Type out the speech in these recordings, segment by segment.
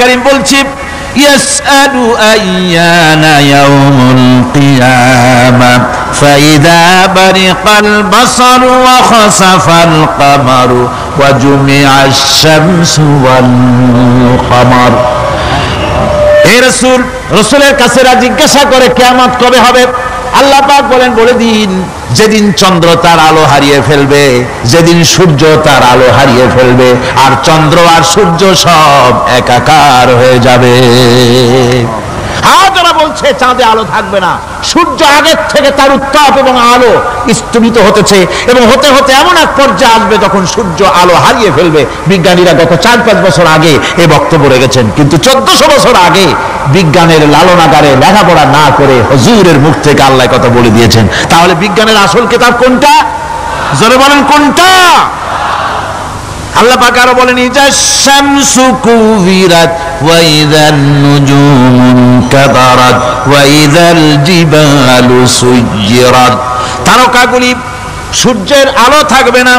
কারীম বলছি ইয়াসআলু আইয়ানা ইয়াউমুল কিয়ামা ফাইদা বারিকাল বাসারু ওয়া খাসাফাল কামারু ওয়া জুমিআশ শামসু ওয়াল কামার। হে রাসূল, রাসূলের কাছে জিজ্ঞাসা করে কিয়ামত কবে হবে? আল্লাহ পাক বলেন, বলে দিন যেদিন চন্দ্র তার আলো হারিয়ে ফেলবে, যেদিন সূর্য তার আলো হারিয়ে ফেলবে, আর চন্দ্র আর সূর্য সব একাকার হয়ে যাবে। যারা বলছে চাঁদে আলো থাকবে না, সূর্য আগের থেকে তার উত্তাপ এবং আলো স্তম্ভিত হতেছে এবং হতে হতে এমন এক পর্যায়ে আসবে যখন সূর্য আলো হারিয়ে ফেলবে। বিজ্ঞানীরা গত 4-5 বছর আগে এ বক্তব্য রেখেছেন, কিন্তু 1400 বছর আগে বিজ্ঞানের লালনাগারে লেখাপড়া না করে হুজুরের মুখ থেকে আল্লাহ কথা বলে দিয়েছেন। তাহলে বিজ্ঞানের আসল কিতাব কোনটা? জোরে বলেন কোনটা? আল্লাহ পাক আরো বলেন, ইজা শামসু কুবিরাত ওয়া ইযান নুজুমু কাদারাত ওয়া ইযাল জিবালু সুয়্যিরাত। তারকাগুলি, সূর্যের আলো থাকবে না,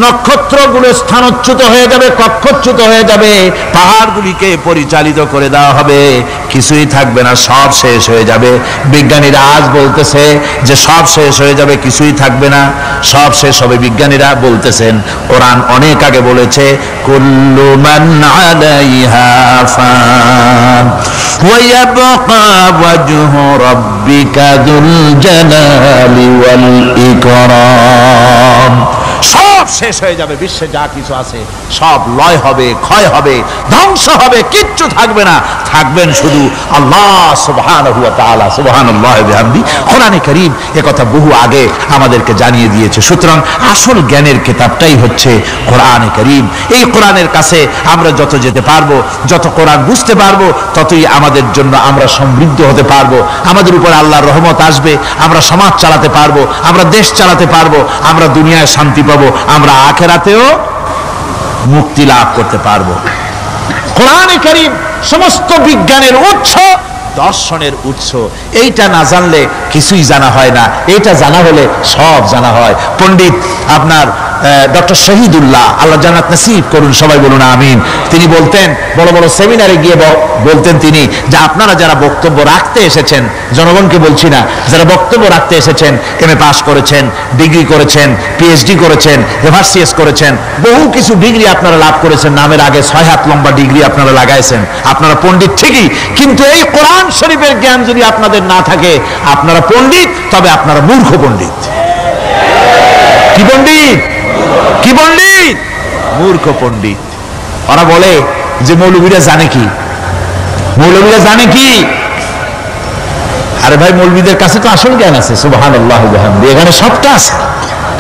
নক্ষত্রগুলো স্থানচ্যুত হয়ে যাবে, কক্ষচ্যুত হয়ে যাবে, পাহাড়গুলিকে পরিচালিত করে দেওয়া হবে, কিছুই থাকবে না, সব শেষ হয়ে যাবে। বিজ্ঞানীরা আজ বলতেছে যে সব শেষ হয়ে যাবে, কিছুই থাকবে না, সব শেষ হবে। বিজ্ঞানীরা বলতেছেন, কোরআন অনেক আগে বলেছে, কুল্লু মান আলাইহা ফান ওয়া ইয়াবকা ওয়াজহু রাব্বিকা যুল জালালি ওয়াল ইকরাম। সব শেষ হয়ে যাবে, বিশ্বে যা কিছু আছে সব লয় হবে, ক্ষয় হবে, ধ্বংস হবে, কিচ্ছু থাকবে না, থাকবেন শুধু আল্লাহ সুবহানাহু ওয়া তাআলা। সুবহানাল্লাহি ওয়া বিহামদি। কোরআনে কারীম এ কথা বহু আগে আমাদেরকে জানিয়ে দিয়েছে। সুতরাং আসল জ্ঞানের কিতাবটাই হচ্ছে কোরআনে কারীম। এই কোরআনের কাছে আমরা যত যেতে পারবো, যত কোরআন বুঝতে পারবো, ততই আমাদের জন্য আমরা সমৃদ্ধ হতে পারবো, আমাদের উপর আল্লাহর রহমত আসবে, আমরা সমাজ চালাতে পারবো, আমরা দেশ চালাতে পারবো, আমরা দুনিয়ায় শান্তি পাবো, আমরা আখিরাতেও মুক্তি লাভ করতে পারবো। কোরআনে কারীম সমস্ত বিজ্ঞানের উৎস, দর্শনের উৎস। এইটা না জানলে কিছুই জানা হয় না, এইটা জানা হলে সব জানা হয়। পণ্ডিত আপনার ডক্টর শহীদুল্লাহ, আল্লাহ জান্নাত নসিব করুন, সবাই বলুন আমিন। তিনি বলতেন, বড় বড় সেমিনারে গিয়ে বলতেন তিনি, যে আপনারা যারা বক্তব্য রাখতে এসেছেন, জনগণকে বলছি না, যারা বক্তব্য রাখতে এসেছেন, এমএ পাস করেছেন, ডিগ্রি করেছেন, পিএইচডি করেছেন, এফআরসিএস করেছেন, বহু কিছু ডিগ্রি আপনারা লাভ করেছেন, নামের আগে 6 হাত লম্বা ডিগ্রি আপনারা লাগাইছেন, আপনারা পণ্ডিত ঠিকই, কিন্তু এই কোরআন শরীফের জ্ঞান যদি আপনাদের না থাকে, আপনারা পণ্ডিত, তবে আপনারা মূর্খ পণ্ডিত। কি পণ্ডিত? কি পণ্ডিত? মূর্খ পণ্ডিত। ওরা বলে যে মৌলবীরা জানে কি, মৌলবীরা জানে কি? আরে ভাই, মৌলবীদের কাছে তো আসল জ্ঞান আছে। সুবহানাল্লাহি ওয়া বিহামদি। এখানে সবটা আছে।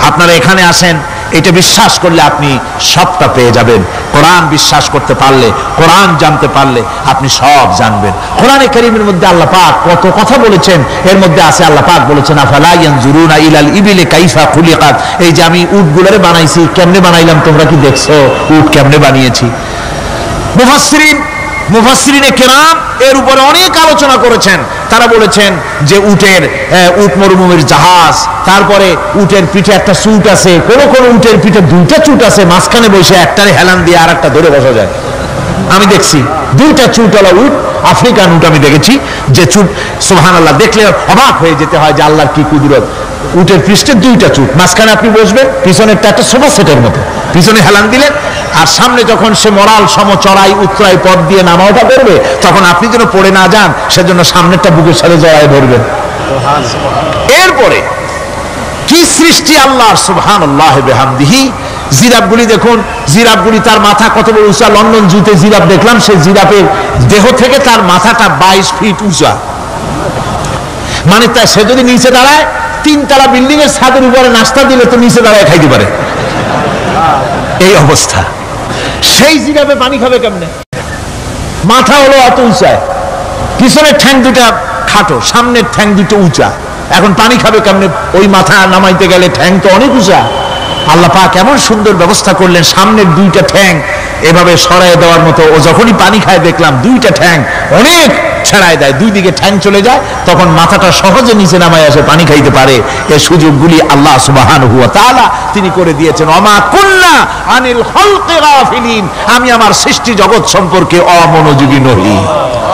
আপনারা এখানে আসেন, এটা বিশ্বাস করলে আপনি সবটা পেয়ে যাবেন। কোরআন বিশ্বাস করতে পারলে, কোরআন জানতে পারলে আপনি সব জানবেন। কোরআনে কারীমের মধ্যে আল্লাহ পাক কত কথা বলেছেন, এর মধ্যে আছে আল্লাহ পাক বলেছেন, আফালা ইয়ানজুরুনা ইলাল ইবিলি কাইফা খুলিকাত। এই যে আমি উটগুলোরে বানাইছি, কেমনে বানাইলাম তোমরা কি দেখছো? উট কেমনে বানিয়েছি? মুফাসসিরিনে কেরাম এর উপরে অনেক আলোচনা করেছেন। তারা বলেছেন যে উট মরুভূমির জাহাজ, তারপরে উটের পিঠে একটা চুট আছে, কোন কোন উটের পিঠে 2টা চুট আছে, মাঝখানে বসে একটারে হেলান দিয়ে আর একটা ধরে বসা যায়। আমি দেখছি 2টা চুটওয়ালা উট, আফ্রিকান উট আমি দেখেছি, যে চুট সুবহানাল্লাহ, দেখলে অবাক হয়ে যেতে হয় যে আল্লাহর কি কুদরত। উটের পৃষ্ঠে 2টা চুট, মাঝখানে আপনি বসবেন, পিছনেরটা একটা সোফা সেটের মতো, পিছনে হেলান দিলেন, আর সামনে যখন সে মরাল সমচড়াই উত্তরাই পথ দিয়ে নামা ওঠা করবে, তখন আপনি যেন পড়ে না যান, সেজন্য সামনেরটা বুকের সাথে জড়ায় ধরবেন। এরপরে কি সৃষ্টি আল্লাহর, সুবহানাল্লাহি বিহামদিহি। জিরাফগুলি দেখুন, জিরাফগুলি তার মাথা কত বড় উঁচা। লন্ডন জুতে জিরাফ দেখলাম, সেই জিরাফের দেহ থেকে তার মাথাটা 22 ফিট উঁচা। মানে তা সে যদি নিচে দাঁড়ায়, 3 তলা বিল্ডিং এর ছাদের উপরে নাস্তা দিলে তো নিচে দাঁড়ায় খাইতে পারে, এই অবস্থা। সেই জিরাফে পানি খাবে কেমনে? মাথা হলো অত উঁচায়, পিছনের ঠ্যাং 2টা খাটো, সামনের ঠ্যাং 2টো উঁচা, এখন পানি খাবে কেমনে? ওই মাথা নামাইতে গেলে ঠ্যাং তো অনেক উঁচা। আল্লাহ পাক এমন সুন্দর ব্যবস্থা করলেন, সামনের 2টা ঠ্যাং এভাবে সরায় দেওয়ার মতো। ও যখনই পানি খায় দেখলাম 2টা ঠ্যাং অনেক ছেড়ায় দেয়, দুই দিকে ঠ্যাং চলে যায়, তখন মাথাটা সহজে নিচে নামায় আসে, পানি খাইতে পারে। এই সুযোগগুলি আল্লাহ সুবহানাহু ওয়া তাআলা তিনি করে দিয়েছেন। ওমা কুল্লা আনিল খালকি গাফিলিন, আমি আমার সৃষ্টি জগৎ সম্পর্কে অমনোযোগী নহি।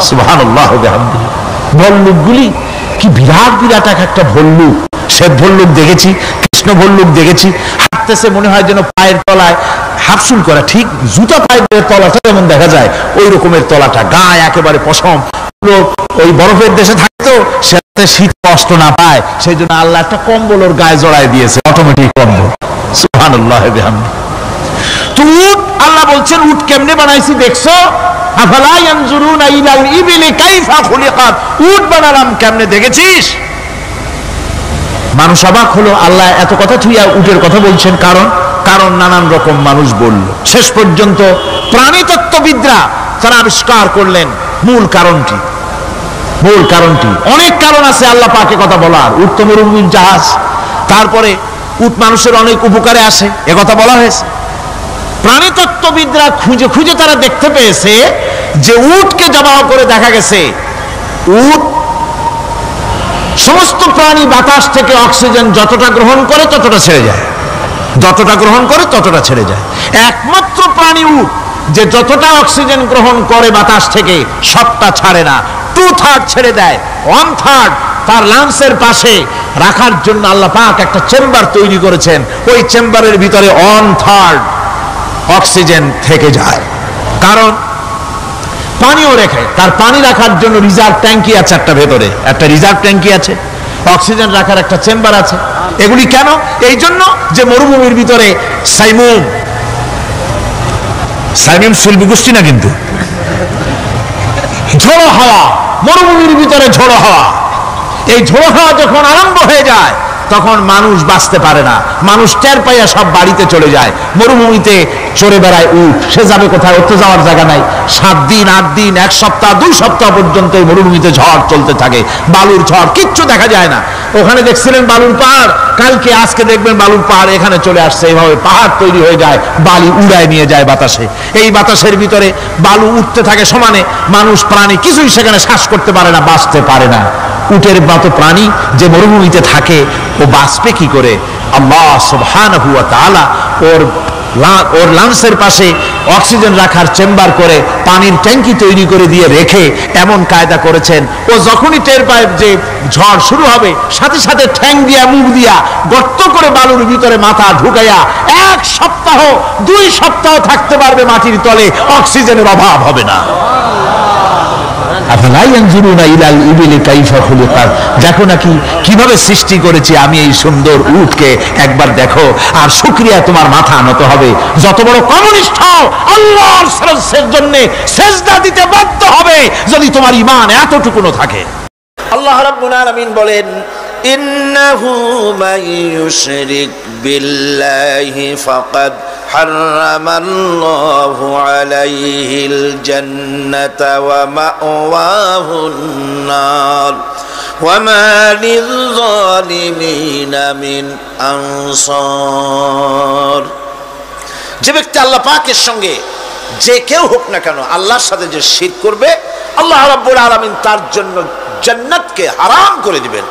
সুবহানাল্লাহ ওয়া বিহামদিহি। ভল্লুকগুলি কি বিরাট বিরাট একটা ভল্লুক, শ্বেত ভল্লুক দেখেছি, কৃষ্ণ ভল্লুক দেখেছি, হাঁটতেছে মনে হয় যেন পায়ের তলায় হাফসুল করা, ঠিক জুতা পায়ের তলাটা যেমন দেখা যায় ওই রকমের তলাটা, গায়ে একেবারে পশম। লোক ওই বরফের দেশে থাকতো, সেটাতে শীত কষ্ট না পায়, সেই জন্য আল্লাহ একটা কম্বল ওর গায়ে জড়ায় দিয়েছে, অটোমেটিক কম্বল। সুবহানাল্লাহ ওয়া বিহামদিহি। তো উট, আল্লাহ বলছেন উট কেমনে বানাইছি দেখছো? আফালা ইয়ানজুরুনা ইলাল ইবিলি কাইফা খুলিকাত, উট বানালাম কেমনে দেখেছিস? মানুষ অবাক হলো, আল্লাহ এত কথা থুইয়া উটের কথা বলছেন, কারণ নানান রকম মানুষ বলল। শেষ পর্যন্ত প্রাণীতত্ত্ববিদরা তারা আবিষ্কার করলেন মূল কারণটি। অনেক কারণ আছে আল্লাহ পাকে কথা বলার। উট তো মরুভূমির জাহাজ, তারপরে উট মানুষের অনেক উপকারে আসে, একথা বলা হয়েছে। প্রাণীতত্ত্ববিদরা খুঁজে খুঁজে তারা দেখতে পেয়েছে যে উটকে জবাহ করে দেখা গেছে উট সমস্ত প্রাণী বাতাস থেকে অক্সিজেন যতটা গ্রহণ করে ততটা ছেড়ে যায়, একমাত্র প্রাণী উট যে যতটা অক্সিজেন গ্রহণ করে বাতাস থেকে সবটা ছাড়ে না, 2/3 ছেড়ে দেয়, 1/3 তার লাংসের পাশে রাখার জন্য আল্লাহ পাক একটা চেম্বার তৈরি করেছেন। ওই চেম্বারের ভিতরে 1/3 অক্সিজেন থেকে যায়, কারণ পানিও রেখে, তার পানি রাখার জন্য রিজার্ভ ট্যাঙ্কি আছে, একটা রিজার্ভ ট্যাঙ্কি আছে, অক্সিজেন রাখার একটা চেম্বার আছে। এগুলি কেন? এই জন্য যে মরুভূমির ভিতরে সাইমুম শিল্পী গোষ্ঠী না, কিন্তু ঝোড়ো হাওয়া, মরুভূমির ভিতরে ঝোড়ো হাওয়া, এই ঝোড়ো হাওয়া যখন আরম্ভ হয়ে যায় তখন মানুষ বাঁচতে পারে না, মানুষ টের পাইয়া সব বাড়িতে চলে যায়। মরুভূমিতে চড়ে বেড়ায় উট, সে যাবে কোথায়? ওর তো যাওয়ার জায়গা নাই। 7 দিন 8 দিন 1 সপ্তাহ 2 সপ্তাহ পর্যন্ত এই মরুভূমিতে ঝড় চলতে থাকে, বালুর ঝড়, কিচ্ছু দেখা যায় না। ওখানে দেখছিলেন বালুর পাহাড়, কালকে আজকে দেখবেন বালুর পাহাড় এখানে চলে আসছে, এইভাবে পাহাড় তৈরি হয়ে যায়, বালি উড়ায় নিয়ে যায় বাতাসে। এই বাতাসের ভিতরে বালু উঠতে থাকে সমানে, মানুষ প্রাণী কিছুই সেখানে শ্বাস করতে পারে না, বাঁচতে পারে না। উটের মতো প্রাণী যে মরুভূমিতে থাকে ও বাঁচবে কি করে? আল্লাহ সুবহানাহু ওয়া তাআলা ওর লাংসের পাশে অক্সিজেন রাখার চেম্বার করে, পানির ট্যাঙ্কি তৈরি করে দিয়ে রেখে এমন কায়দা করেছেন, ও যখনই টের পায় যে ঝড় শুরু হবে, সাথে সাথে ঠ্যাং দিয়া মুখ দিয়া গর্ত করে বালুর ভিতরে মাথা ঢুকাইয়া 1 সপ্তাহ 2 সপ্তাহ থাকতে পারবে মাটির তলে, অক্সিজেনের অভাব হবে না। দেখো নাকি কিভাবে সৃষ্টি করেছি আমি এই সুন্দর উটকে, একবার দেখো, আর শুকরিয়া তোমার মাথা নত হবে। যত বড় কমিউনিস্ট হও, আল্লাহর জন্য সেজদা দিতে বাধ্য হবে যদি তোমার ঈমান এতটুকুনো থাকে। আল্লাহ রাব্বুল আলামিন বলেন, ইন্নাহু মান ইউশরিক বিল্লাহি ফাকাদ হারামাল্লাহু আলাইহিল জান্নাতা ওয়া মাওয়াহুন নার ওয়া মা লিয-যালিমিনা মিন আনসার। যে ব্যক্তি আল্লাহ পাকের সঙ্গে যে কেউ হোক না কেন আল্লাহর সাথে যে শিরক করবে, আল্লাহ রাব্বুল আলামিন তার জন্য জান্নাতকে হারাম করে দিবেন।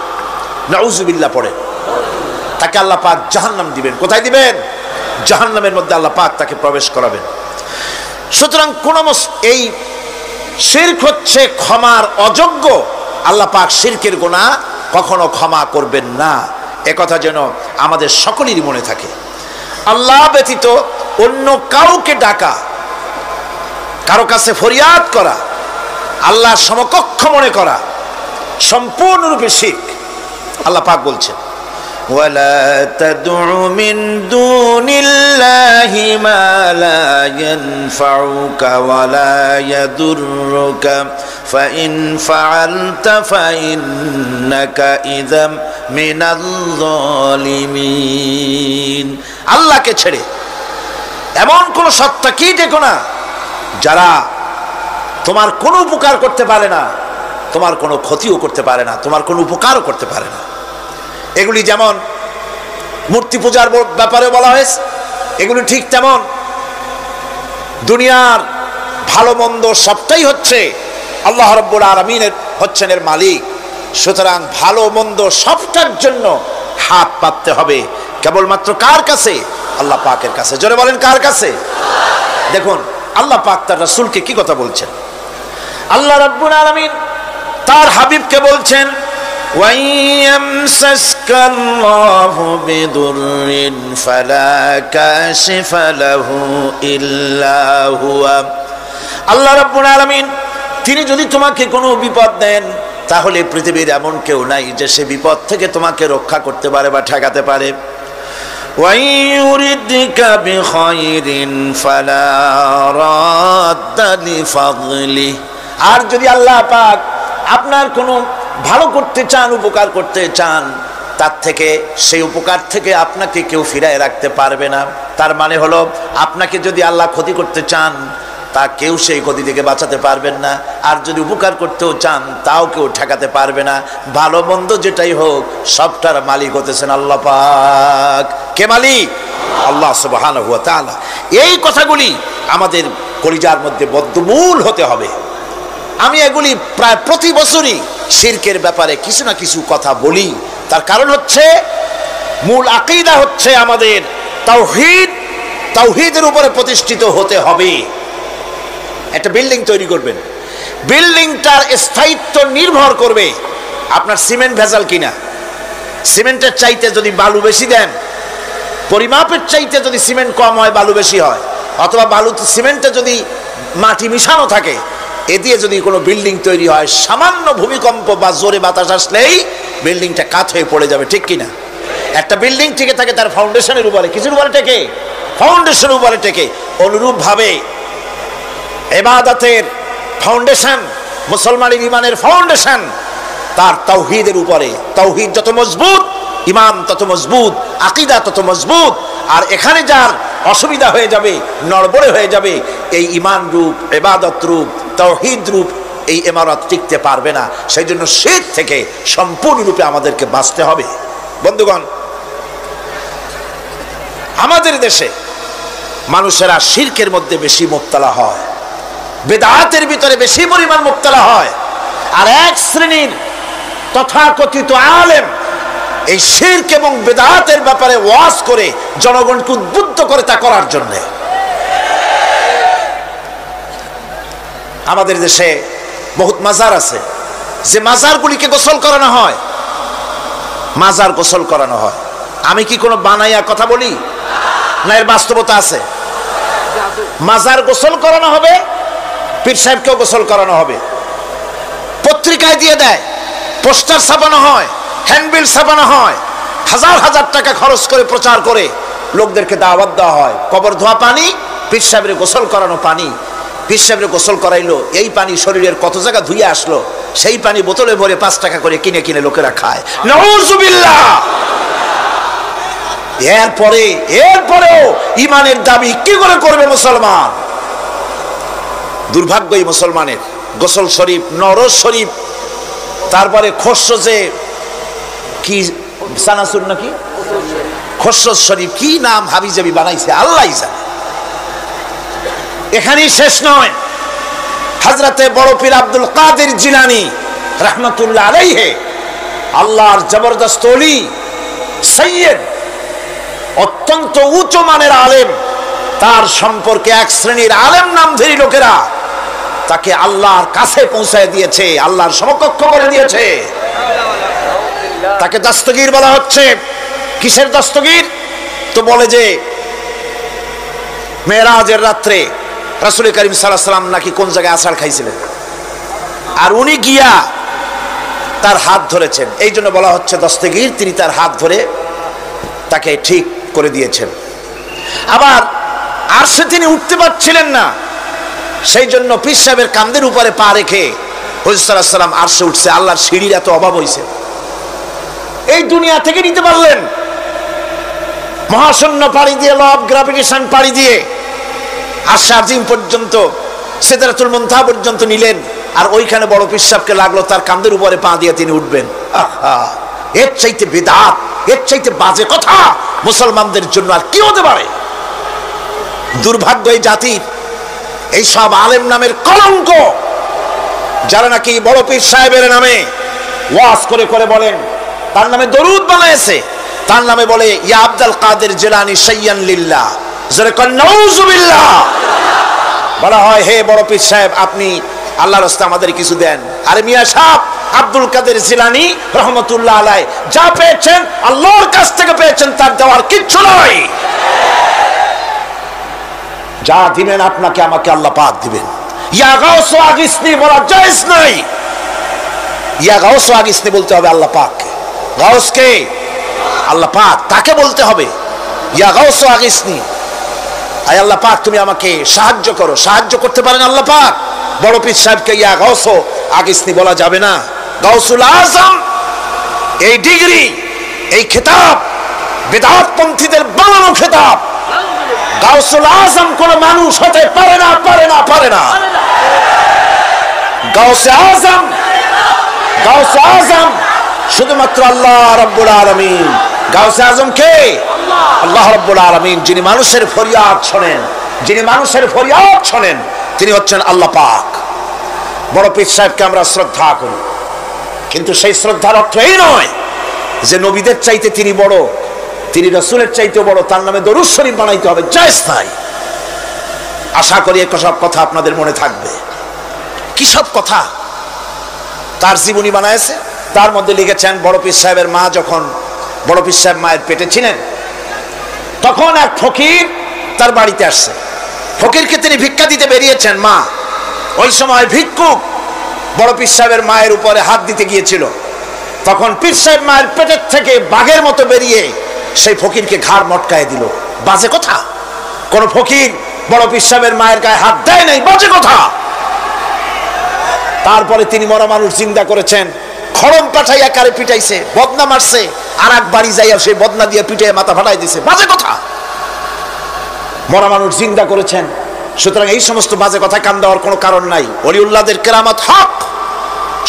নাউযুবিল্লাহ পড়ে, তাকে আল্লাহ পাক জাহান্নাম দিবেন। কোথায় দিবেন? জাহান্নামের মধ্যে আল্লাহ পাক তাকে প্রবেশ করাবেন। সুতরাং এই শিরক হচ্ছে ক্ষমার অযোগ্য। আল্লাহ পাক শিরকের গুনাহ কখনো ক্ষমা করবেন না, একথা যেন আমাদের সকলেরই মনে থাকে। আল্লাহ ব্যতীত অন্য কাউকে ডাকা, কারো কাছে ফরিয়াদ করা, আল্লাহর সমকক্ষ মনে করা সম্পূর্ণরূপে শিরক। আল্লাহ পাক বলছেন, ওয়ালা তাদউ মিন দুনিল্লাহি মা লা ইয়ানফাউকা ওয়ালা ইয়াদুররুকা ফাইন ফাআলতা ফাইন্নাকা ইযাম মিনাল যালিমিন। আল্লাহকে ছেড়ে এমন কোন সত্তা কি দেখো না যারা তোমার কোনো উপকার করতে পারে না, তোমার কোনো ক্ষতিও করতে পারে না, তোমার কোনো উপকারও করতে পারে না। এগুলি যেমন মূর্তি পূজার ব্যাপারে বলা হয়েছে, এগুলি ঠিক তেমন দুনিয়ার ভালো মন্দ সবটাই হচ্ছে আল্লাহ রাব্বুল আলামিনের হচ্ছেন এর মালিক। সুতরাং ভালো মন্দ সবটার জন্য হাত পাততে হবে কেবলমাত্র কার কাছে? আল্লাহ পাকের কাছে। জোরে বলেন কার কাছে? দেখুন আল্লাহ পাক তার রাসূলকে কি কথা বলছেন। আল্লাহ রাব্বুল আলামিন তার হাবিবকে বলছেন, ওয়াইয়ামসাসকাল্লাহু বিদুররিন ফালা কাশিফা লাহু ইল্লা হুয়া। আল্লাহ রাব্বুল আলামিন তিনি যদি তোমাকে কোনো বিপদ দেন, তাহলে পৃথিবীর এমন কেউ নাই যে সে বিপদ থেকে তোমাকে রক্ষা করতে পারে বা ঠেকাতে পারে। ওয়াইয়ুরিদকা বিখাইরিন ফালা রাদ্দা লিফাদলি। আর যদি আল্লাহ পাক আপনার কোনো ভালো করতে চান, উপকার করতে চান, তার থেকে সেই উপকার থেকে আপনাকে কেউ ফিরায় রাখতে পারবে না। তার মানে হলো আপনাকে যদি আল্লাহ ক্ষতি করতে চান, তা কেউ সেই ক্ষতি থেকে বাঁচাতে পারবেন না। আর যদি উপকার করতেও চান, তাও কেউ ঠেকাতে পারবে না। ভালো মন্দ যেটাই হোক সবটার মালিক হতেছেন আল্লাহ পাক। কে মালিক? আল্লাহ সুবহানাহু ওয়া তাআলা। এই কথাগুলি আমাদের কলিজার মধ্যে বদ্ধমূল হতে হবে। আমি এগুলি প্রায় প্রতি বছরই শিরকের ব্যাপারে কিছু না কিছু কথা বলি। তার কারণ হচ্ছে মূল আকীদা হচ্ছে আমাদের তাওহীদ। তাওহীদের উপরে প্রতিষ্ঠিত হতে হবে। একটা বিল্ডিং তৈরি করবেন, বিল্ডিংটার স্থায়িত্ব নির্ভর করবে আপনার সিমেন্ট ভেজাল কিনা। সিমেন্টের চাইতে যদি বালু বেশি দেন, পরিমাপের চাইতে যদি সিমেন্ট কম হয় বালু বেশি হয়, অথবা বালু সিমেন্টে যদি মাটি মিশানো থাকে, এ দিয়ে যদি কোনো বিল্ডিং তৈরি হয়, সামান্য ভূমিকম্প বা জোরে বাতাস আসলেই বিল্ডিংটা কাত হয়ে পড়ে যাবে, ঠিক কিনা? একটা বিল্ডিং টিকে থাকে তার ফাউন্ডেশনের উপরে, কিছুর উপরে টেকে, ফাউন্ডেশনের উপরে টেকে। অনুরূপ ভাবে ইবাদতের ফাউন্ডেশন, মুসলমানের ইমানের ফাউন্ডেশন তার তাওহীদের উপরে। তাওহীদ যত মজবুত, ইমান তত মজবুত, আকীদা তত মজবুত। আর এখানে যার অসুবিধা হয়ে যাবে, নড়বড়ে হয়ে যাবে, এই ইমান রূপ, ইবাদত রূপ, তাওহীদ রূপ এই ইমারত টিকতে পারবে না। সেই জন্য শিরক থেকে সম্পূর্ণরূপে আমাদেরকে বাঁচতে হবে। বন্ধুগণ, আমাদের দেশে মানুষেরা শিরকের মধ্যে বেশি মুবতালা হয়, বেদাতের ভিতরে বেশি পরিমাণ মুবতালা হয়। আর এক শ্রেণীর তথাকথিত আলেম এই শিরক এবং বেদাতের ব্যাপারে ওয়াজ করে জনগণকে উদ্বুদ্ধ করে তা করার জন্য। আমাদের দেশে বহুত মাজার আছে, যে মাজারগুলিকে গোসল করানো হয়, মাজার গোসল করানো হয়। আমি কি কোনো বানাইয়া কথা বলি না? এর বাস্তবতা আছে। মাজার গোসল করানো হবে, পীর সাহেবকেও গোসল করানো হবে। পত্রিকায় দিয়ে দেয়, পোস্টার ছাপানো হয়, হ্যান্ডবিল ছাপানো হয়, হাজার হাজার টাকা খরচ করে প্রচার করে লোকদেরকে দাওয়াত দেওয়া হয়। কবর ধোয়া পানি, পীর সাহেবের গোসল করানো পানি। পীর সাহেবের গোসল করাইলো, এই পানি শরীরের কত জায়গা ধুয়ে আসলো, সেই পানি বোতলে ভরে 5 টাকা করে কিনে কিনে লোকেরা খায়। নাউযুবিল্লাহ। এরপরেও ইমানের দাবি কি করে করবে মুসলমান? দুর্ভাগ্য এই মুসলমানের। গোসল শরীফ, নরজ শরীফ, তারপরে খসরো, যে কি সানাসুর নাকি খসরো শরীফ, কি নাম হাবিজাবি বানাইছে আল্লাহই জানে। এখানেই শেষ নয়। হযরতে বড় পীর আব্দুল কাদের জিলানী রাহমাতুল্লাহ আলাইহি, আল্লাহর জবরদস্ত ওলি, সাইয়্যিদ, অত্যন্ত উচ্চ মানের আলেম। তার সম্পর্কে এক শ্রেণীর আলেম নামধারী লোকেরা তাকে আল্লাহর কাছে পৌঁছায় দিয়েছে, আল্লাহর সমকক্ষ করে দিয়েছে। তাকে দস্তগীর বলা হচ্ছে। কিসের দস্তগীর? তো বলে যে মেরাজের রাত্রে রাসূল করিম সাল্লাল্লাহু আলাইহি ওয়াসাল্লাম নাকি কোন জায়গায় আছাড় খাইছিলেন, আর উনি গিয়া তার হাত ধরেছেন, এই জন্য বলা হচ্ছে দস্তগীর। তিনি তার হাত ধরে তাকে ঠিক করে দিয়েছেন। আবার আরশে তিনি উঠতে পারছিলেন না, সেই জন্য পীর সাহেবের কাঁধের উপরে পা রেখে হুজুর সাল্লাল্লাহু আলাইহি ওয়াসাল্লাম আরশে উঠছে। আল্লাহর সিঁড়ির এত অভাব হয়েছে, এই দুনিয়া থেকে নিতে পারলেন, মহাশূন্য পাড়ি দিয়ে, ল অফ গ্রাভিটেশন পাড়ি দিয়ে আরশে আজিম পর্যন্ত, সিদরাতুল মুনতাহা পর্যন্ত নিলেন। আর ওইখানে বড় পীর সাহেবকে লাগলো তার কাঁধের উপরে পা দিয়ে তিনি উঠবেন। আহা, এর চাইতে বিদআত, এর চাইতে বাজে কথা মুসলমানদের জন্য আর কি হতে পারে? দুর্ভাগ্য এই জাতির, এই সব আলেম নামের কলঙ্ক যারা নাকি বড় পীর সাহেবের নামে ওয়াজ করে করে বলেন, তার নামে দরুদ বানায়েছে, তার নামে বলে ইয়া আব্দুল কাদের জিলানী শাইয়ান লিল্লাহ, যারা কন নাউযুবিল্লাহ, বলা হয় হে বড় পীর সাহেব আপনি আল্লাহর রাস্তায় আমাদের কিছু দেন। আরে মিয়া সাহেব, আব্দুল কাদের জিলানী রহমতুল্লাহ আলাইহি যা পেয়েছেন আল্লাহর কাছ থেকে পেয়েছেন, তার দেওয়ার কিচ্ছু নয়। যা দিবেন আপনাকে আমাকে আল্লাহ পাক দিবেন। ইয়া গাউস আগিসনি বলা জায়েজ নাই, ইয়া গাউস আগিসনি বলতে হবে আল্লাহ পাককে। গাউস কে? আল্লাহ পাক, তাকে বলতে হবে ইয়া গাউস আগিসনি, আয় আল্লাহ পাক তুমি আমাকে সাহায্য করো। সাহায্য করতে পারেন আল্লাহ পাক। বড় পীর সাহেবকে ইয়া গাউস আগিসনি বলা যাবে না। গাউসুল আজম এই ডিগ্রি, এই খেতাব বিদআত পন্থীদের বানানো খেতাব। গাউসুল আজম কোন মানুষ হতে পারে না, পারে না, পারে না। গাউসে আজম, গাউসে আজম শুধুমাত্র আল্লাহ রাব্বুল আলামিন। গাউসে আজম কে? আল্লাহ রাব্বুল আলামিন, যিনি মানুষের ফরিয়াদ শোনেন, যিনি মানুষের ফরিয়াদ শোনেন, তিনি হচ্ছেন আল্লাহ পাক। বড় পীর সাহেবকে আমরা শ্রদ্ধা করি, কিন্তু সেই শ্রদ্ধার অর্থ এই নয় যে নবীদের চাইতে তিনি বড়, তিনি রাসূলের চাইতেও বড়, তার নামে দরুদ শরীফ বানাইতে হবে, জায়েজ নাই। আশা করি এসব কথা আপনাদের মনে থাকবে। কি সব কথা তার জীবনী বানায়েছে, তার মধ্যে লিখেছেন বড় পীর সাহেবের মা যখন, বড় পীর সাহেব মায়ের পেটে ছিলেন, তখন এক ফকির তার বাড়িতে আসছে। ফকিরকে তিনি ভিক্ষা দিতে বেরিয়েছেন মা, ওই সময় ভিক্ষুক বড় পীর সাহেবের মায়ের উপরে হাত দিতে গিয়েছিল। তখন পীর সাহেব মায়ের পেটের থেকে বাঘের মতো বেরিয়ে সেই ফকিরকে ঘাড় মটকায় দিল। বাজে কথা, কোন ফকির বড় পীর সাহেবের মায়ের গায়ে হাত দেয় নাই, বাজে কথা। তারপরে তিনি মরা মানুষ জিন্দা করেছেন, খড়ম পাঠাইয়া কারে পিটাইছে, বদনা মারছে, আর এক বাড়ি যাইয়া সেই বদনা দিয়ে পিটাইয়া মাথা ফাটাই দিছে, বাজে কথা। মরা মানুষ জিন্দা করেছেন। সুতরাং এই সমস্ত বাজে কথা কান দেওয়ার কোনো কারণ নাই। ওলিউল্লাহদের কেরামত হক,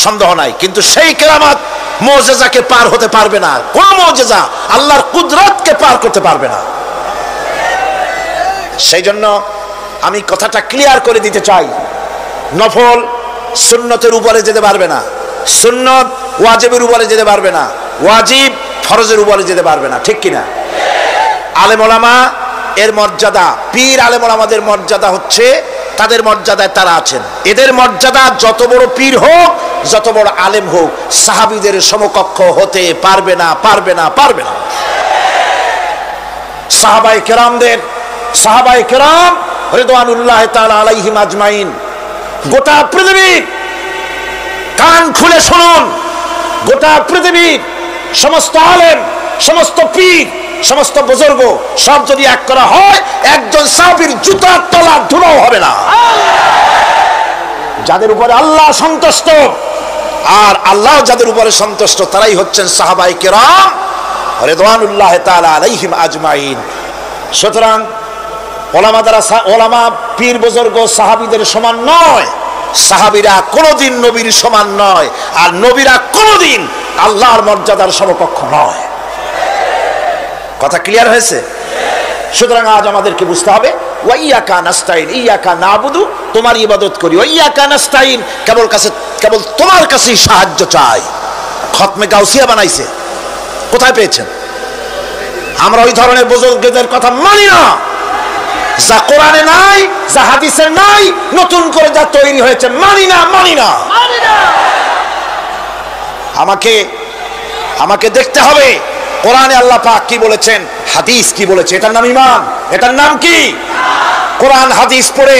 সন্দেহ নাই, কিন্তু সেই কেরামত মুজিজাকে পার হতে পারবে না। কোন মুজিজা আল্লাহর কুদরতকে পার করতে পারবে না। সেই জন্য আমি কথাটা ক্লিয়ার করে দিতে চাই, নফল সুন্নতের উপরে যেতে পারবে না, সুন্নত ওয়াজিবের উপরে যেতে পারবে না, ওয়াজিব ফরজের উপরে যেতে পারবে না, ঠিক কিনা? আলেম ওলামা এর মর্যাদা, পীর আলেম ওলামাদের মর্যাদা হচ্ছে তাদের মর্যাদায় তারা আছেন। এদের মর্যাদা যত বড় পীর হোক, যত বড় আলেম হোক, সাহাবীদের সমকক্ষ হতে পারবে না, পারবে না, পারবে না। সাহাবায়ে কেরাম রিদওয়ানুল্লাহ তাআলা আলাইহিম আজমাইন, গোটা পৃথিবী কান খুলে শুনুন, গোটা পৃথিবীর সমস্ত আলেম, সমস্ত পীর, সমস্ত বুজুর্গ সব যদি এক করা হয়, একজন সাহাবীর জুতার তলা ধুলাও হবে না। যাদের উপরে আল্লাহ সন্তুষ্ট, আর আল্লাহ যাদের উপরে সন্তুষ্ট, তারাই হচ্ছেন সাহাবায়ে কেরাম রিদওয়ানুল্লাহ তাআলা আলাইহিম আজমাইন। সুতরাং ওলামা পীর বুজুর্গ সাহাবীদের সমান নয়, সাহাবীরা কোনোদিন নবীর সমান নয়, আর নবীরা কোনোদিন আল্লাহর মর্যাদার সমকক্ষ নয়। কথা ক্লিয়ার হয়েছে? সুতরাং আজ আমাদেরকে বুঝতে হবে ওয়াইয়াকা নাস্তাইন, ইয়াকা নাবুদু, তোমার ইবাদত করি, ওয়াইয়াকা নাস্তাইন, কেবল তোমার কাছেই সাহায্য চাই। খতমে গাউসিয়া বানাইছে, কোথায় পেয়েছেন? আমরা ওই ধরনের বুজুর্গদের কথা মানি না। যা কোরআনে নাই, যা হাদিসে নাই, নতুন করে যা তৈরি হয়েছে, মানি না, মানি না। আমাকে দেখতে হবে কোরআনে আল্লাহ পাক কি বলেছেন, হাদিস কি বলেছে। এটার নাম ঈমান, এটার নাম কি? কোরআন হাদিস পড়ে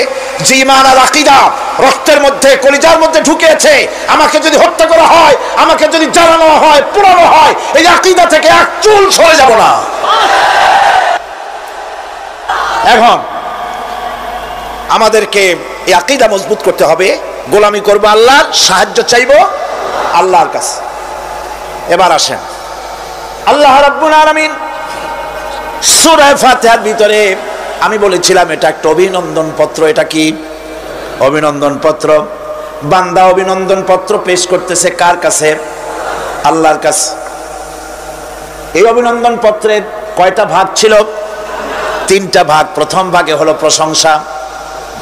যে ঈমান আর আকীদা রক্তের মধ্যে, কলিজার মধ্যে ঢুকেছে, আমাকে যদি হত্যা করা হয়, আমাকে যদি জ্বালানো হয়, পোড়ানো হয়, এই আকীদা থেকে এক চুল সরে যাব না। এখন আমাদেরকে এই আকীদা মজবুত করতে হবে, গোলামি করব আল্লাহর, সাহায্য চাইব আল্লাহর কাছে। এবার আসেন, আল্লাহ রাব্বুল আলামিন সূরা ফাতিহার ভিতরে আমি বলেছিলাম এটা একটা অভিনন্দন পত্র। এটা কি? অভিনন্দন পত্র। বান্দা অভিনন্দন পত্র পেশ করতেছে কার কাছে? আল্লাহর কাছে। এই অভিনন্দন পত্রের কয়টা ভাগ ছিল? 3টা ভাগ। প্রথম ভাগে হলো প্রশংসা,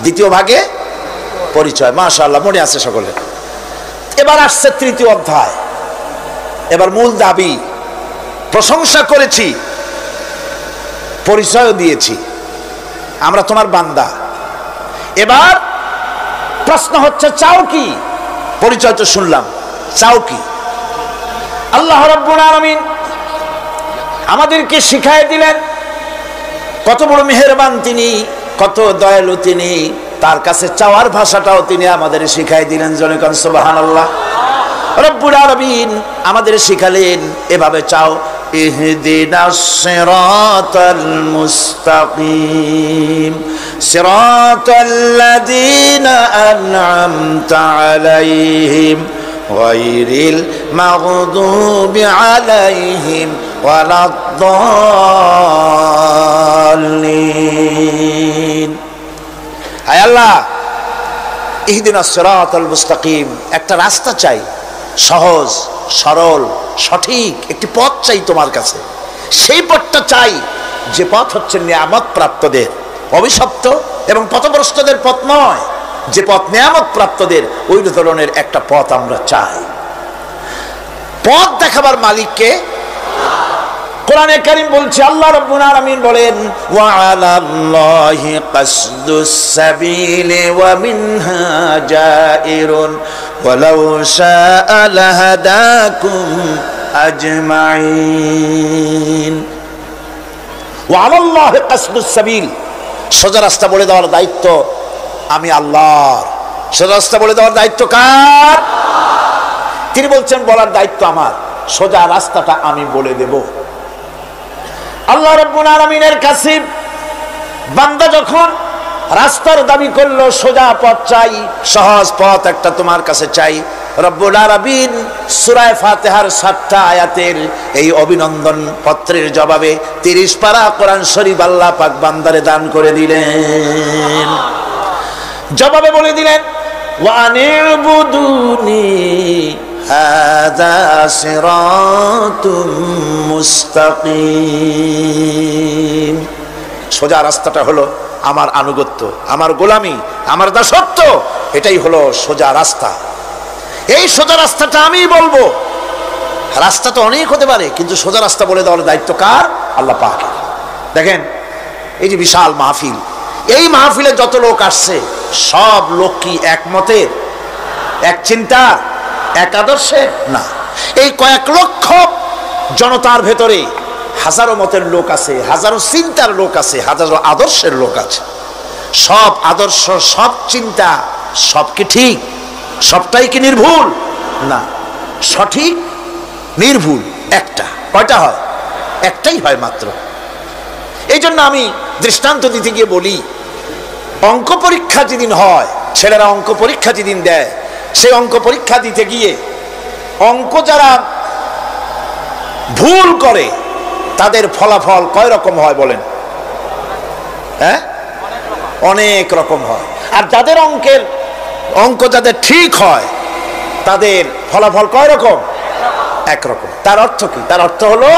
দ্বিতীয় ভাগে পরিচয়। মাশাআল্লাহ, মনে আছে সকলে? এবার আসছে তৃতীয় অধ্যায়। এবার মূল দাবি, প্রশংসা করেছি, পরিচয় দিয়েছি, আমরা তোমার বান্দা। এবার প্রশ্ন হচ্ছে চাও কি? পরিচয় তো শুনলাম, চাও কি? আল্লাহ রাব্বুল আলামিন আমাদেরকে শিখাই দিলেন কত বড় মেহেরবান তিনি, কত দয়ালু তিনি। তার কাছে চাওয়ার ভাষাটাও তিনি আমাদের শিখাই দিলেন। জনে কোন সুবহানাল্লাহ। রব্বুল আলামিন আমাদের শিখালেন এভাবে চাও, ইহদিনাস সিরাতাল মুস্তাকিম সিরাতাল্লাযীনা আন'আমতা আলাইহিম গায়রিল মাগদুবি আলাইহিম ওয়ালাদ-দাল্লিন। হায় আল্লাহ, ইহদিনাস সিরাতাল মুস্তাকিম, একটা রাস্তা চাই, সহজ সরল সঠিক একটি পথ চাই তোমার কাছে। সেই পথটা চাই যে পথ হচ্ছে নিয়ামত প্রাপ্তদের, অভিশপ্ত এবং পথভ্রষ্টদের পথ নয়। যে পথ নিয়ামত প্রাপ্তদের, ওই ধরনের একটা পথ আমরা চাই। পথ দেখাবার মালিককে কোরআনে কারীম বলছে, আল্লাহ রাব্বুল আলামিন বলেন, ওয়া আলাল্লাহি কাসদুস সাবিলি ওয়া মিনহা জাইরুন ওয়ালাউ শাআ লাহাদাকুম আজমাইন। ওয়া আলাল্লাহি কাসদুস সাবিল, সোজা রাস্তা বলে দেওয়ার দায়িত্ব আমি আল্লাহর। সোজা রাস্তা বলে দেওয়ার দায়িত্ব কার? তিনি বলছেন বলার দায়িত্ব আমার, সোজা রাস্তাটা আমি বলে দেব। আল্লাহ রাব্বুল আলামিনের কাছে বান্দা যখন রাস্তার দাবি করলো, সোজা পথ চাই, সহজ পথ একটা তোমার কাছে চাই, রব্বুল আলামিন সূরা ফাতিহার 7টা আয়াতের এই অভিনন্দন পত্রের জবাবে 30 পারা কোরআন শরীফ আল্লাহ পাক বান্দারে দান করে দিলেন। জবাবে বলে দিলেন, ওয়া আনি'বুদুনি হাযা সিরাতুম মুস্তাকিম। সোজা রাস্তাটা হলো আমার আনুগত্য, আমার গোলামি, আমার দাসত্ব, এটাই হলো সোজা রাস্তা। এই সোজা রাস্তাটা আমি বলবো। রাস্তা তো অনেক হতে পারে, কিন্তু সোজা রাস্তা বলে দেওয়ার দায়িত্ব কার? আল্লাহ পাকের। দেখেন এই যে বিশাল মাহফিল, এই মাহফিলে যত লোক আসছে সব লোক কি একমতের, এক চিন্তা, এক আদর্শে? না। এই কয়েক লক্ষ জনতার ভেতরে হাজারো মতের লোক আছে, হাজারো চিন্তার লোক আছে, হাজারো আদর্শের লোক আছে। সব আদর্শ, সব চিন্তা, সব কি ঠিক? সবটাই কি নির্ভুল? না, সঠিক নির্ভুল একটা। কয়টা হয়? একটাই হয় মাত্র। এই জন্য আমি দৃষ্টান্ত দিতে গিয়ে বলি, অঙ্ক পরীক্ষা যেদিন হয়, ছেলেরা অঙ্ক পরীক্ষা যেদিন দেয়, সেই অঙ্ক পরীক্ষা দিতে গিয়ে অঙ্ক যারা ভুল করে তাদের ফলাফল কয় রকম হয় বলেন? হ্যাঁ, অনেক রকম হয়। আর যাদের অঙ্ক যাদের ঠিক হয় তাদের ফলাফল কয় রকম? একরকম। তার অর্থ কি? তার অর্থ হলো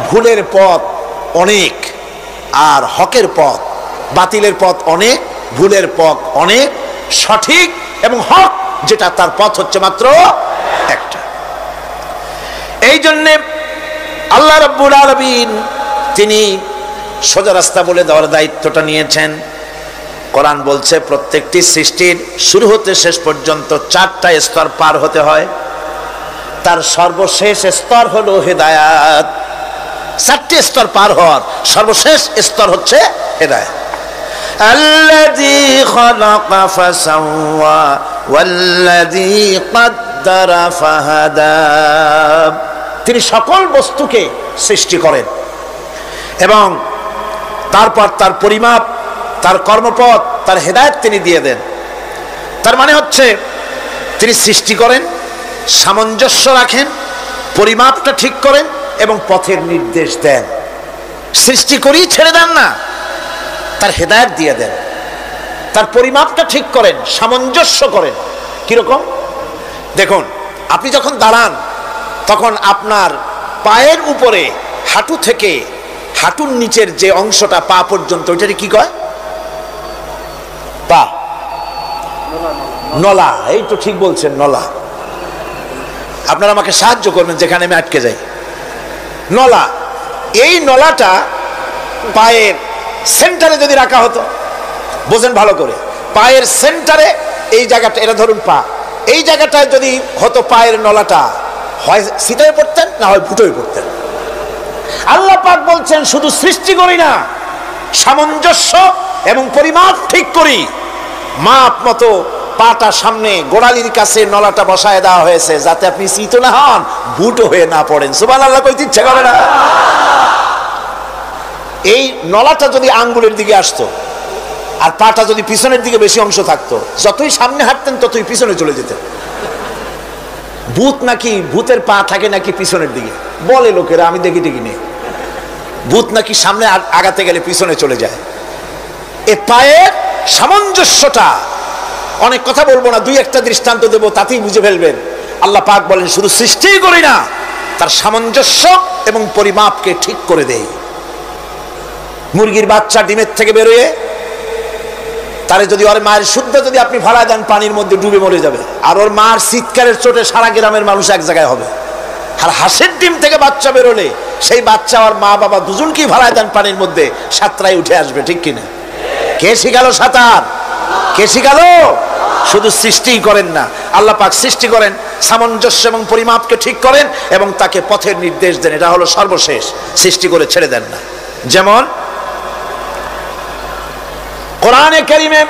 ভুলের পথ অনেক আর হকের পথ, বাতিলের পথ অনেক, ভুলের পথ অনেক, সঠিক এবং হক যেটা তার পথ হচ্ছে মাত্র একটা। এই জন্যে আল্লাহ রাব্বুল আলামিন তিনি সোজা রাস্তা বলে দেওয়ার দায়িত্বটা নিয়েছেন। কোরআন বলছে প্রত্যেকটি সৃষ্টির শুরু হতে শেষ পর্যন্ত 4টা স্তর পার হতে হয়। তার সর্বশেষ স্তর হলো হেদায়াত। 4টে স্তর পার হওয়ার সর্বশেষ স্তর হচ্ছে হেদায়াত। আল্লাযী খালাকা ফাসাওয়া ওয়াল্লাযী কাদ্দারা ফাহাদা। তিনি সকল বস্তুকে সৃষ্টি করেন এবং তারপর তার পরিমাপ, তার কর্মপথ, তার হেদায়েত তিনি দিয়ে দেন। তার মানে হচ্ছে তিনি সৃষ্টি করেন, সামঞ্জস্য রাখেন, পরিমাপটা ঠিক করেন এবং পথের নির্দেশ দেন। সৃষ্টি করেই ছেড়ে দেন না, তার হেদায়েত দিয়ে দেন। তার পরিমাপটা ঠিক করেন, সামঞ্জস্য করেন। কিরকম? দেখুন, আপনি যখন দাঁড়ান তখন আপনার পায়ের উপরে হাঁটু থেকে হাঁটুর নিচের যে অংশটা পা পর্যন্ত, ওইটাকে কি কয়? পা, নলা। এই তো ঠিক বলছেন, নলা। আপনারা আমাকে সাহায্য করবেন যেখানে আমি আটকে যাই। নলা, এই নলাটা পায়ের সেন্টারে যদি রাখা হতো, বোঝেন ভালো করে, পায়ের সেন্টারে এই জায়গাটা, এটা ধরুন পা, এই জায়গাটায় যদি হতো পায়ের নলাটা, হয় সিটায় পড়তেন না হয় ফুটোয় পড়তেন। আল্লাহ পাক বলছেন শুধু সৃষ্টি করি না, সামঞ্জস্য এবং পরিমাপ ঠিক করি। মাপ মতো পাটা সামনে গোড়ালির কাছে নলাটা বসায় দেওয়া হয়েছে, যাতে আপনি চিত না হন, ভুটো হয়ে না পড়েন। সুবহানাল্লাহ কইতে ইচ্ছা করে না? এই নলাটা যদি আঙ্গুলের দিকে আসতো আর পাটা যদি পিছনের দিকে বেশি অংশ থাকতো, যতই সামনে হাঁটতেন ততই পিছনে চলে যেতেন। ভূত নাকি, ভূতের পা থাকে নাকি পিছনের দিকে, বলে লোকেরা, আমি দেখি নেই। ভূত নাকি সামনে আগাতে গেলে পিছনে চলে যায়। এ পায়ের সামঞ্জস্যটা, অনেক কথা বলবো না, দুই একটা দৃষ্টান্ত দেবো, তাতেই বুঝে ফেলবেন। আল্লাহ পাক বলেন শুধু সৃষ্টিই করি না, তার সামঞ্জস্য এবং পরিমাপকে ঠিক করে দেই। মুরগির বাচ্চা ডিমের থেকে বেরোয়, তারে যদি ওর মায়ের শুদ্ধ যদি আপনি ভাড়া দেন, পানির মধ্যে ডুবে মরে যাবে। আর ওর মার চিৎকারের চোটে সারা গ্রামের মানুষ এক জায়গায় হবে। আর হাঁসের ডিম থেকে বাচ্চা বেরোলে সেই বাচ্চা আর মা বাবা দুজনকেই ভাড়া দেন পানির মধ্যে, সাঁতরায় উঠে আসবে, ঠিক কিনা? কে শিখালো সাঁতার? কে শিখালো? শুধু সৃষ্টিই করেন না, আল্লাহ পাক সৃষ্টি করেন, সামঞ্জস্য এবং পরিমাপকে ঠিক করেন এবং তাকে পথের নির্দেশ দেন। এটা হলো সর্বশেষ, সৃষ্টি করে ছেড়ে দেন না। যেমন কোরআনে কারীমে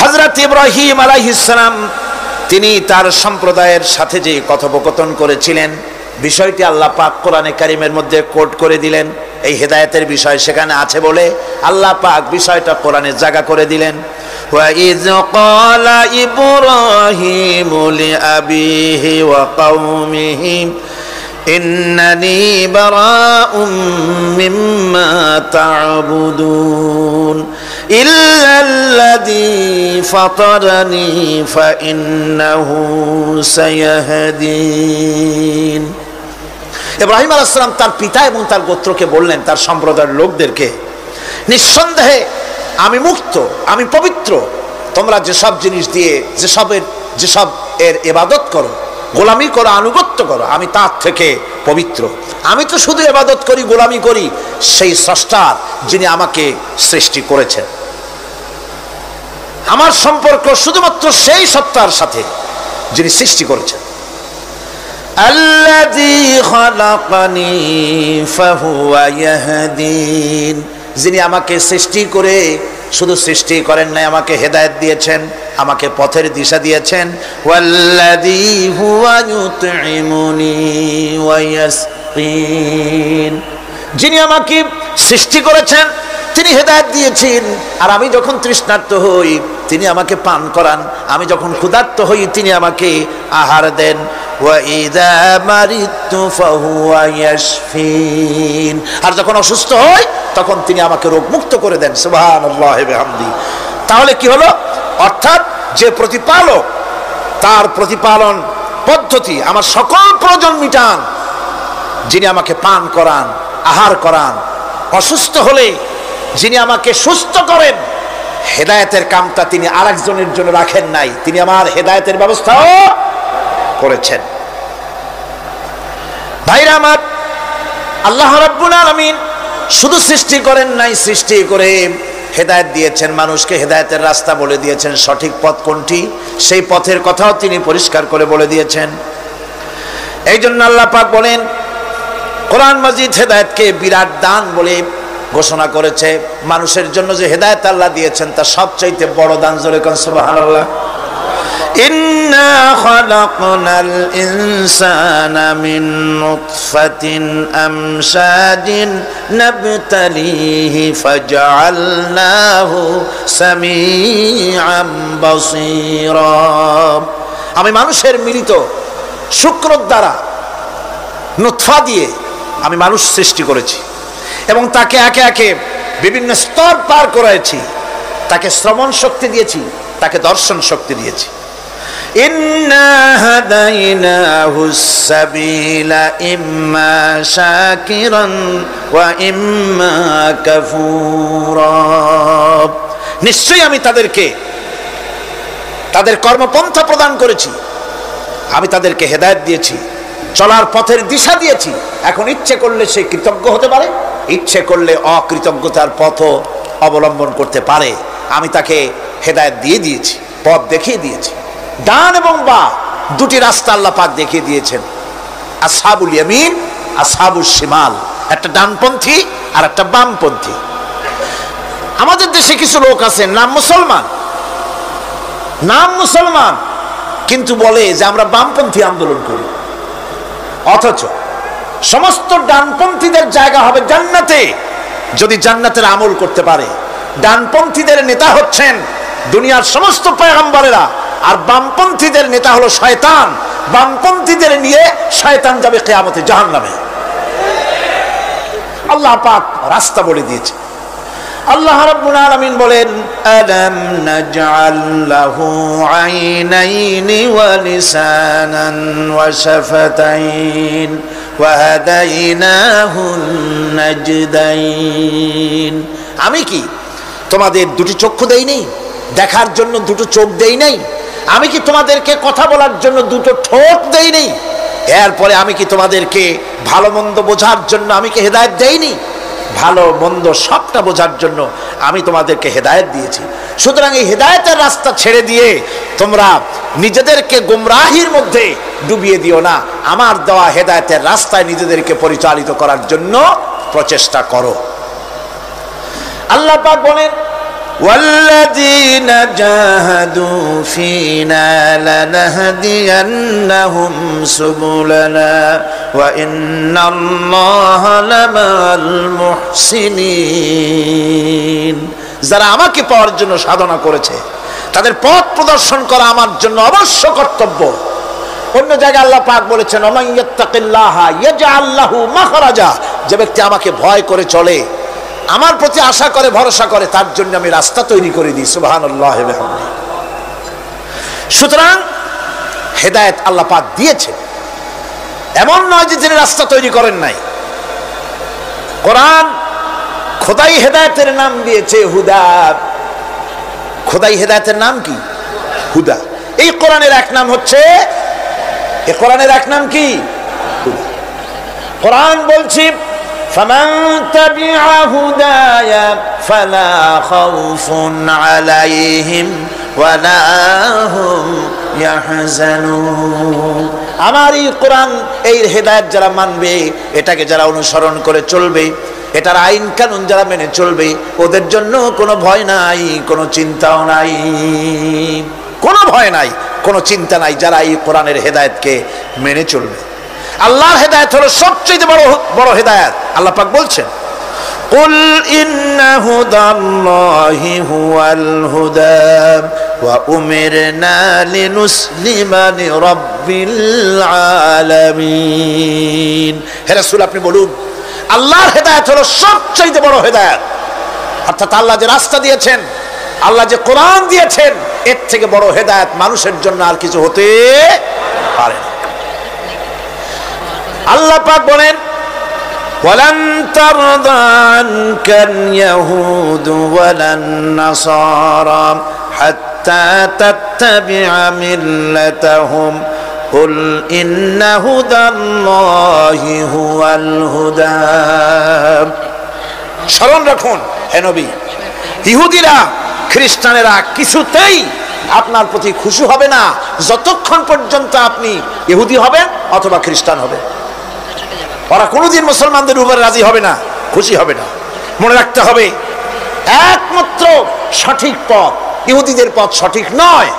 হযরত ইব্রাহিম আলাইহিস সালাম তিনি তার সম্প্রদায়ের সাথে যে কথোপকথন করেছিলেন, বিষয়টি আল্লাহ পাক কোরআনে কারীমের মধ্যে কোট করে দিলেন। এই হেদায়েতের বিষয় সেখানে আছে বলে আল্লাহ পাক বিষয়টা কোরআনে জায়গা করে দিলেন। ওয়া ইয ক্বালা ইব্রাহিমু লিআবিহি ওয়া কওমিহি ইন্নানি বারাউম মিম্মা তা'বুদুন ইল্লাল্লাযী ফাতারানি ফাইন্নাহু সায়াহদিন। ইব্রাহিম আলাইহিস সালাম তার পিতা এবং তার গোত্রকে বললেন, তার সম্প্রদায়ের লোকদেরকে, নিঃসন্দেহে আমি মুক্ত, আমি পবিত্র। তোমরা যেসব জিনিস দিয়ে যেসব এর ইবাদত করো, গোলামি করো, আনুগত্য করো, আমি তার থেকে পবিত্র। আমি তো শুধু ইবাদত করি, গোলামি করি সেই স্রষ্টার, যিনি আমাকে সৃষ্টি করেছেন। আমার সম্পর্ক শুধুমাত্র সেই সত্তার সাথে যিনি সৃষ্টি করেছেন। আল্লাযী খালাকানি ফাহুয়া ইয়াহদিন, যিনি আমাকে সৃষ্টি করে শুধু সৃষ্টি করেন নাই, আমাকে হেদায়েত দিয়েছেন, আমাকে পথের দিশা দিয়েছেন। ওয়াল্লাযী হুয়া ইউতঈমুনি ওয়া ইয়াসকিন, যিনি আমাকে সৃষ্টি করেছেন, তিনি হেদায়েত দিয়েছেন। আর আমি যখন তৃষ্ণার্ত হই তিনি আমাকে পান করান, আমি যখন ক্ষুধার্ত হই তিনি আমাকে আহার দেন। ওয়া ইযা মারিতু ফাহুয়া ইয়াশফিন, আর যখন অসুস্থ হই তখন তিনি আমাকে রোগ মুক্ত করে দেন। সুবহানাল্লাহি ওয়া বিহামদি। তাহলে কি হলো? অর্থাৎ যে প্রতিপালক, তার প্রতিপালন পদ্ধতি আমার সকল প্রয়োজন মিটান, যিনি আমাকে পান করান, আহার করান, অসুস্থ হলে যিনি আমাকে সুস্থ করেন। হেদায়েতের কামটা তিনি আরেকজনের জন্য রাখেন নাই, তিনি আমার হেদায়েতের ব্যবস্থাও করেছেন। ভাইরা আমার, আল্লাহ রাব্বুল আলামিন শুধু সৃষ্টি করেন নাই, সৃষ্টি করে হেদায়েত দিয়েছেন, মানুষকে হেদায়েতের রাস্তা বলে দিয়েছেন। সঠিক পথ কোনটি, সেই পথের কথাও তিনি পরিষ্কার করে বলে দিয়েছেন। এই জন্য আল্লাহ পাক বলেন, কোরআন মাজিদ হেদায়েতকে বিরাট দান বলে ঘোষণা করেছে। মানুষের জন্য যে হেদায়েত আল্লাহ দিয়েছেন তার সবচাইতে বড় দান, জোরে কোন সুবহানাল্লাহ। ইন্না খালাকনাল ইনসানা মিন নুতফাতিন আমশাজিন নাবতালিহি ফাজআলনাহু সামিআম বাসীরা। আমি মানুষের মিলিত শুক্র দ্বারা, নুতফা দিয়ে আমি মানুষ সৃষ্টি করেছি এবং তাকে একে একে বিভিন্ন স্তর পার করেছি। তাকে শ্রবণ শক্তি দিয়েছি, তাকে দর্শন শক্তি দিয়েছি। ইন্না হাদাইনাহুস সাবিলা ইম্মা শাকিরান ওয়া ইম্মা কাফুরা। নিশ্চয়ই আমি তাদেরকে তাদের কর্মপন্থা প্রদান করেছি, আমি তাদেরকে হেদায়েত দিয়েছি, চলার পথের দিশা দিয়েছি। এখন ইচ্ছে করলে সে কৃতজ্ঞ হতে পারে, ইচ্ছে করলে অকৃতজ্ঞতার পথও অবলম্বন করতে পারে। আমি তাকে হেদায়েত দিয়ে দিয়েছি, পথ দেখিয়ে দিয়েছি। ডান এবং বাম দুটি রাস্তা আল্লাহ পাক দেখিয়ে দিয়েছেন। আসহাবুল ইয়ামিন, আসহাবুশ শিমাল, একটা ডানপন্থী আর একটা বামপন্থী। আমাদের দেশে কিছু লোক আছে নাম মুসলমান, কিন্তু বলে যে আমরা বামপন্থী আন্দোলন করি। অথচ সমস্ত ডানপন্থীদের জায়গা হবে জান্নাতে যদি জান্নাতের আমল করতে পারে। ডানপন্থীদের নেতা হচ্ছেন দুনিয়ার সমস্ত পয়গম্বরেরা, আর বামপন্থীদের নেতা হলো শয়তান। বামপন্থীদের নিয়ে শয়তান যাবে কিয়ামতে জাহান্নামে। আল্লাহ পাক রাস্তা বলে দিয়েছে। আল্লাহ রাব্বুল আলামিন বলেন, আলাম নাজআল লাহু আইনাইনি ওয়া লিসানান ওয়া শাফাতাইন ওয়া হাদাইনাহুন নাজদাইন। আমি কি তোমাদের দুটি চক্ষু দেই নাই, দেখার জন্য দুটো চোখ দেই নাই? আমি কি তোমাদেরকে কথা বলার জন্য দুটো ঠোঁট দেই নাই? এরপরে আমি কি তোমাদেরকে ভালো মন্দ বোঝার জন্য আমি কি হেদায়েত দেইনি? ভালো মন্দ সবটা বোঝার জন্য আমি তোমাদেরকে হেদায়েত দিয়েছি। সুতরাং এই হেদায়েতের রাস্তা ছেড়ে দিয়ে তোমরা নিজেদেরকে গুমরাহির মধ্যে ডুবিয়ে দিও না। আমার দেওয়া হেদায়েতের রাস্তায় নিজেদেরকে পরিচালিত করার জন্য প্রচেষ্টা করো। আল্লাহ পাক বলেন, والذين جاهدوا فينا لنهدينهم سبلنا وإن الله لمع المحسنين। যারা আমাকে পাওয়ার জন্য সাধনা করেছে তাদের পথ প্রদর্শন করা আমার জন্য অবশ্য কর্তব্য। অন্য জায়গায় আল্লাহ পাক বলেছেন, ওমান ইয়াত্তাকিল্লাহা ইয়াজআল লাহু মাখরাজা। যে ব্যক্তি আমাকে ভয় করে চলে, আমার প্রতি আশা করে, ভরসা করে, তার জন্য আমি রাস্তা তৈরি করে দিই। সুবহানাল্লাহ। সুতরাং হেদায়েত আল্লাহ পাক দিয়েছে, এমন নয় যে যিনি রাস্তা তৈরি করেন নাই। কোরআন খোদাই হেদায়েতের নাম দিয়েছে হুদা। খোদাই হেদায়েতের নাম কি? হুদা। এই কোরআনের এক নাম হচ্ছে, এই কোরআনের এক নাম কি? কোরআন বলছি, فمن تبع هداي فلا خوف عليهم ولا هم يحزنون। আমার এই কোরআন, এই হেদায়েত যারা মানবে, এটাকে যারা অনুসরণ করে চলবে, এটার আইন কানুন যারা মেনে চলবে, ওদের জন্য কোনো ভয় নাই, কোনো চিন্তাও নাই, কোনো ভয় নাই, কোনো চিন্তা নাই যারা এই কোরআনের হেদায়েতকে মেনে চলবে। আল্লাহর হেদায়েত হলো সবচেয়ে বড় হেদায়েত। আল্লাহ পাক বলছেন, কুল ইন্না হুদাল্লাহি হুয়াল হুদা ওয়া উমিরনা লিনুসলিমা লিরাব্বিল আলামিন। হে রাসূল, আপনি বলুন, আল্লাহর হেদায়েত হলো সবচেয়ে বড় হেদায়েত। অর্থাৎ আল্লাহ যে রাস্তা দিয়েছেন, আল্লাহ যে কোরআন দিয়েছেন, এর থেকে বড় হেদায়েত মানুষের জন্য আর কিছু হতে পারে না। আল্লাহ পাক বলেন, ওয়ালান তারদা আনকাল ইয়াহুদু ওয়ালান নাসারা হাত্তা তাত্তাবিআ মিল্লাতাহুম কুল ইন্না হুদাল্লাহি হুয়াল হুদা। স্মরণ রাখুন হে নবী, ইহুদিরা, খ্রিস্টানেরা কিছুতেই আপনার প্রতি খুশি হবে না যতক্ষণ পর্যন্ত আপনি ইহুদি হবেন অথবা খ্রিস্টান হবেন। ওরা কোনোদিন মুসলমানদের উপরে রাজি হবে না, খুশি হবে না। মনে রাখতে হবে, একমাত্র সঠিক পথ ইহুদিদের পথ সঠিক নয়,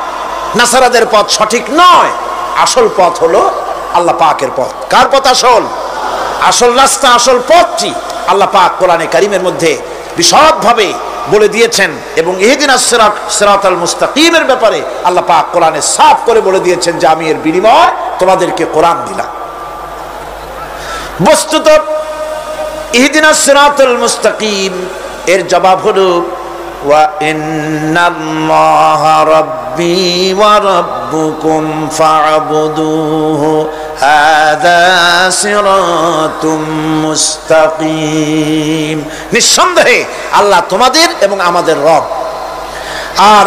নাসারাদের পথ সঠিক নয়। আসল পথ হলো আল্লাহ পাকের পথ। কার পথ আসল? আসল রাস্তা, আসল পথটি আল্লাহ পাক কোরআনে কারীমের মধ্যে বিশদভাবে বলে দিয়েছেন। এবং ইহদিনাস সিরাতাল মুস্তাকিমের ব্যাপারে আল্লাহ পাক কোরআনে সাফ করে বলে দিয়েছেন যে আমি এর বিনিময় তোমাদেরকে কোরআন দিলাম। বস্তুত ইহদিনাস সিরাতাল মুস্তাকিম এর জবাব হলো, ওয়া ইন্নাল্লাহা রাব্বি ওয়া রাব্বুকুম ফা'বুদুহু হাযা সিরাতুম মুস্তাকিম। নিঃসন্দেহে আল্লাহ তোমাদের এবং আমাদের রব। আর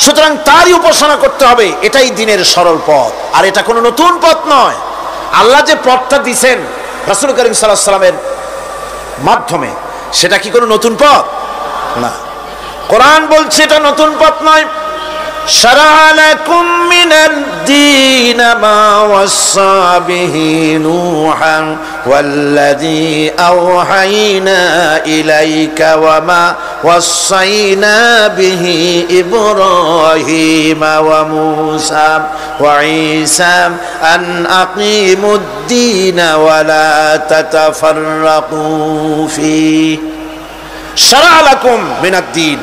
সুতরাং তারই উপাসনা করতে হবে, এটাই দ্বীনের সরল পথ, আর এটা কোনো নতুন পথ নয়। আল্লাহ যে পথটা দিয়েছেন রাসূল করিম সাল্লাল্লাহু আলাইহি ওয়াসাল্লামের মাধ্যমে, সেটা কি কোনো নতুন পথ না। কোরআন বলছে এটা নতুন পথ নয়। শারা'a লাকুম মিনাদ দীন মা ওয়াসসা বিহি নূহান ওয়াল্লাযী আওহাইনা ইলাইকা ওয়া মা ওয়াসাইনা বিহি ইব্রাহিম ওয়া মূসা ওয়া ঈসা আন আকিমুদ-দীন ওয়া লা তাতাফাররাকু ফীহি। শারা'a লাকুম মিনাদ-দীন,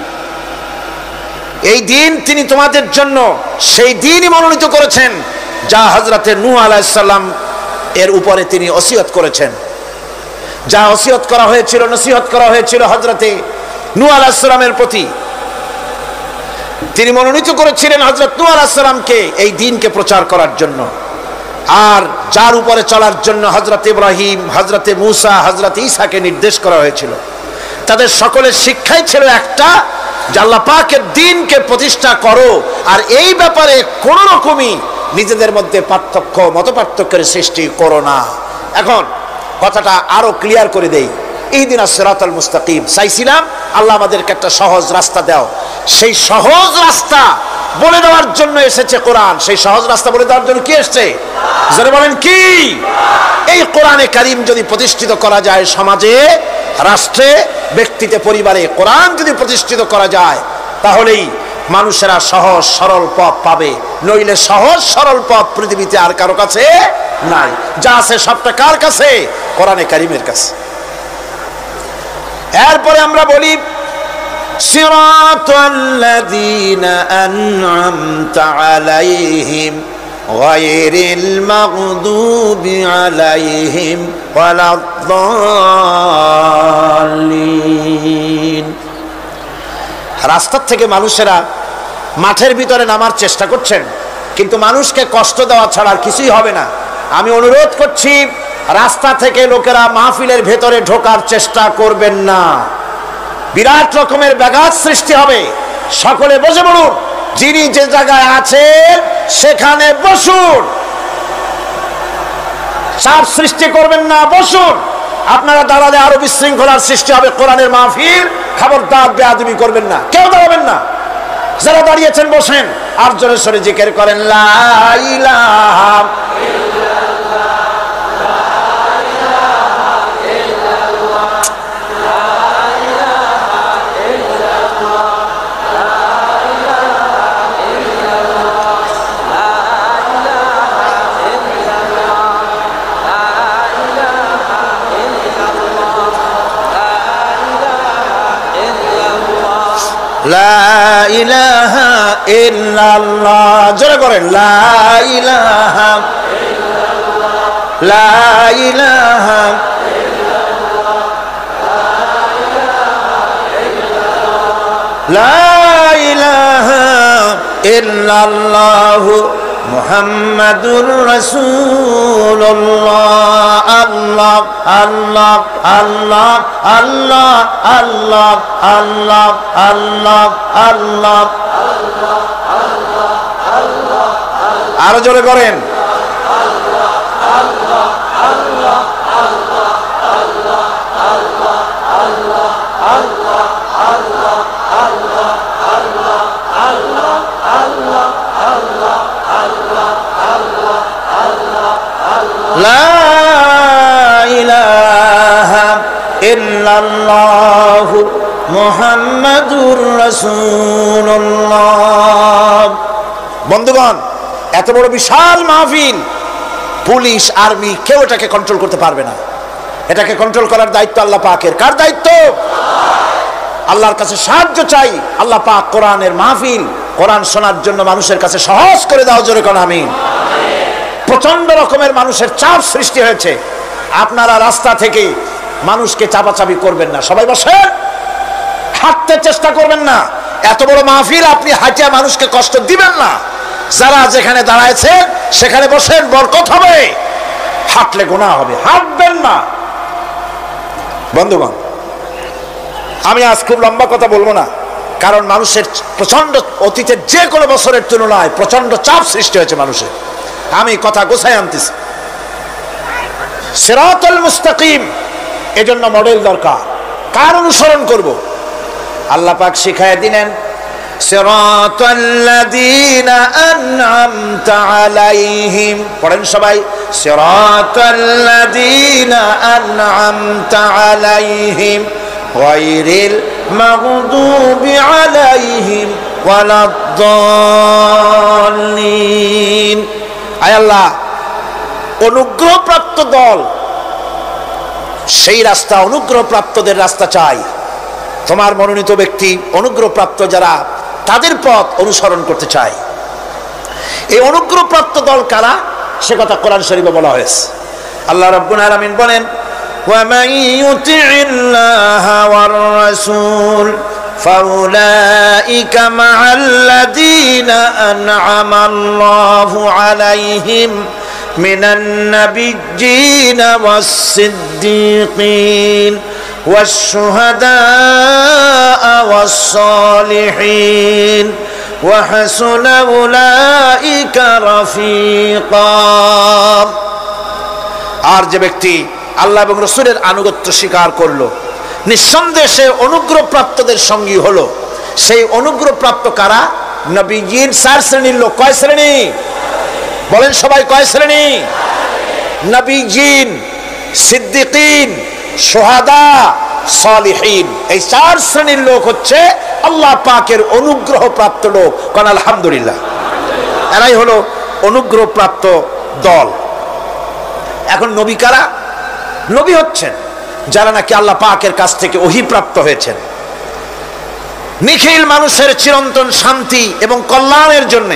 এই দিন তিনি তোমাদের জন্য সেই দিনই মনোনীত করেছেন যা হযরতে নূহ আলাইহিস সালাম এর উপরে তিনি ওসিয়ত করেছেন। যা ওসিয়ত করা হয়েছিল, নসিহত করা হয়েছিল হযরতে নূহ আলাইহিস সালামের প্রতি, তিনি মনোনীত করেছিলেন হযরত নূহ আলাইহিস সালামকে এই দ্বীনকে প্রচার করার জন্য। আর যার উপরে চলার জন্য হযরত ইব্রাহিম, হযরতে মূসা, হযরত ঈসাকে নির্দেশ করা হয়েছিল। তাদের সকলের শিক্ষাই ছিল একটা, যে আল্লাহ পাকের দ্বীনকে প্রতিষ্ঠা করো, আর এই ব্যাপারে কোন রকমই নিজেদের মধ্যে পার্থক্য, মত পার্থক্যের সৃষ্টি করো না। এখন কথাটা আরো ক্লিয়ার করে দেই। ইহদিনাস সিরাতাল মুস্তাকিম চাইছিলাম, আল্লাহ আমাদেরকে একটা সহজ রাস্তা দাও। সেই সহজ রাস্তা বলে দেওয়ার জন্য এসেছে কোরআন। সেই সহজ রাস্তা বলে দেওয়ার জন্য কি এসেছে? যারা বলেন কি? এই কোরআনে কারীম যদি প্রতিষ্ঠিত করা যায় সমাজে, রাষ্ট্রে, ব্যক্তিতে, পরিবারে, কোরআন যদি প্রতিষ্ঠিত করা যায়, তাহলেই মানুষেরা সহজ সরল পথ পাবে। নইলে সহজ সরল পথ পৃথিবীতে আর কারো কাছে নাই। যা আছে সবটা কার কাছে? কোরআনে কারীমের কাছে। এরপরে আমরা বলি সিরাতাল্লাযীনা আন'আমতা আলাইহিম গায়রিল মাগদুবি আলাইহিম ওয়ালাদ-দাল্লিন। রাস্তা থেকে মানুষেরা মাঠের ভিতরে নামার চেষ্টা করছেন, কিন্তু মানুষকে কষ্ট দেওয়া ছাড়া আর কিছুই হবে না। আমি অনুরোধ করছি, রাস্তা থেকে লোকেরা মাহফিলের ভেতরে ঢোকার চেষ্টা করবেন না। বিরাট রকমের ব্যাঘাত সৃষ্টি হবে। সকলে বসে পড়ুন, যিনি যে জায়গায় আছেন সেখানে বসুন, চাপ সৃষ্টি করবেন না, বসুন। আপনারা দাঁড়ালে আরো বিশৃঙ্খলার সৃষ্টি হবে। কোরআনের মাহফিল, খবরদার বেয়াদবি করবেন না, কেউ দাঁড়াবেন না। যারা দাঁড়িয়েছেন বসেন, আর জোরে সোরে জিকির করেন লা ইলাহা লা ইলাহা ইল্লাল্লাহ। জোরে করেন লা ইলাহা ইল্লাল্লাহ, লা ইলাহা ইল্লাল্লাহ, লা ইলাহা ইল্লাল্লাহ মুহাম্মাদুর রাসূলুল্লাহ। আল্লাহ আল্লাহ আল্লাহ আল্লাহ আল্লাহ আল্লাহ আল্লাহ আল্লাহ। আরো জোরে করেন লা ইলাহা ইল্লাল্লাহ মুহাম্মাদুর রাসূলুল্লাহ। বন্ধুগণ, এত বড় বিশাল মাহফিল, পুলিশ, আর্মি কেউ এটাকে কন্ট্রোল করতে পারবে না। এটাকে কন্ট্রোল করার দায়িত্ব আল্লাহ পাকের। কার দায়িত্ব? আল্লাহর কাছে সাহায্য চাই। আল্লাহ পাক কোরআনের মাহফিল, কোরআন শোনার জন্য মানুষের কাছে সহজ করে দাও। জোরে কোন আমিন। প্রচন্ড রকমের মানুষের চাপ সৃষ্টি হয়েছে। আপনারা রাস্তা থেকে মানুষকে চাপাচাপি করবেন না, সবাই বসেন। হাঁটতে চেষ্টা করবেন না। এত বড় মাহফিল, আপনি হাঁটিয়া মানুষকে কষ্ট দিবেন না। যারা যেখানে দাঁড়ায়ছেন সেখানে বসেন, বরকত হবে। হাঁটলে গুনাহ হবে, হাঁটবেন না। বন্ধুগণ, আমি আজ খুব লম্বা কথা বলবো না, কারণ মানুষের প্রচন্ড অতীতের যে কোনো বছরের তুলনায় প্রচন্ড চাপ সৃষ্টি হয়েছে মানুষের। আমি কথা গোছায় আনতেছি। সিরাতুল মুস্তাকিম, এজন্য মডেল দরকার। কার অনুসরণ করব? আল্লাহ পাক শিখায় দিলেন সিরাতাল্লাযীনা আন'আমতা আলাইহিম। পড়েন সবাই, সিরাতাল্লাযীনা আন'আমতা আলাইহিম গায়রিল মাগদুবি আলাইহিম ওয়ালাদ-দাল্লিন। আয় আল্লাহ, অনুগ্রহপ্রাপ্ত দল, সেই রাস্তা, অনুগ্রহপ্রাপ্তদের রাস্তা চাই। তোমার মনোনীত ব্যক্তি, অনুগ্রহপ্রাপ্ত যারা, তাদের পথ অনুসরণ করতে চাই। এই অনুগ্রহপ্রাপ্ত দল কারা, সে কথা কোরআন শরীফে বলা হয়েছে। আল্লাহ রাব্বুল আলামিন বলেন, وَمَن يُطِعِ اللَّهَ وَالرَّسُولَ فَأُولَئِكَ مَعَ الَّذِينَ أَنْعَمَ اللَّهُ عَلَيْهِمْ مِنَ النَّبِيِّينَ وَالصِّدِّيقِينَ وَالشُّهَدَاءِ وَالصَّالِحِينَ وَحَسُنَ أُولَئِكَ رَفِيقًا। আর যে ব্যক্তি আল্লাহ এবং রাসূলের আনুগত্য স্বীকার করলো, নিঃসন্দেহে সে অনুগ্রহপ্রাপ্তদের সঙ্গী হলো। সেই অনুগ্রহপ্রাপ্ত কারা? নবীজির 4 শ্রেণীর লোক। কয় শ্রেণী? বলেন সবাই, কয় শ্রেণী? নবীজিন, সিদ্দিকিন, শুহাদা, সালিহিন। এই 4 শ্রেণীর লোক হচ্ছে আল্লাহ পাকের অনুগ্রহপ্রাপ্ত লোক। কোন আলহামদুলিল্লাহ। এরাই হলো অনুগ্রহপ্রাপ্ত দল। এখন নবী কারা? নবী হচ্ছেন যারা নাকি আল্লাহ পাকের কাছ থেকে ওহী প্রাপ্ত হয়েছেন, নিখিল মানুষের চিরন্তন শান্তি এবং কল্যাণের জন্য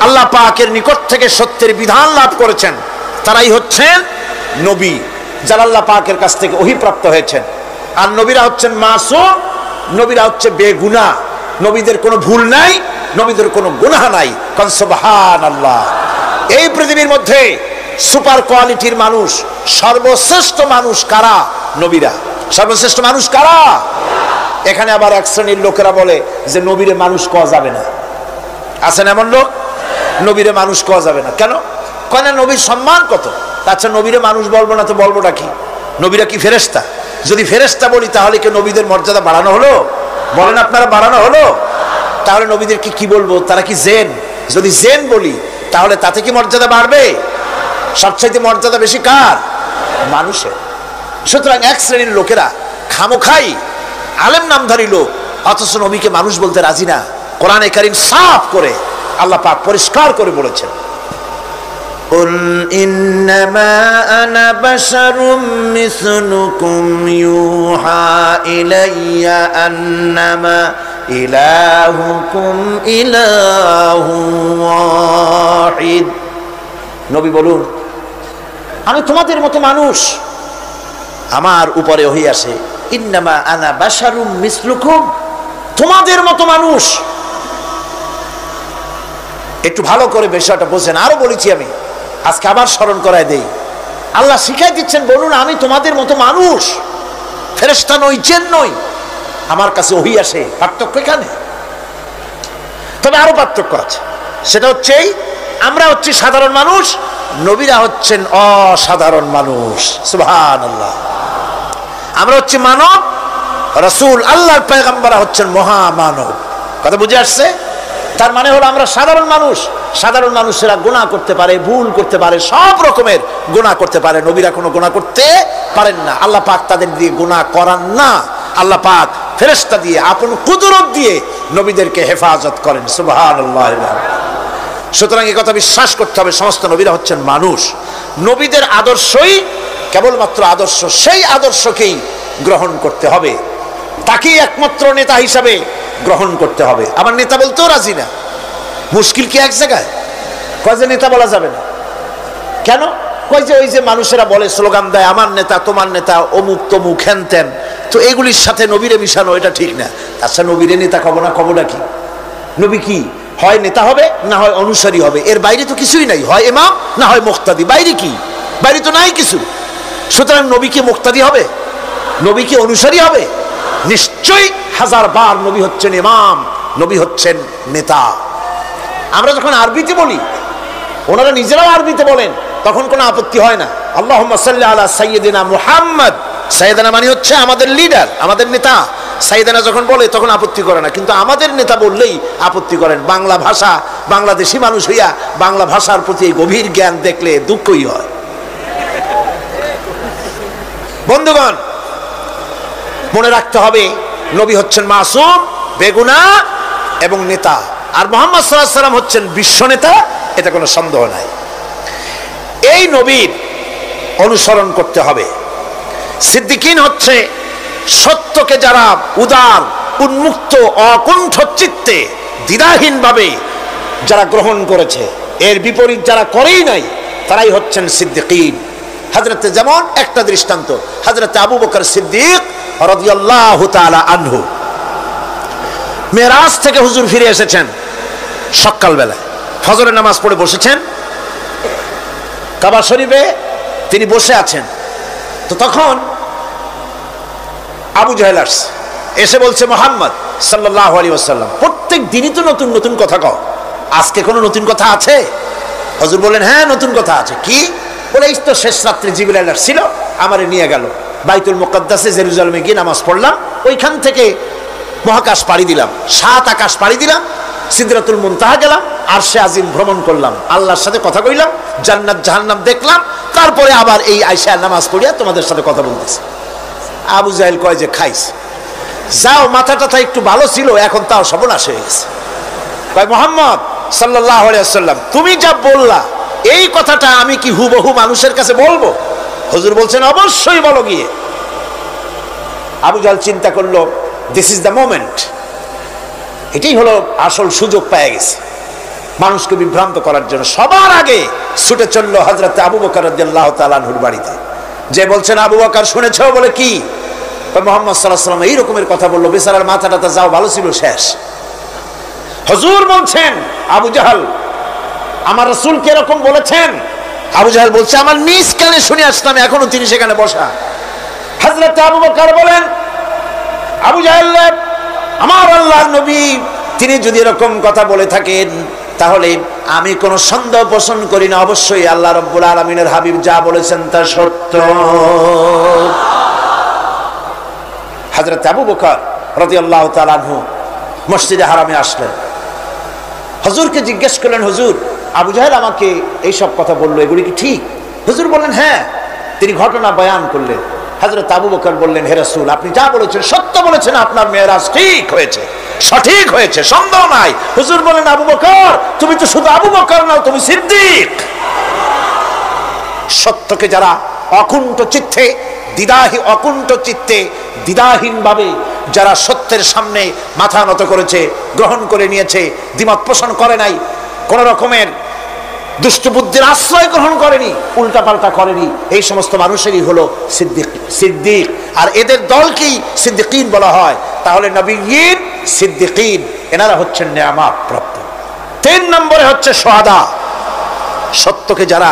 আল্লাহ পাকের নিকট থেকে সত্যের বিধান লাভ করেছেন। তারাই হচ্ছেন নবী, যারা আল্লাহ পাকের কাছ থেকে ওহী প্রাপ্ত হয়েছেন। আর নবীরা হচ্ছেন মাসুম, নবীরা হচ্ছে বেগুনাহ। নবীদের কোনো ভুল নাই, নবীদের কোনো গুনাহ নাই। কারণ সুবহানাল্লাহ, এই পৃথিবীর মধ্যে সুপার কোয়ালিটির মানুষ, সর্বশ্রেষ্ঠ মানুষ কারা? নবীরা। সর্বশ্রেষ্ঠ মানুষ কারা? এখানে আবার এক শ্রেণীর লোকেরা বলে যে নবীরে মানুষ কওয়া যাবে না। আছেন এমন লোক, নবীরে মানুষ কওয়া যাবে না। কেন? কেন? নবীর সম্মান কত। আচ্ছা, নবীরে মানুষ বলবো না তো বলবোটা কি? নবীরা কি ফেরেশতা? যদি ফেরেশতা বলি তাহলে কি নবীদের মর্যাদা বাড়ানো হলো? বলেন আপনারা, বাড়ানো হলো? তাহলে নবীদেরকে কি বলবো? তারা কি জেন? যদি জেন বলি তাহলে তাতে কি মর্যাদা বাড়বে? সবচাইতে মর্যাদা বেশি কার? মানুষের। সুতরাং এক শ্রেণীর লোকেরা খামোখাই আলেম নামধারী লোক, অথচ নবীকে মানুষ বলতে রাজি না। কোরআনে কারীম সাফ করে আল্লাহ পাক পরিষ্কার করে বলেছেন, কুল ইন্নামা আনা বাশারুম মিসলুকুম ইউহা ইলাইয়া আন্নামা ইলাহুকুম ইলাহুন ওয়াহিদ। নবী বলুন, আমি তোমাদের মতো মানুষ, আমার উপরে ওহী আসে। ইন্নামা আনা বাশারুম মিসলুকুম, তোমাদের মতো মানুষ। একটু ভালো করে বিষয়টা বোঝেন। আরো বলেছি আমি, আজকে আবার স্মরণ করায় দেই। আল্লাহ শিখাই দিচ্ছেন, বলুন আমি তোমাদের মতো মানুষ, ফেরেশতা নই, জিন নই, আমার কাছে ওহী আসে। পার্থক্য এখানে। তবে আরো পার্থক্য আছে, সেটা হচ্ছে আমরা হচ্ছি সাধারণ মানুষ, নবীরা হচ্ছেন অসাধারণ মানুষ। সুবহানাল্লাহ। আমরা হচ্ছি মানব, রাসূল আল্লাহর পয়গম্বররা হচ্ছেন মহামানব। কথা বুঝে আসছে? তার মানে হলো আমরা সাধারণ মানুষ। সাধারণ মানুষেরা গুনাহ করতে পারে, ভুল করতে পারে, সব রকমের গুনাহ করতে পারে। নবীরা কোনো গুনাহ করতে পারেন না। আল্লাহ পাক তাদের দিয়ে গুনাহ করান না। আল্লাহ পাক ফেরেশতা দিয়ে, আপন কুদরত দিয়ে নবীদেরকে হেফাজত করেন। সুবহানাল্লাহ। সুতরাং এই কথা বিশ্বাস করতে হবে, সমস্ত নবীরা হচ্ছেন মানুষ। নবীদের আদর্শই কেবলমাত্র আদর্শ, সেই আদর্শকেই গ্রহণ করতে হবে, তাকেই একমাত্র নেতা হিসাবে গ্রহণ করতে হবে। আমার নেতা বলতেও রাজি না। মুশকিল কি এক জায়গায়? কয় যে নেতা বলা যাবে না। কেন? কয় যে ওই যে মানুষেরা বলে, স্লোগান দেয়, আমার নেতা, তোমার নেতা, অমুক তমুক, হেন তেন। তো এগুলির সাথে নবীরে মিশানো এটা ঠিক না। আচ্ছা, নবীরে নেতা কব না, কবটা কি? নবী কি হয় নেতা হবে, না হয় অনুসারী হবে, এর বাইরে তো কিছুই নাই। হয় ইমাম, না হয় মুক্তাদি। বাইরে কি? বাইরে তো নাই কিছু। সুতরাং নবী কি মুক্তাদি হবে? নবী কি অনুসারী হবে? নিশ্চয়ই হাজার বার নবী হচ্ছেন ইমাম, নবী হচ্ছেন নেতা। আমরা যখন আরবিতে বলি, ওনারা নিজেরাও আরবিতে বলেন, তখন কোনো আপত্তি হয় না। আল্লাহুম্মা সাল্লি আলা সাইয়্যিদিনা মুহাম্মদ, সাইয়্যিদিনা মানে হচ্ছে আমাদের লিডার, আমাদের নেতা। সাইয়্যিদিনা যখন বলে তখন আপত্তি করে না, কিন্তু আমাদের নেতা বললেই আপত্তি করেন। বাংলা ভাষা, বাংলাদেশি মানুষ হইয়া বাংলা ভাষার প্রতি গভীর জ্ঞান দেখলে দুঃখই হয়। বন্ধুগণ, মনে রাখতে হবে নবী হচ্ছেন মাসুম, বেগুনাহ এবং নেতা, আর মুহাম্মদ সাল্লাল্লাহু আলাইহি ওয়াসাল্লাম হচ্ছেন বিশ্ব নেতা, এটা কোনো সন্দেহ নাই। এই নবীর অনুসরণ করতে হবে। সিদ্দিকিন হচ্ছে সত্যকে যারা উদার, উন্মুক্ত, অকুণ্ঠ চিত্তে, দ্বিধাহীনভাবে যারা গ্রহণ করেছে, এর বিপরীত যারা করেই নাই, তারাই হচ্ছেন সিদ্দিকিন। হযরতে, যেমন একটা দৃষ্টান্ত, হযরতে আবু বকর সিদ্দিক রাদিয়াল্লাহু তাআলা আনহু, মেরাজ থেকে হুজুর ফিরে এসেছেন সকালবেলায়, ফজরের নামাজ পড়ে বসেছেন কাবা শরীফে, তিনি বসে আছেন। তো তখন আবু জাহেল আসছে, এসে বলছে, মুহাম্মদ সাল্লাল্লাহু আলাইহি ওয়াসাল্লাম, প্রত্যেক দিনই তো নতুন নতুন কথা কও, আজকে কোনো নতুন কথা আছে? হুজুর বললেন, হ্যাঁ নতুন কথা আছে। কি? বলে, এই তো শেষ রাত্রে জিবরাইল আসছিল, আমারে নিয়ে গেল বাইতুল মুকাদ্দাসে, জেরুজালেমে গিয়ে নামাজ পড়লাম, ওইখান থেকে মহাকাশ পাড়ি দিলাম, 7 আকাশ পাড়ি দিলাম, সিদরাতুল মুনতাহা গেলাম, আরশে আজিম ভ্রমণ করলাম, আল্লাহর সাথে কথা কইলাম, জান্নাত জাহান্নাম দেখলাম, তারপরে আবার এই আয়েশা নামাজ পড়িয়া তোমাদের সাথে কথা বলতেছি। আবু জাহেল কয় যে, খাইস, যাও, মাথা টাথা একটু ভালো ছিল, এখন তাও সর্বনাশ হয়ে গেছে। কয়, মুহাম্মদ সাল্লাল্লাহু আলাইহি ওয়াসাল্লাম, তুমি যা বললা এই কথাটা আমি কি হুবহু মানুষের কাছে বলবো? হুজুর বলছেন, অবশ্যই বলো গিয়ে। আবু জাহেল চিন্তা করলো, দিস ইজ দ্য মোমেন্ট, এটাই হলো আসল সুযোগ পেয়ে গেছে মানুষকে বিভ্রান্ত করার জন্য। সবার আগে ছুটে চললো হযরত আবু বকর রাদিয়াল্লাহু তাআলা আনহুর বাড়িতে, যে বলছেন, আবু বকর শুনেছো? বলে, কি? মুহাম্মদ সাল্লাল্লাহু আলাইহি ওয়াসাল্লাম এই রকমের কথা বললো, বেচারার মাথাটা যাও ভালো ছিল, শেষ। হুজুর বলছেন, আবু জাহেল, আমার রাসূল কি এরকম বলেছেন? আবু জাহেল বলছে, আমার নিজ কানে শুনে আসলাম, এখনো তিনি সেখানে বসা। হযরত আবু বকর বলেন, আবু জাহেল, আমার আল্লাহর নবী তিনি যদি এরকম কথা বলে থাকেন, তাহলে আমি কোনো সন্দেহ পোষণ করি না, অবশ্যই আল্লাহ রাব্বুল আলামিনের হাবিব যা বলেছেন তা সত্য। হযরত আবু বকর রাদিয়াল্লাহু তাআলা আনহু মসজিদে হারামে আসলেন, হুজুরকে জিজ্ঞেস করলেন, হুজুর, আবু জাহেল আমাকে এই সব কথা বললো, এগুলি কি ঠিক? হুজুর বললেন, হ্যাঁ। তিনি ঘটনা বয়ান করলেন। হযরত আবু বকর বললেন, হে রাসূল, আপনি যা বলেছেন সত্য বলেছেন, আপনার মেরাজ ঠিক হয়েছে, সঠিক হয়েছে, সন্দেহ নাই। হুজুর বলেন, আবু বকর, তুমি তো শুধু আবু বকর নাও, তুমি সিদ্দিক। সত্যকে যারা অকুণ্ঠ চিত্তে, অকুণ্ঠ চিত্তে, দ্বিধাহীন ভাবে যারা সত্যের সামনে মাথা নত করেছে, গ্রহণ করে নিয়েছে, দ্বিমত পোষণ করে নাই, কোন রকমের দুষ্ট বুদ্ধির আশ্রয় গ্রহণ করেনি, উল্টাপাল্টা করেনি, এই সমস্ত মানুষেরই হলো সিদ্দিক। আর এদের দলকেই সিদ্দিকিন বলা হয়। তাহলে নবীয়িন, সিদ্দিকিন, এনারা হচ্ছেন নেয়ামত প্রাপ্ত। 3 নম্বরে হচ্ছে শুহাদা, সত্যকে যারা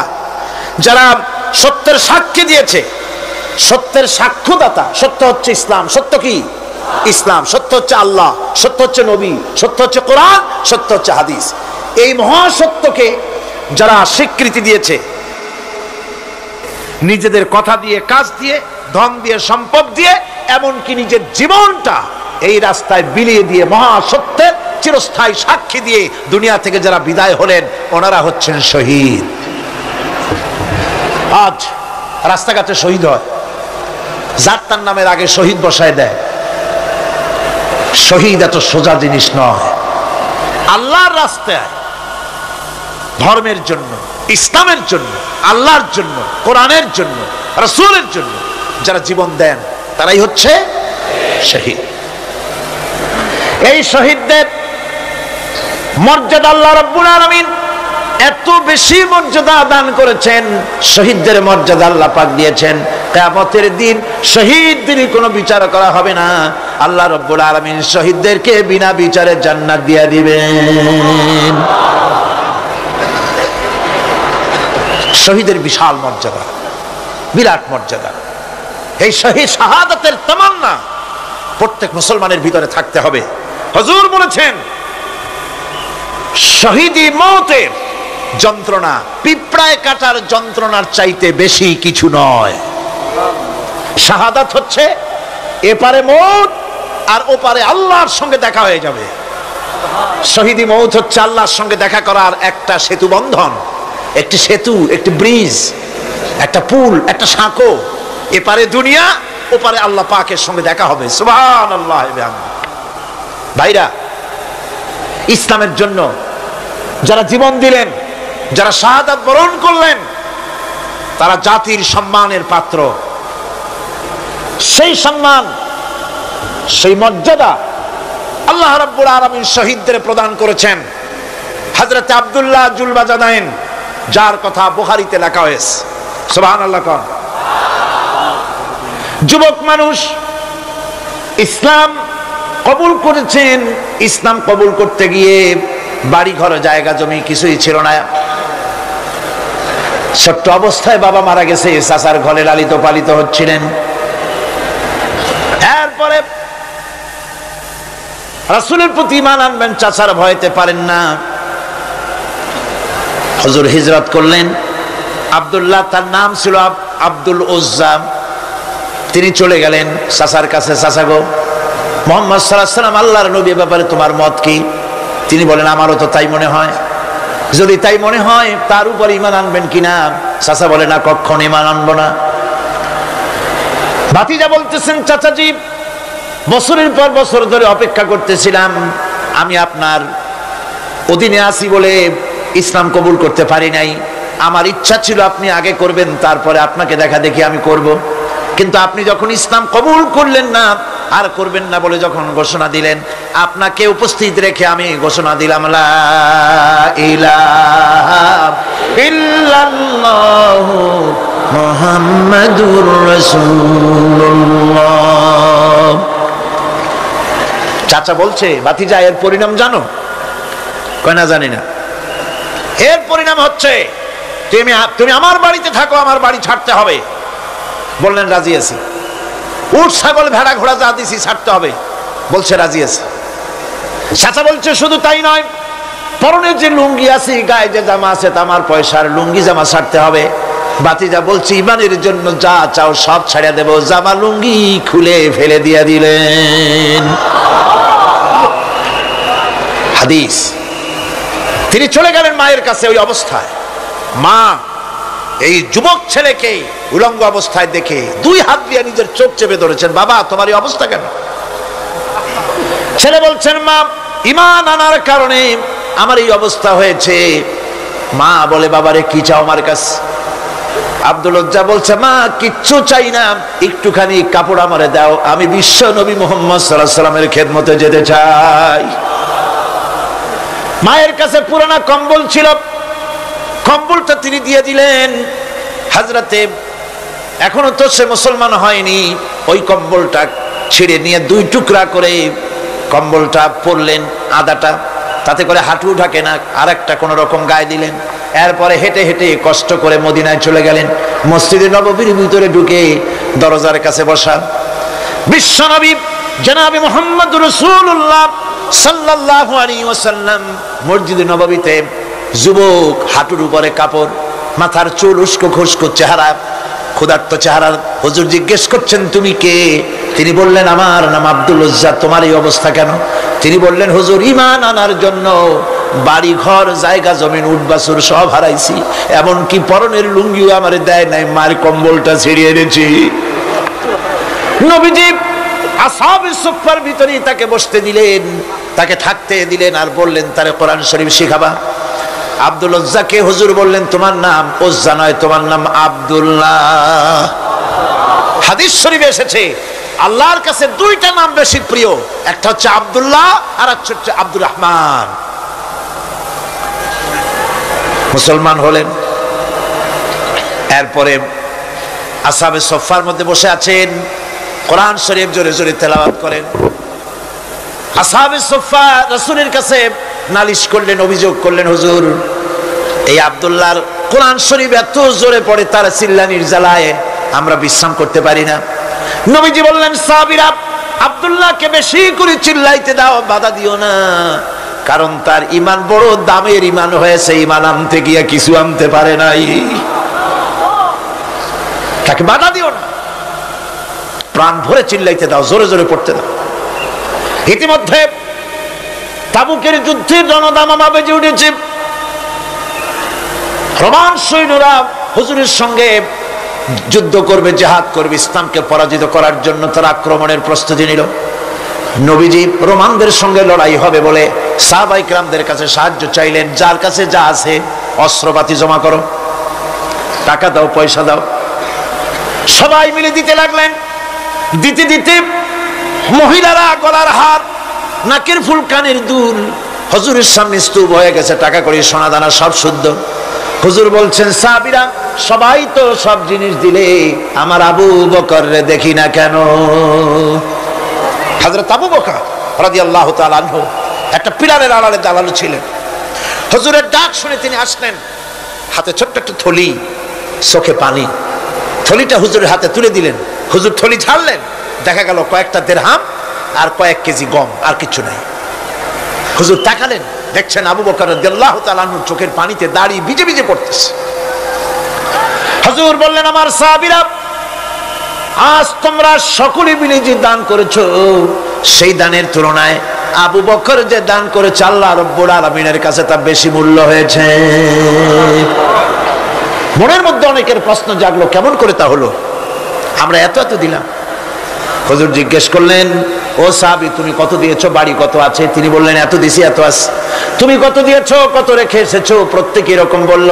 যারা সত্যের সাক্ষী দিয়েছে, সত্যের সাক্ষ্যদাতা। সত্য হচ্ছে ইসলাম। সত্য কি? ইসলাম। সত্য হচ্ছে আল্লাহ, সত্য হচ্ছে নবী, সত্য হচ্ছে কোরআন, সত্য হচ্ছে হাদিস। এই মহাসত্যকে যারা স্বীকৃতি দিয়েছে, নিজেদের কথা দিয়ে, কাজ দিয়ে, ধন দিয়ে, সম্পদ দিয়ে, এমনকি নিজের জীবনটা এই রাস্তায় বিলিয়ে দিয়ে, মহাসত্যের চিরস্থায়ী সাক্ষী দিয়ে দুনিয়া থেকে যারা বিদায় হলেন, ওনারা হচ্ছেন শহীদ। আজ রাস্তাঘাটে শহীদ হয়, যার তার নামের আগে শহীদ বসায় দেয়। শহীদ এত সোজা জিনিস নয়। আল্লাহর রাস্তায়, ধর্মের জন্য, ইসলামের জন্য, আল্লাহর জন্য, কোরআনের জন্য, রাসূলের জন্য যারা জীবন দেন, তারাই হচ্ছে শহীদ। এই শহীদদের মর্যাদা আল্লাহ রাব্বুল আলামিন এত বেশি মর্যাদা দান করেছেন। শহীদদের মর্যাদা আল্লাহ পাক দিয়েছেন, কিয়ামতের দিন শহীদদের কোনো বিচার করা হবে না। আল্লাহ রাব্বুল আলামিন শহীদদেরকে বিনা বিচারে জান্নাত দিয়ে দিবেন। শহীদের বিশাল মর্যাদা, বিরাট মর্যাদা। এই শহীদ শাহাদাতের তামান্না প্রত্যেক মুসলমানের ভিতরে থাকতে হবে। হুজুর বলেছেন শহীদি মওতের যন্ত্রণা পিঁপড়ায় কাটার যন্ত্রণার চাইতে বেশি কিছু নয়। শাহাদাত হচ্ছে এপারে মওত আর ওপারে আল্লাহর সঙ্গে দেখা হয়ে যাবে। শহীদি মওত হচ্ছে আল্লাহর সঙ্গে দেখা করার একটা সেতু বন্ধন, একটি সেতু, একটি ব্রিজ, একটা পুল, একটা সাঁকো। এপারে দুনিয়া, ওপারে আল্লাহ পাকের সঙ্গে দেখা হবে। সুবহানাল্লাহ। ভাইরা, ইসলামের জন্য যারা জীবন দিলেন, যারা শাহাদাত বরণ করলেন, তারা জাতির সম্মানের পাত্র। সেই সম্মান, সেই মর্যাদা আল্লাহ রাব্বুল আলামিন শহীদদের প্রদান করেছেন। হযরত আব্দুল্লাহ জুলবাজাদাইন, যার কথা বুখারীতে লেখা হয়েছে। সুবহানাল্লাহ। যুবক মানুষ ইসলাম কবুল করেছেন। ইসলাম কবুল করতে গিয়ে বাড়ি ঘর জায়গা জমি কিছুই ছিল না। ছোট্ট অবস্থায় বাবা মারা গেছে, চাচার ঘরে লালিত পালিত হচ্ছিলেন। এরপরে রাসূলের প্রতি ঈমান আনবেন, চাচার ভয়তে পারেন না। হুজুর হিজরত করলেন। আব্দুল্লাহ, তার নাম ছিল আব্দুল উজ্জা। তিনি চলে গেলেন চাচার কাছে। চাচা গো, মুহাম্মদ সাল্লাল্লাহু আলাইহি ওয়াসাল্লাম আল্লাহর নবী, ব্যাপারে তোমার মত কি? তিনি বলেন আমারও তো তাই মনে হয়। যদি তাই মনে হয় তার উপর ঈমান আনবেন কিনা? চাচা বলে না, কখনো ঈমান আনবো না। ভাতিজা বলতেছেন চাচাজি, বছরের পর বছর ধরে অপেক্ষা করতেছিলাম, আমি আপনার অধীনে আছি বলে ইসলাম কবুল করতে পারি নাই। আমার ইচ্ছা ছিল আপনি আগে করবেন, তারপরে আপনাকে দেখা দেখি আমি করব। কিন্তু আপনি যখন ইসলাম কবুল করলেন না আর করবেন না বলে যখন ঘোষণা দিলেন, আপনাকে উপস্থিত রেখে আমি ঘোষণা দিলাম লা ইলাহা ইল্লাল্লাহু মুহাম্মাদুর রাসূলুল্লাহ। চাচা বলছে, ভাতিজা এর পরিণাম জানো? কয় না, জানি না। এর পরিণাম হচ্ছে তুমি আমার বাড়িতে থাকো, আমার বাড়ি ছাড়তে হবে। বললেন রাজি আছি। উট ছাগল ভেড়া ঘোড়া যা দিছি ছাড়তে হবে। বলছে রাজি আছে। চাচা বলছে শুধু তাই নয়, পরনের যে লুঙ্গি আছে, গায়ে যে জামা আছে, আমার পয়সার লুঙ্গি জামা ছাড়তে হবে। ভাতিজা বলছে ঈমানের জন্য যা চাও সব ছাড়িয়ে দেব। জামা লুঙ্গি খুলে ফেলে দিয়ে দিলেন। হাদিস। তিনি চলে গেলেন মায়ের কাছে ওই অবস্থায়। মা এই যুবক ছেলেকে উলঙ্গ অবস্থায় দেখে দুই হাত দিয়ে নিজের চোখ চেপে ধরেছেন। বাবা, তোমার এই অবস্থা কেন? ছেলে বলছেন, মা, ঈমান আনার কারণে আমার এই অবস্থা হয়েছে। মা বলে, বাবারে কি চাও আমার কাছে? আব্দুল উজ্জা বলছে, মা কিচ্ছু চাই না, একটুখানি কাপড় আমারে দাও, আমি বিশ্ব নবী মুহাম্মদ সাল্লাল্লাহু আলাইহি ওয়াসাল্লামের খেদমতে যেতে চাই। মায়ের কাছে পুরানা কম্বল ছিল, কম্বলটা তিনি দিয়ে দিলেন। হযরতে এখনো তো সে মুসলমান হয়নি, ওই কম্বলটা ছিঁড়ে নিয়ে দুই টুকরা করে কম্বলটা পরলেন, আদাটা তাতে করে হাঁটু ঢাকে না, আর একটা কোন রকম গায়ে দিলেন। এরপরে হেঁটে হেঁটে কষ্ট করে মদিনায় চলে গেলেন। মসজিদে নববীর ভিতরে ঢুকে দরজার কাছে বসা বিশ্বনবী জনাবে মুহাম্মদ রাসূলুল্লাহ সাল্লাল্লাহু আলাইহি ওয়াসাল্লাম মসজিদে নববীতে, যুবক, হাঁটুর উপরে কাপড়, মাথার চুল উস্কো খুস্কো চেহারা, ক্ষুধার্ত চেহারা। হুজুর জিজ্ঞেস করছেন, তুমি কে? তিনি বললেন, আমার নাম আব্দুল উজ্জা। তোমার এই অবস্থা কেন? তিনি বললেন, হুজুর ঈমান আনার জন্য বাড়ি ঘর জায়গা জমিন উট বাছুর সব হারাইছি, এমনকি পরনের লুঙ্গিও আমার দেয় নাই, মার কম্বলটা ছিড়িয়ে এনেছি। নবীজি আসহাবে সুফফার ভিতরে তাকে বসতে দিলেন, তাকে থাকতে দিলেন, আর বললেন তারে কোরআন শরীফ শিখাবা। আব্দুল উজ্জাকে হুজুর বললেন, তোমার নাম উজ্জা নয়, তোমার নাম আব্দুল্লাহ। হাদিস শরীফে এসেছে আল্লাহর কাছে দুইটা নাম বেশি প্রিয়, একটা হচ্ছে আব্দুল্লাহ আর একটা হচ্ছে আব্দুর রহমান। মুসলমান হলেন। এরপরে আসহাবে সুফফার মধ্যে বসে আছেন, কোরআন শরীফ জোরে জোরে তেলাওয়াত করেন। আসহাবে সুফফা রাসূলের কাছে নালিশ করলেন, অভিযোগ করলেন, হুজুর এই আব্দুল্লাহর কোরআন শরীফ এত জোরে পড়ে, তার চিল্লানির জ্বালায় আমরা বিশ্রাম করতে পারি না। নবীজি বললেন, সাহাবীরা, আব্দুল্লাহ আব্দুল্লাহকে বেশি করে চিল্লাইতে দাও, বাধা দিও না, কারণ তার ঈমান বড় দামের ঈমান হয়েছে, ঈমান আনতে গিয়ে কিছু আনতে পারে নাই। তাকে বাধা দিও না, প্রাণ ভরে চিল্লাইতে দাও, জোরে জোরে পড়তে দাও। ইতিমধ্যে তাবুকের যুদ্ধের জনদামামা বেজে উঠেছে। রোমান সৈন্যরা হুজুরের সঙ্গে যুদ্ধ করবে, জিহাদ করবে, ইসলামকে পরাজিত করার জন্য তারা আক্রমণের প্রস্তুতি নিল। নবীজি রোমানদের সঙ্গে লড়াই হবে বলে সাহাবায়ে কেরামদের কাছে সাহায্য চাইলেন, যার কাছে যা আছে অস্ত্রপাতি জমা করো, টাকা দাও, পয়সা দাও। সবাই মিলে দিতে লাগলেন। দিতে দিতে মহিলারা গলার হার, নাকের ফুল, কানের দুল হুজুরের সামনে স্তূপ হয়ে গেছে, টাকা কড়ি, সোনা দানা সব শুদ্ধ। হুজুর বলছেন, সাহাবীরা সবাই তো সব জিনিস দিলে, আমার আবু বকর রে দেখি না কেন? হযরত আবু বকর রাদিয়াল্লাহু তাআলা আনহু একটা পিলারের আড়ালে দাঁড়ানো ছিলেন। হুজুরের ডাক শুনে তিনি আসলেন, হাতে ছোট্ট একটা থলি, চোখে পানি। থলিটা হুজুরের হাতে তুলে দিলেন। হুজুর থলি ছাড়লেন, দেখা গেল কয়েকটা দিরহাম আর কয়েক কেজি গম, আর কিছু নাই। হুজুর তাকালেন, দেখছেন আবু বকর রাদিয়াল্লাহু তাআলা আনহু চোখের পানিতে দাড়ি ভিজে ভিজে পড়তেছে। হুজুর বললেন, আমার সাহাবীরা, আজ তোমরা সকলে মিলে যে দান করেছো, সেই দানের তুলনায় আবু বকর যে দান করেছে আল্লাহ রাব্বুল আলামিনের কাছে তা বেশি মূল্য হয়েছে। মনের মধ্যে অনেকের প্রশ্ন জাগলো, কেমন করে তা হলো? আমরা এত এত দিলাম। হুজুর জিজ্ঞেস করলেন, ও সাহাবী, তুমি কত দিয়েছো, বাড়ি কত আছে? তিনি বললেন, এত দিছি, এত আছে। তুমি কত দিয়েছো, কত রেখে এসেছো? প্রত্যেকে এরকম বলল।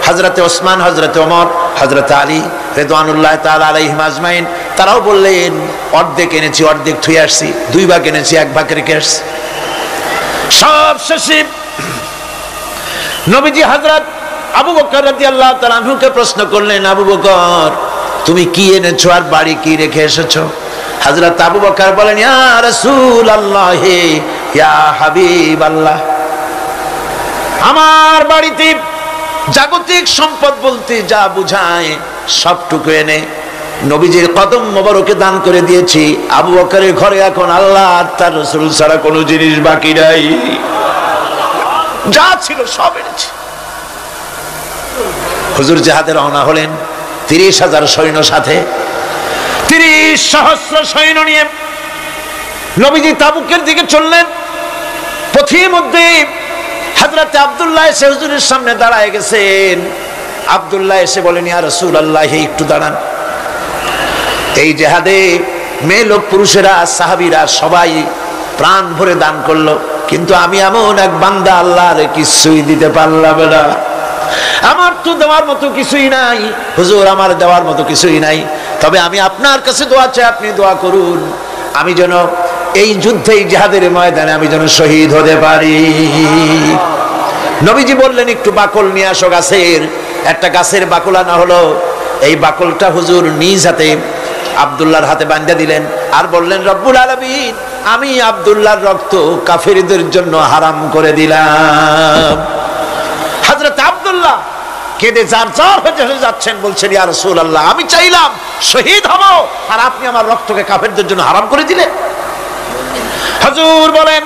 হযরতে ওসমান, হযরতে ওমর, হযরতে আলী রিদওয়ানুল্লাহ তাআলা আলাইহিম আজমাইন, তারাও বললেন, অর্ধেক এনেছি, অর্ধেক থুয়ে আসছি, 2 ভাগ এনেছি, 1 ভাগ রেখে আসছি। সব শেষে নবীজি হযরত আবু বকর রাদিয়াল্লাহু তাআলা আনহুকে প্রশ্ন করলেন, আবু বকর, তুমি কি এনেছো আর বাড়ি কি রেখে এসেছো? হযরত আবু বকর বলেন, ইয়া রাসূলুল্লাহ, ইয়া হাবিবাল্লাহ, আমার বাড়িতে জাগতিক সম্পদ বলতে যা বুঝায় সবটুকু এনে নবীজির কদম মোবারকে দান করে দিয়েছি। আবু বকরের ঘরে এখন আল্লাহ আর তার রাসূল ছাড়া কোনো জিনিস বাকি নাই, যা ছিল সব এনেছি। হুজুর জিহাদে রওনা হলেন 30,000 সৈন্য সাথে, 30 সহস্র সৈন্য নিয়ে নবীজি তাবুকের দিকে চললেন। পথের মধ্যে হযরত আব্দুল্লাহ এসে হুজুরের সামনে দাঁড়ায় গেছেন। আব্দুল্লাহ এসে বলেন, ইয়া রাসূলুল্লাহ, একটু দাঁড়ান। এই জিহাদে মেয়ে লোক, পুরুষেরা, সাহাবীরা সবাই প্রাণ ভরে দান করলো, কিন্তু আমি এমন এক বান্দা, আল্লাহর কিছুই দিতে পারলাম না। আমার তো দেওয়ার মতো কিছুই নাই হুজুর, আমার দেওয়ার মতো কিছুই নাই। তবে আমি আপনার কাছে দোয়া চাই, আপনি দোয়া করুন, আমি যেন এই যুদ্ধে, এই জিহাদের ময়দানে আমি যেন শহীদ হতে পারি। নবীজি বললেন, একটু বাকল নিয়ে আসো গাছের। একটা গাছের বাকল আনা হলো। এই বাকলটা হুজুর নিজ হাতে আব্দুল্লাহর হাতে বাঁধা দিলেন, আর বললেন, রব্বুল আলামিন, আমি আব্দুল্লাহর রক্ত কাফেরদের জন্য হারাম করে দিলাম। হযরত আব্দুল্লাহ কেঁদে যার হয়ে যাচ্ছেন, বলছেন, ইয়া রাসূলুল্লাহ, আমি চাইলাম শহীদ হব, আর আপনি আমার রক্তকে কাফেরদের জন্য হারাম করে দিলেন। হুজুর বলেন,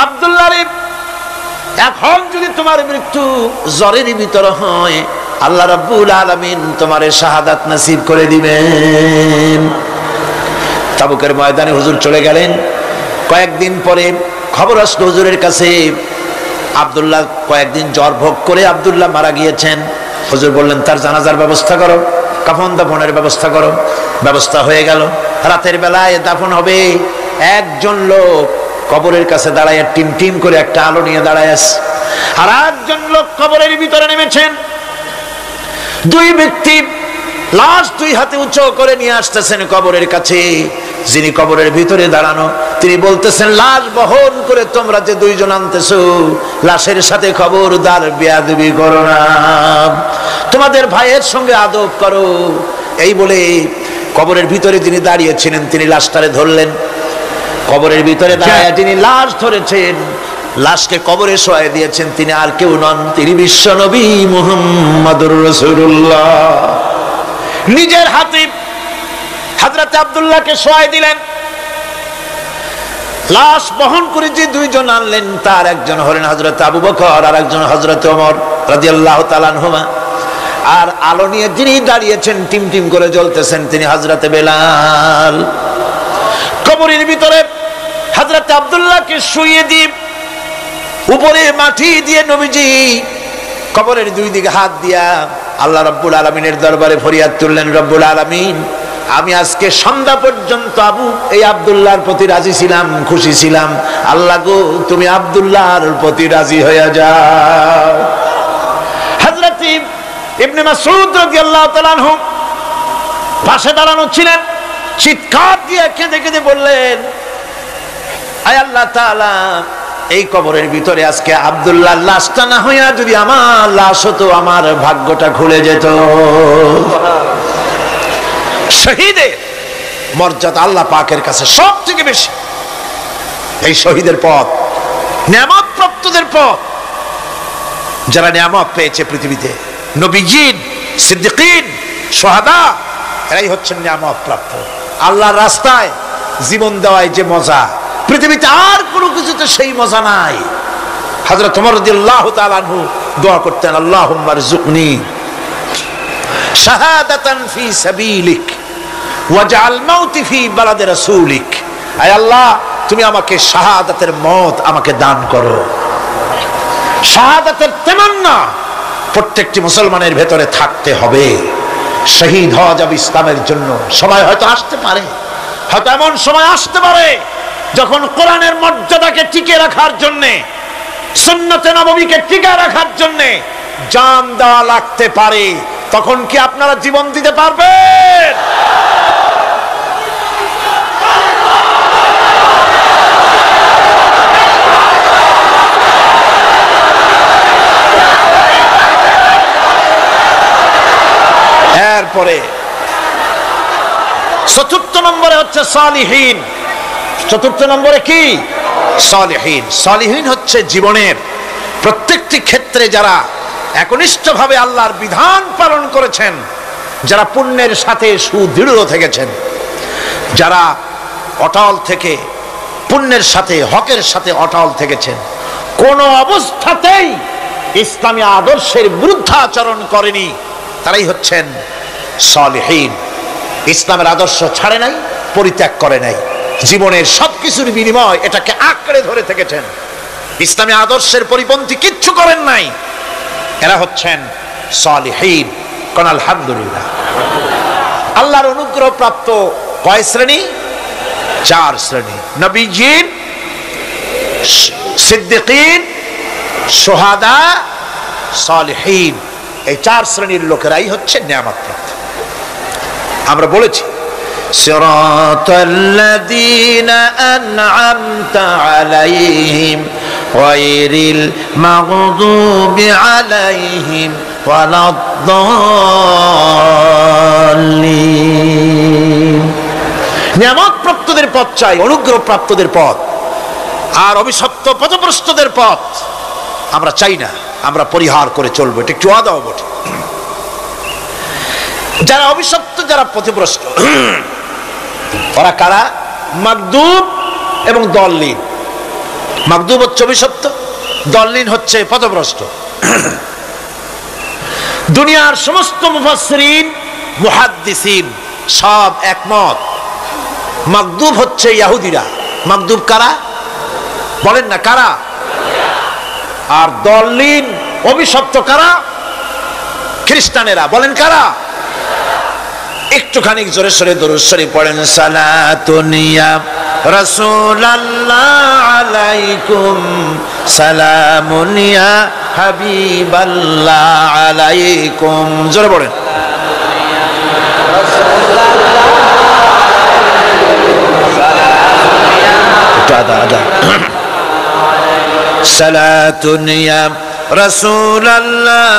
আব্দুল্লাহ রে, এখন যদি তোমার মৃত্যু জ্বরের ভিতরে হয়, আল্লাহ রাব্বুল আলামিন তোমারে শাহাদাত নসিব করে দিবেন। তাবুকের ময়দানে হুজুর চলে গেলেন। কয়েকদিন পরে খবর আসলো হুজুরের কাছে, আব্দুল্লাহ কয়েকদিন জ্বর ভোগ করে আব্দুল্লাহ মারা গিয়েছেন। হুজুর বললেন, তার জানাজার ব্যবস্থা করো, কাফন দাফনের ব্যবস্থা করো। ব্যবস্থা হয়ে গেল। রাতের বেলায় দাফন হবে। একজন লোক কবরের কাছে দাঁড়ায় টিম টিম করে একটা আলো নিয়ে দাঁড়ায় আছে, আর একজন লোক কবরের ভিতরে নেমেছেন। 2 ব্যক্তি লাশ 2 হাতে উঁচু করে নিয়ে আসতেছেন কবরের কাছে। যিনি কবরের ভিতরে দাঁড়ানো, তিনি বলতেছেন, লাশ বহন করে তোমরা যে 2 জন আনতেছো, লাশের সাথে খবরদার বেয়াদবি করো না, তোমাদের ভাইয়ের সঙ্গে আদব করো। এই বলে কবরের ভিতরে যিনি দাঁড়িয়েছিলেন, তিনি লাশটারে ধরলেন। কবরের ভিতরে দাঁড়ায় যিনি লাশ ধরেছেন, লাশকে কবরে শোয়াই দিয়েছেন, তিনি আর কেউ নন, তিনি বিশ্ব নবী মুহাম্মদুর রাসূলুল্লাহ। নিজের হাতে হযরত আব্দুল্লাহকে শোয়াই দিলেন। লাশ বহন করে যে দুইজন আনলেন, তার একজন হলেন হযরত আবু বকর আর একজন হযরত ওমর রাদিয়াল্লাহু তাআলা আনহুমা। আর আলো নিয়ে যিনি দাঁড়িয়েছেন, টিম টিম করে জ্বলতেছেন, তিনি হযরত বেলাল। কবরের ভিতরে হযরত আব্দুল্লাহকে শুইয়ে দিয়ে উপরে মাটি দিয়ে নবীজি কবরের দুই দিকে হাত দিয়া আল্লাহ রাব্বুল আলামিনের দরবারে ফরিয়াদ তুললেন, রব্বুল আলামিন, আমি আজকে সন্ধ্যা পর্যন্ত এই আব্দুল্লাহর প্রতি রাজি ছিলাম, খুশি ছিলাম। আল্লাহ গো, তুমি আব্দুল্লাহর প্রতি রাজি হয়ে যাও। হযরত ইবনে মাসউদ রাদিয়াল্লাহু তাআলা আনহু পাশে দাঁড়ানো ছিলেন, চিৎকার দিয়ে কেঁদে কেঁদে বললেন, আয় আল্লাহ তাআলা, এই কবরের ভিতরে আজকে আব্দুল্লাহর লাশটা না হইয়া যদি আমার লাশ হতো, আমার ভাগ্যটা খুলে যেত। শহীদের মর্যাদা আল্লাহ পাকের কাছে সব থেকে বেশি। এই শহীদের পথ নিয়ামত প্রাপ্তদের পথ। যারা নিয়ামত পেয়েছে পৃথিবীতে, নবীজিন, সিদ্দিকিন, শুহাদা, এরাই হচ্ছেন নিয়ামত প্রাপ্ত। আল্লাহর রাস্তায় জীবন দেওয়ায় যে মজা, পৃথিবীতে আর কোনো কিছুতে সেই মজা নাই। হযরত ওমর রাদিয়াল্লাহু তাআলা আনহু দোয়া করতেন, আল্লাহুম্মা রযুকনি শাহাদাতান ফি সাবিলিক ওয়াজআল মাউতি ফি বালাদি রাসূলিক। আয় আল্লাহ, তুমি আমাকে শাহাদাতের মত আমাকে দান করো। শাহাদাতের তামান্না প্রত্যেকটি মুসলমানের ভেতরে থাকতে হবে। শহীদ হওয়া যাবে ইসলামের জন্য। সময় হয়তো আসতে পারে, হয়তো এমন সময় আসতে পারে যখন কোরআনের মর্যাদাকে টিকে রাখার জন্য, সুন্নতে নববীকে টিকে রাখার জন্য জান দেওয়া লাগতে পারে। তখন কি আপনারা জীবন দিতে পারবেন? এরপরে চতুর্থ নম্বরে হচ্ছে সালিহিন। চতুর্থ নম্বরে কি? সালিহিন। সালিহিন হচ্ছে জীবনের প্রত্যেকটি ক্ষেত্রে যারা একনিষ্ঠভাবে আল্লাহর বিধান পালন করেছেন, যারা পুণ্যের সাথে সুদৃঢ় থেকেছেন, যারা অটল থেকে পুণ্যের সাথে, হকের সাথে অটল থেকেছেন, কোন অবস্থাতেই ইসলামী আদর্শের বিরুদ্ধাচরণ করেনি, তারাই হচ্ছেন সালিহিন। ইসলামের আদর্শ ছাড়ে নাই, পরিত্যাগ করে নাই, জীবনের সবকিছুর বিনিময় এটাকে আঁকড়ে ধরে থেকেছেন, ইসলামী আদর্শের পরিপন্থী কিচ্ছু করেন নাই। এরা হচ্ছেন সালিহিন। কোন আলহামদুলিল্লাহ। আল্লাহর অনুগ্রহ প্রাপ্ত কয় শ্রেণী? 4 শ্রেণী। নবীজিন, সিদ্দিকিন, শুহাদা, সালিহিন। এই 4 শ্রেণীর লোকেরাই হচ্ছে নিয়ামত প্রাপ্ত। আমরা বলেছি, সিরাতাল্লাযীনা আন'আমতা আলাইহিম গায়রিল মাগদুবি আলাইহিম ওয়ালাদ-দাল্লিন। নিয়ামত প্রাপ্তদের পথ চাই, অনুগ্রহ প্রাপ্তদের পথ। আর অভিশপ্ত পথভ্রষ্টদের পথ আমরা চাই না, আমরা পরিহার করে চলবো। এটা একটু আদাও বটে। যারা অভিশপ্ত, যারা পথভ্রষ্ট, ওরা কারা? মাগদুব এবং দল্লিন। মাগদুব হচ্ছে অভিশপ্ত, দল্লিন হচ্ছে পথভ্রষ্ট। দুনিয়ার সমস্ত মুফাসসিরিন, মুহাদ্দিসিন সব একমত, মাগদুব হচ্ছে ইহুদিরা। মাগদুব কারা? বলেন না কারা? আর দল্লিন, অভিশপ্ত কারা? খ্রিস্টানেরা। বলেন কারা? একটুখানি জোরে সোরে দরুদ শরীফ পড়েন। সালাতুন ইয়া রাসূলুল্লাহ আলাইকুম, সালামুন ইয়া হাবিবাল্লাহ আলাইকুম। জোরে পড়েন। সালাতুন ইয়া রাসূলুল্লাহ।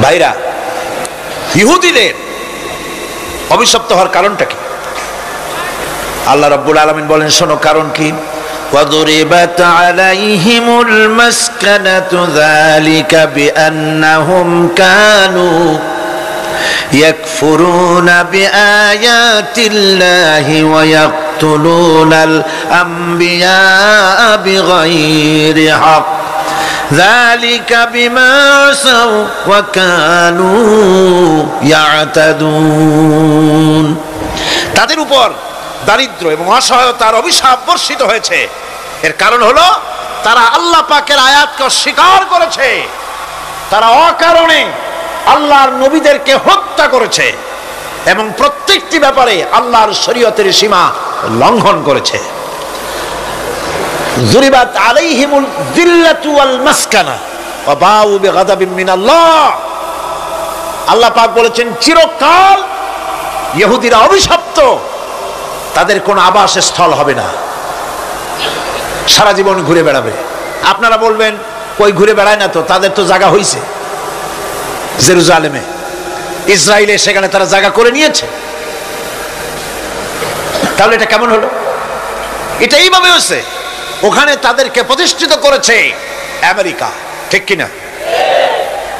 ভাইরা, ইহুদিদের অভিশপ্ত হওয়ার কারণটা কি? আল্লাহ রাব্বুল আলামিন বলেন, শোনো কারণ কি। وَضُرِبَتْ عَلَيْهِمُ الْمَسْكَنَةُ ذَلِكَ بِأَنَّهُمْ كَانُوا يكفرون بآيات الله ويقتلون الأنبياء بغير حق ذلك بما عصوا وكانوا يعتدون। তাদের উপর দারিদ্র এবং অসহায়তার অভিশাপ বর্ষিত হয়েছে। এর কারণ হলো তারা আল্লাহ পাকের আয়াতকে অস্বীকার করেছে, তারা অকারণে আল্লাহর নবীদেরকে হত্যা করেছে এবং প্রত্যেকটি ব্যাপারে আল্লাহর শরীয়তের সীমা লঙ্ঘন করেছে। যুরিবাত আলাইহিমুল যিল্লাতু ওয়াল মাসকানা ওয়া বাউ বিগাদাবিন মিনাল্লাহ। আল্লাহ পাক বলেছেন চিরকাল ইহুদিরা অভিশপ্ত, তাদের কোনো আবাসস্থল হবে না, সারা জীবন ঘুরে বেড়াবে। আপনারা বলবেন কই ঘুরে বেড়ায় না, তো তাদের তো জায়গা হইছে জেরুজালেমে, ইসরায়েলে, সেখানে তারা জায়গা করে নিয়েছে। তাহলে এটা কেমন হলো? এটা এইভাবে হয়েছে, ওখানে তাদেরকে প্রতিষ্ঠিত করেছে আমেরিকা, ঠিক কিনা?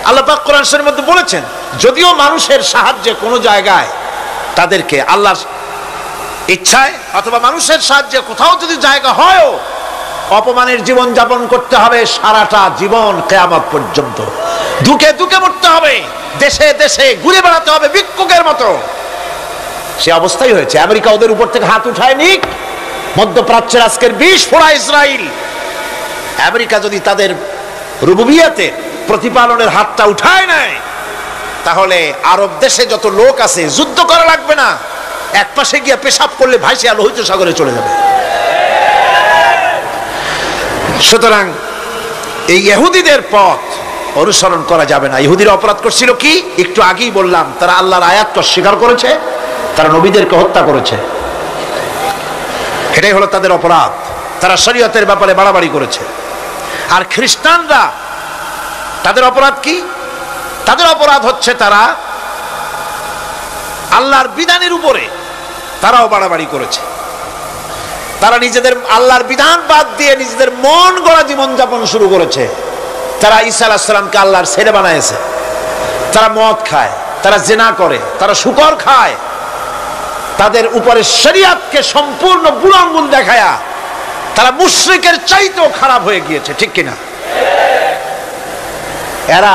আল্লাহ পাক কোরআন শরীফের মধ্যে বলেছেন যদিও মানুষের সাহায্যে কোনো জায়গায় তাদেরকে আল্লাহর ইচ্ছায় অথবা মানুষের সাহায্যে কোথাও যদি জায়গা হয়, অপমানের জীবন যাপন করতে হবে সারাটা জীবন কিয়ামত পর্যন্ত, দুঃখে দুঃখে মরতে হবে, দেশে দেশে ঘুরে বেড়াতে হবে ভিক্ষুকের মতো। সে অবস্থাই হয়েছে। আমেরিকা ওদের উপর থেকে হাত উঠায় নিক, মধ্যপ্রাচ্যের আজকের 20 ফোড়া ইসরায়েল, আমেরিকা যদি তাদের রুবুবিয়াতে প্রতিপালনের হাতটা উঠায় নেয়, তাহলে আরব দেশে যত লোক আছে যুদ্ধ করা লাগবে না, এক পাশে গিয়ে পেশাব করলে ভাসিয়া লোহিত সাগরে চলে যাবে। সুতরাং এই ইহুদিদের পথ অনুসরণ করা যাবে না। ইহুদিরা অপরাধ করছিল কি? একটু আগেই বললাম, তারা আল্লাহর আয়াতকে অস্বীকার করেছে, তারা নবীদেরকে হত্যা করেছে, এটাই হলো তাদের অপরাধ। তারা শরীয়তের ব্যাপারে বাড়াবাড়ি করেছে। আর খ্রিস্টানরা তাদের অপরাধ কি? তাদের অপরাধ হচ্ছে তারা আল্লাহর বিধানের উপরে তারাও বাড়াবাড়ি করেছে। তারা নিজেদের আল্লাহর বিধান বাদ দিয়ে নিজেদের মন গড়া জীবন যাপন শুরু করেছে। তারা ঈসা আলাইহিস সালামকে আল্লাহর ছেলে বানাইছে। তারা মদ খায়, তারা জিনা করে, তারা শুকর খায়। তাদের উপরে শরীয়তকে সম্পূর্ণ বুড়ো আঙ্গুল দেখায়া তারা মুশরিকের চাইতেও খারাপ হয়ে গিয়েছে, ঠিক কিনা? এরা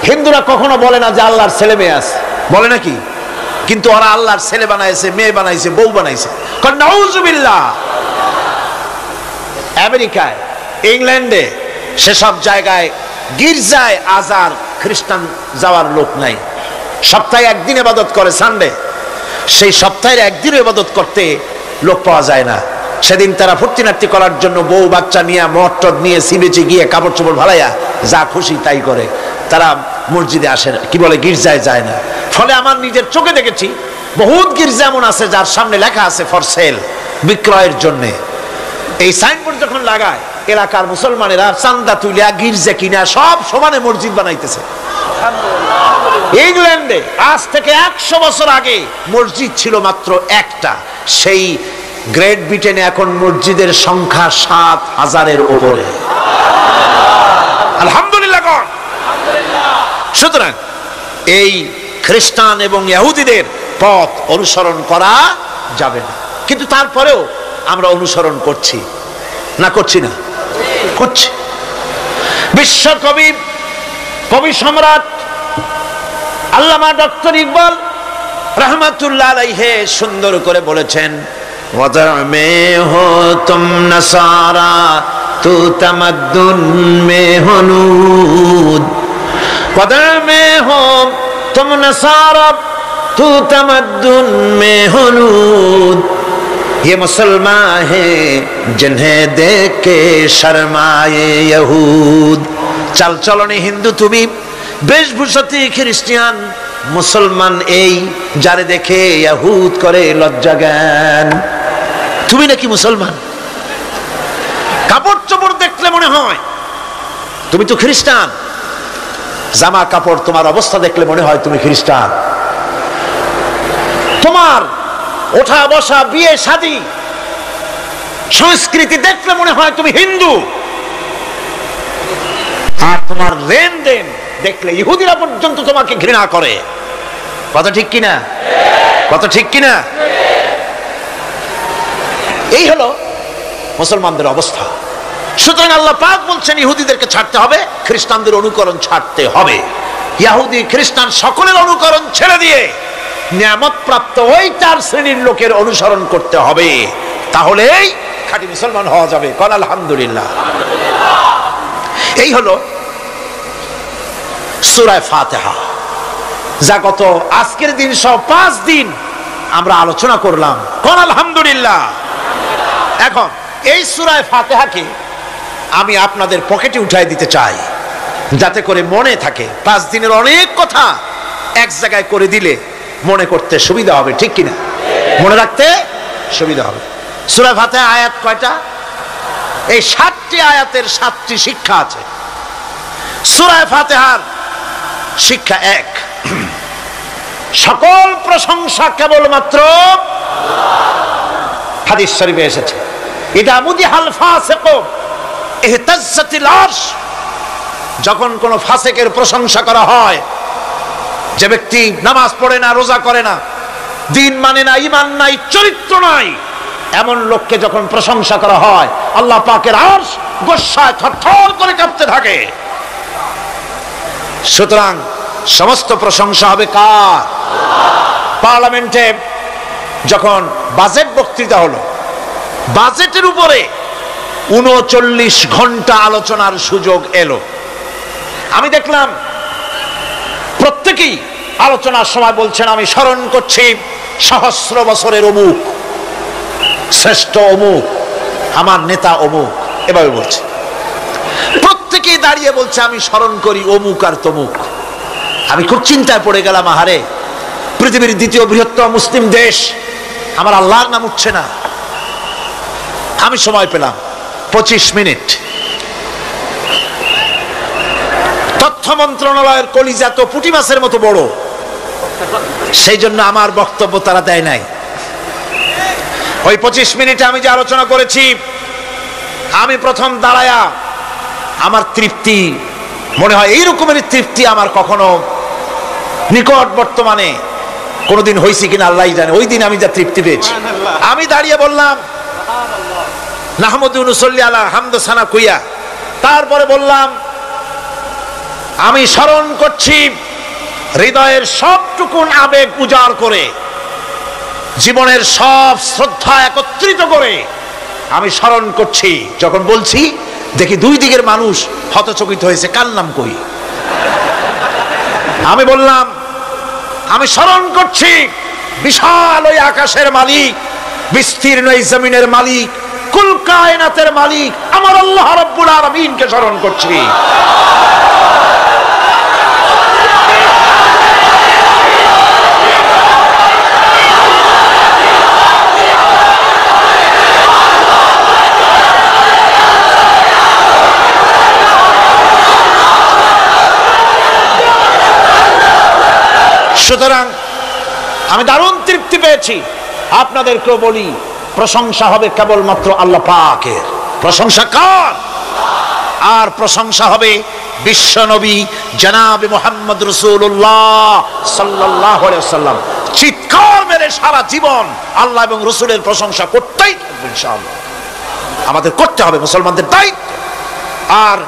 হিন্দুরা কখনো বলে না যে আল্লাহর ছেলে মেয়ে আছে, বলে নাকি? কিন্তু ওরা আল্লাহর ছেলে বানাইছে, মেয়ে বানাইছে, বউ বানাইছে। নাউযুবিল্লাহ। আমেরিকায়, ইংল্যান্ডে, সেসব জায়গায় গির্জায় আজ আর খ্রিস্টান যাওয়ার লোক নাই। সপ্তাহে একদিন ইবাদত করে, সানডে। সেই সপ্তাহের একদিন ইবাদত করতে লোক পাওয়া যায় না। সেদিন তারা ফুর্তিনাট্টি করার জন্য বউ বাচ্চা নিয়ে, মদ টদ নিয়ে, সিবেচে গিয়ে কাপড় চোপড় ভালাইয়া যা খুশি তাই করে। তারা মসজিদে আসে না, কি বলে, গির্জায় যায় না। ফলে আমার নিজের চোখে দেখেছি বহুত গির্জা এমন আছে যার সামনে লেখা আছে ফর সেল, বিক্রয়ের জন্য। এই সাইনবোর্ড যখন লাগায়, এলাকার মুসলমানেরা চান্দা তুলিয়া গির্জা কিনা সব সমানে মসজিদ বানাইতেছে। ইংল্যান্ডে আজ থেকে 100 বছর আগে মসজিদ ছিল মাত্র একটা। সেই গ্রেট ব্রিটেনে এখন মসজিদের সংখ্যা 7000-এর উপরে। আলহামদুলিল্লাহ। সুতরাং এই খ্রিস্টান এবং ইহুদিদের পথ অনুসরণ করা যাবে না। কিন্তু তারপরেও আমরা অনুসরণ করছি না, করছি না? করছি। বিশ্বকবি, কবি সম্রাট আল্লামা ডক্টর ইকবাল রহমাতুল্লাহ আলাইহি সুন্দর করে বলেছেন, ওয়াদার মে হো তুম নসারা তু তামাদ্দুন মে হনুদ, ওয়াদার মে হো তুম নসারা তু তামাদ্দুন মে হনুদ, ये मुसलमान हैं जिन्हें देख के शर्माए यहूद। चल चलने हिंदू তুমি, বেশভূষাতে খ্রিস্টান, মুসলমান এই যারে দেখে ইহুদ করে লজ্জা জ্ঞান। তুমি নাকি মুসলমান? কাপড় চোপড় দেখলে মনে হয় তুমি তো খ্রিস্টান, জামা কাপড় তোমার অবস্থা দেখলে মনে হয় তুমি খ্রিস্টান, তোমার ওঠা বসা, বিয়ে শাদী, সংস্কৃতি দেখলে মনে হয় তুমি হিন্দু, আর তোমার লেনদেন দেখলে ইহুদিরা পর্যন্ত তোমাকে ঘৃণা করে। কথা ঠিক কিনা? কথা ঠিক কিনা? এই হলো মুসলমানদের অবস্থা। সুতরাং আল্লাহ পাক বলছেন ইহুদিদেরকে ছাড়তে হবে, খ্রিস্টানদের অনুকরণ ছাড়তে হবে। ইহুদি খ্রিস্টান সকলের অনুকরণ ছেড়ে দিয়ে নিয়ামত প্রাপ্ত ওই 4 শ্রেণীর লোকের অনুসরণ করতে হবে, তাহলেই খাঁটি মুসলমান হওয়া যাবে। কোন আলহামদুলিল্লাহ। এই হলো সূরা ফাতিহা, যা গত আজকের দিন সহ 5 দিন আমরা আলোচনা করলাম। কোন আলহামদুলিল্লাহ। এখন এই সূরা ফাতিহাকে আমি আপনাদের পকেটে উঠাই দিতে চাই, যাতে করে মনে থাকে। 5 দিনের অনেক কথা এক জায়গায় করে দিলে মনে করতে সুবিধা হবে, ঠিক কিনা? মনে রাখতে সুবিধা হবে। সূরা ফাতিহা আয়াত কয়টা? এই 7টি আয়াতের 7টি শিক্ষা আছে। সূরা ফাতিহার শিক্ষা 1, সকল প্রশংসা কেবলমাত্র হাদিস শরীফে এসেছে, ইদা মুদিহাল ফাসিকু ইহতাজ্জাতিল আরশ। যখন কোন ফাসিকের প্রশংসা করা হয়, যে ব্যক্তি নামাজ পড়ে না, রোজা করে না, দিন মানে না, ঈমান নাই, চরিত্র নাই, এমন লোককে যখন প্রশংসা করা হয়, আল্লাহ পাকের আরশ গোসায় থরথর করে কাঁপতে থাকে। সুতরাং সমস্ত প্রশংসা হবে কার? পার্লামেন্টে যখন বাজেট বক্তৃতা হলো, বাজেটের উপরে 39 ঘন্টা আলোচনার সুযোগ এলো। আমি দেখলাম প্রত্যেকেই আলোচনার সময় বলছেন, আমি স্মরণ করছি সহস্র বছরের অমুক, শ্রেষ্ঠ অমুক, আমার নেতা অমুক, এভাবে বলছে। প্রত্যেকেই দাঁড়িয়ে বলছে আমি স্মরণ করি অমুক আর তমুক। আমি খুব চিন্তায় পড়ে গেলাম, আহারে, পৃথিবীর 2য় বৃহত্তম মুসলিম দেশ, আমার আল্লাহর নাম উঠছে না। আমি সময় পেলাম 25 মিনিট। তথ্য মন্ত্রণালয়ের কলিজা তো পুঁটি মাছের মতো বড়, সেই জন্য আমার বক্তব্য তারা দেয় নাই। ওই 25 মিনিটে আমি যে আলোচনা করেছি, আমি প্রথম দাঁড়ায়া আমার তৃপ্তি, মনে হয় এই রকমের তৃপ্তি আমার কখনো নিকট বর্তমানে কোনোদিন হয়েছে কিনা আল্লাহই জানে। ওই দিন আমি যা তৃপ্তি পেয়েছি, আমি দাঁড়িয়ে বললাম নাহমাদু নুসাল্লি আলা হামদ সানা কুইয়া। তারপরে বললাম আমি স্মরণ করছি হৃদয়ের সবটুকুন আবেগ উজাড় করে, জীবনের সব শ্রদ্ধা একত্রিত করে আমি স্মরণ করছি। যখন বলছি দেখি 2 দিকের মানুষ হতচকিত হয়েছে, কার নাম কই? আমি বললাম আমি স্মরণ করছি বিশাল ওই আকাশের মালিক, বিস্তীর্ণ এই জমিনের মালিক, কুল কায়নাতের মালিক আমার আল্লাহ রাব্বুল আলামিনকে স্মরণ করছি। সুতরাং আমি দারুণ তৃপ্তি পেয়েছি। আপনাদেরকেও বলি, প্রশংসা হবে কেবলমাত্র আল্লাহ পাকের। প্রশংসা কার? আর প্রশংসা হবে বিশ্ব নবী জনাবে মুহাম্মদ রাসূলুল্লাহ সাল্লাল্লাহু আলাইহি ওয়াসাল্লাম। চিৎকার মেরে সারা জীবন আল্লাহ এবং রাসূলের প্রশংসা করতেই থাকবে ইনশাআল্লাহ। আমাদের করতে হবে, মুসলমানদের দায়িত্ব। আর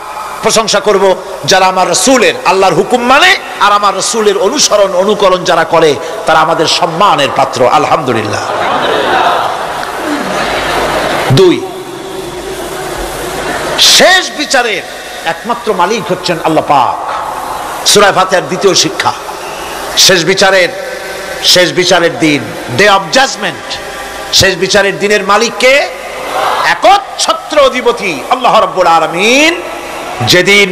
প্রশংসা করব যারা আমার রাসূলের, আল্লাহর হুকুম মানে আর আমার রাসূলের অনুসরণ অনুকরণ যারা করে, তারা আমাদের সম্মানের পাত্র। আলহামদুলিল্লাহ। 2, শেষ বিচারের একমাত্র মালিক হচ্ছেন আল্লাহ পাক। সূরা ফাতিহার 2য় শিক্ষা, শেষ বিচারের দিন, ডে অফ জাজমেন্ট, শেষ বিচারের দিনের মালিককে? একচ্ছত্র অধিপতি আল্লাহ রাব্বুল আলামিন। যেদিন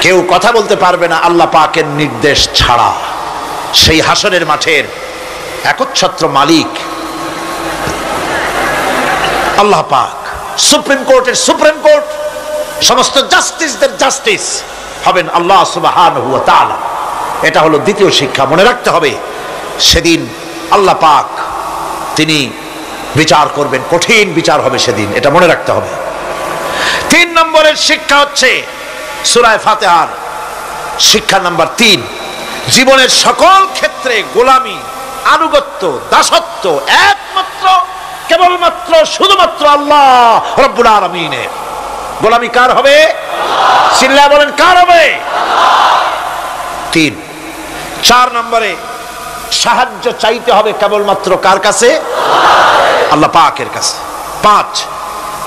কেউ কথা বলতে পারবে না আল্লাহ পাকের নির্দেশ ছাড়া, সেই হাসরের মাঠের একচ্ছত্র মালিক আল্লাহ পাক। সুপ্রিম কোর্টের সুপ্রিম কোর্ট, সমস্ত জাস্টিসদের জাস্টিস হবেন আল্লাহ সুবহানাহু ওয়া তাআলা। এটা হলো 2য় শিক্ষা, মনে রাখতে হবে। সেদিন আল্লাহ পাক তিনি বিচার করবেন, কঠিন বিচার হবে সেদিন, এটা মনে রাখতে হবে। 3 নম্বরের শিক্ষা হচ্ছে সূরা ফাতিহার শিক্ষা নাম্বার 3, জীবনের সকল ক্ষেত্রে গোলামি, আনুগত্য, দাসত্ব একমাত্র কেবলমাত্র শুধুমাত্র আল্লাহ রব্বুল আলামিনের। গোলামি কার হবে? চিল্লায়া বলেন, কার হবে? 3 4 নম্বরে সাহায্য চাইতে হবে কেবলমাত্র কার কাছে? আল্লাহ পাকের কাছে। 5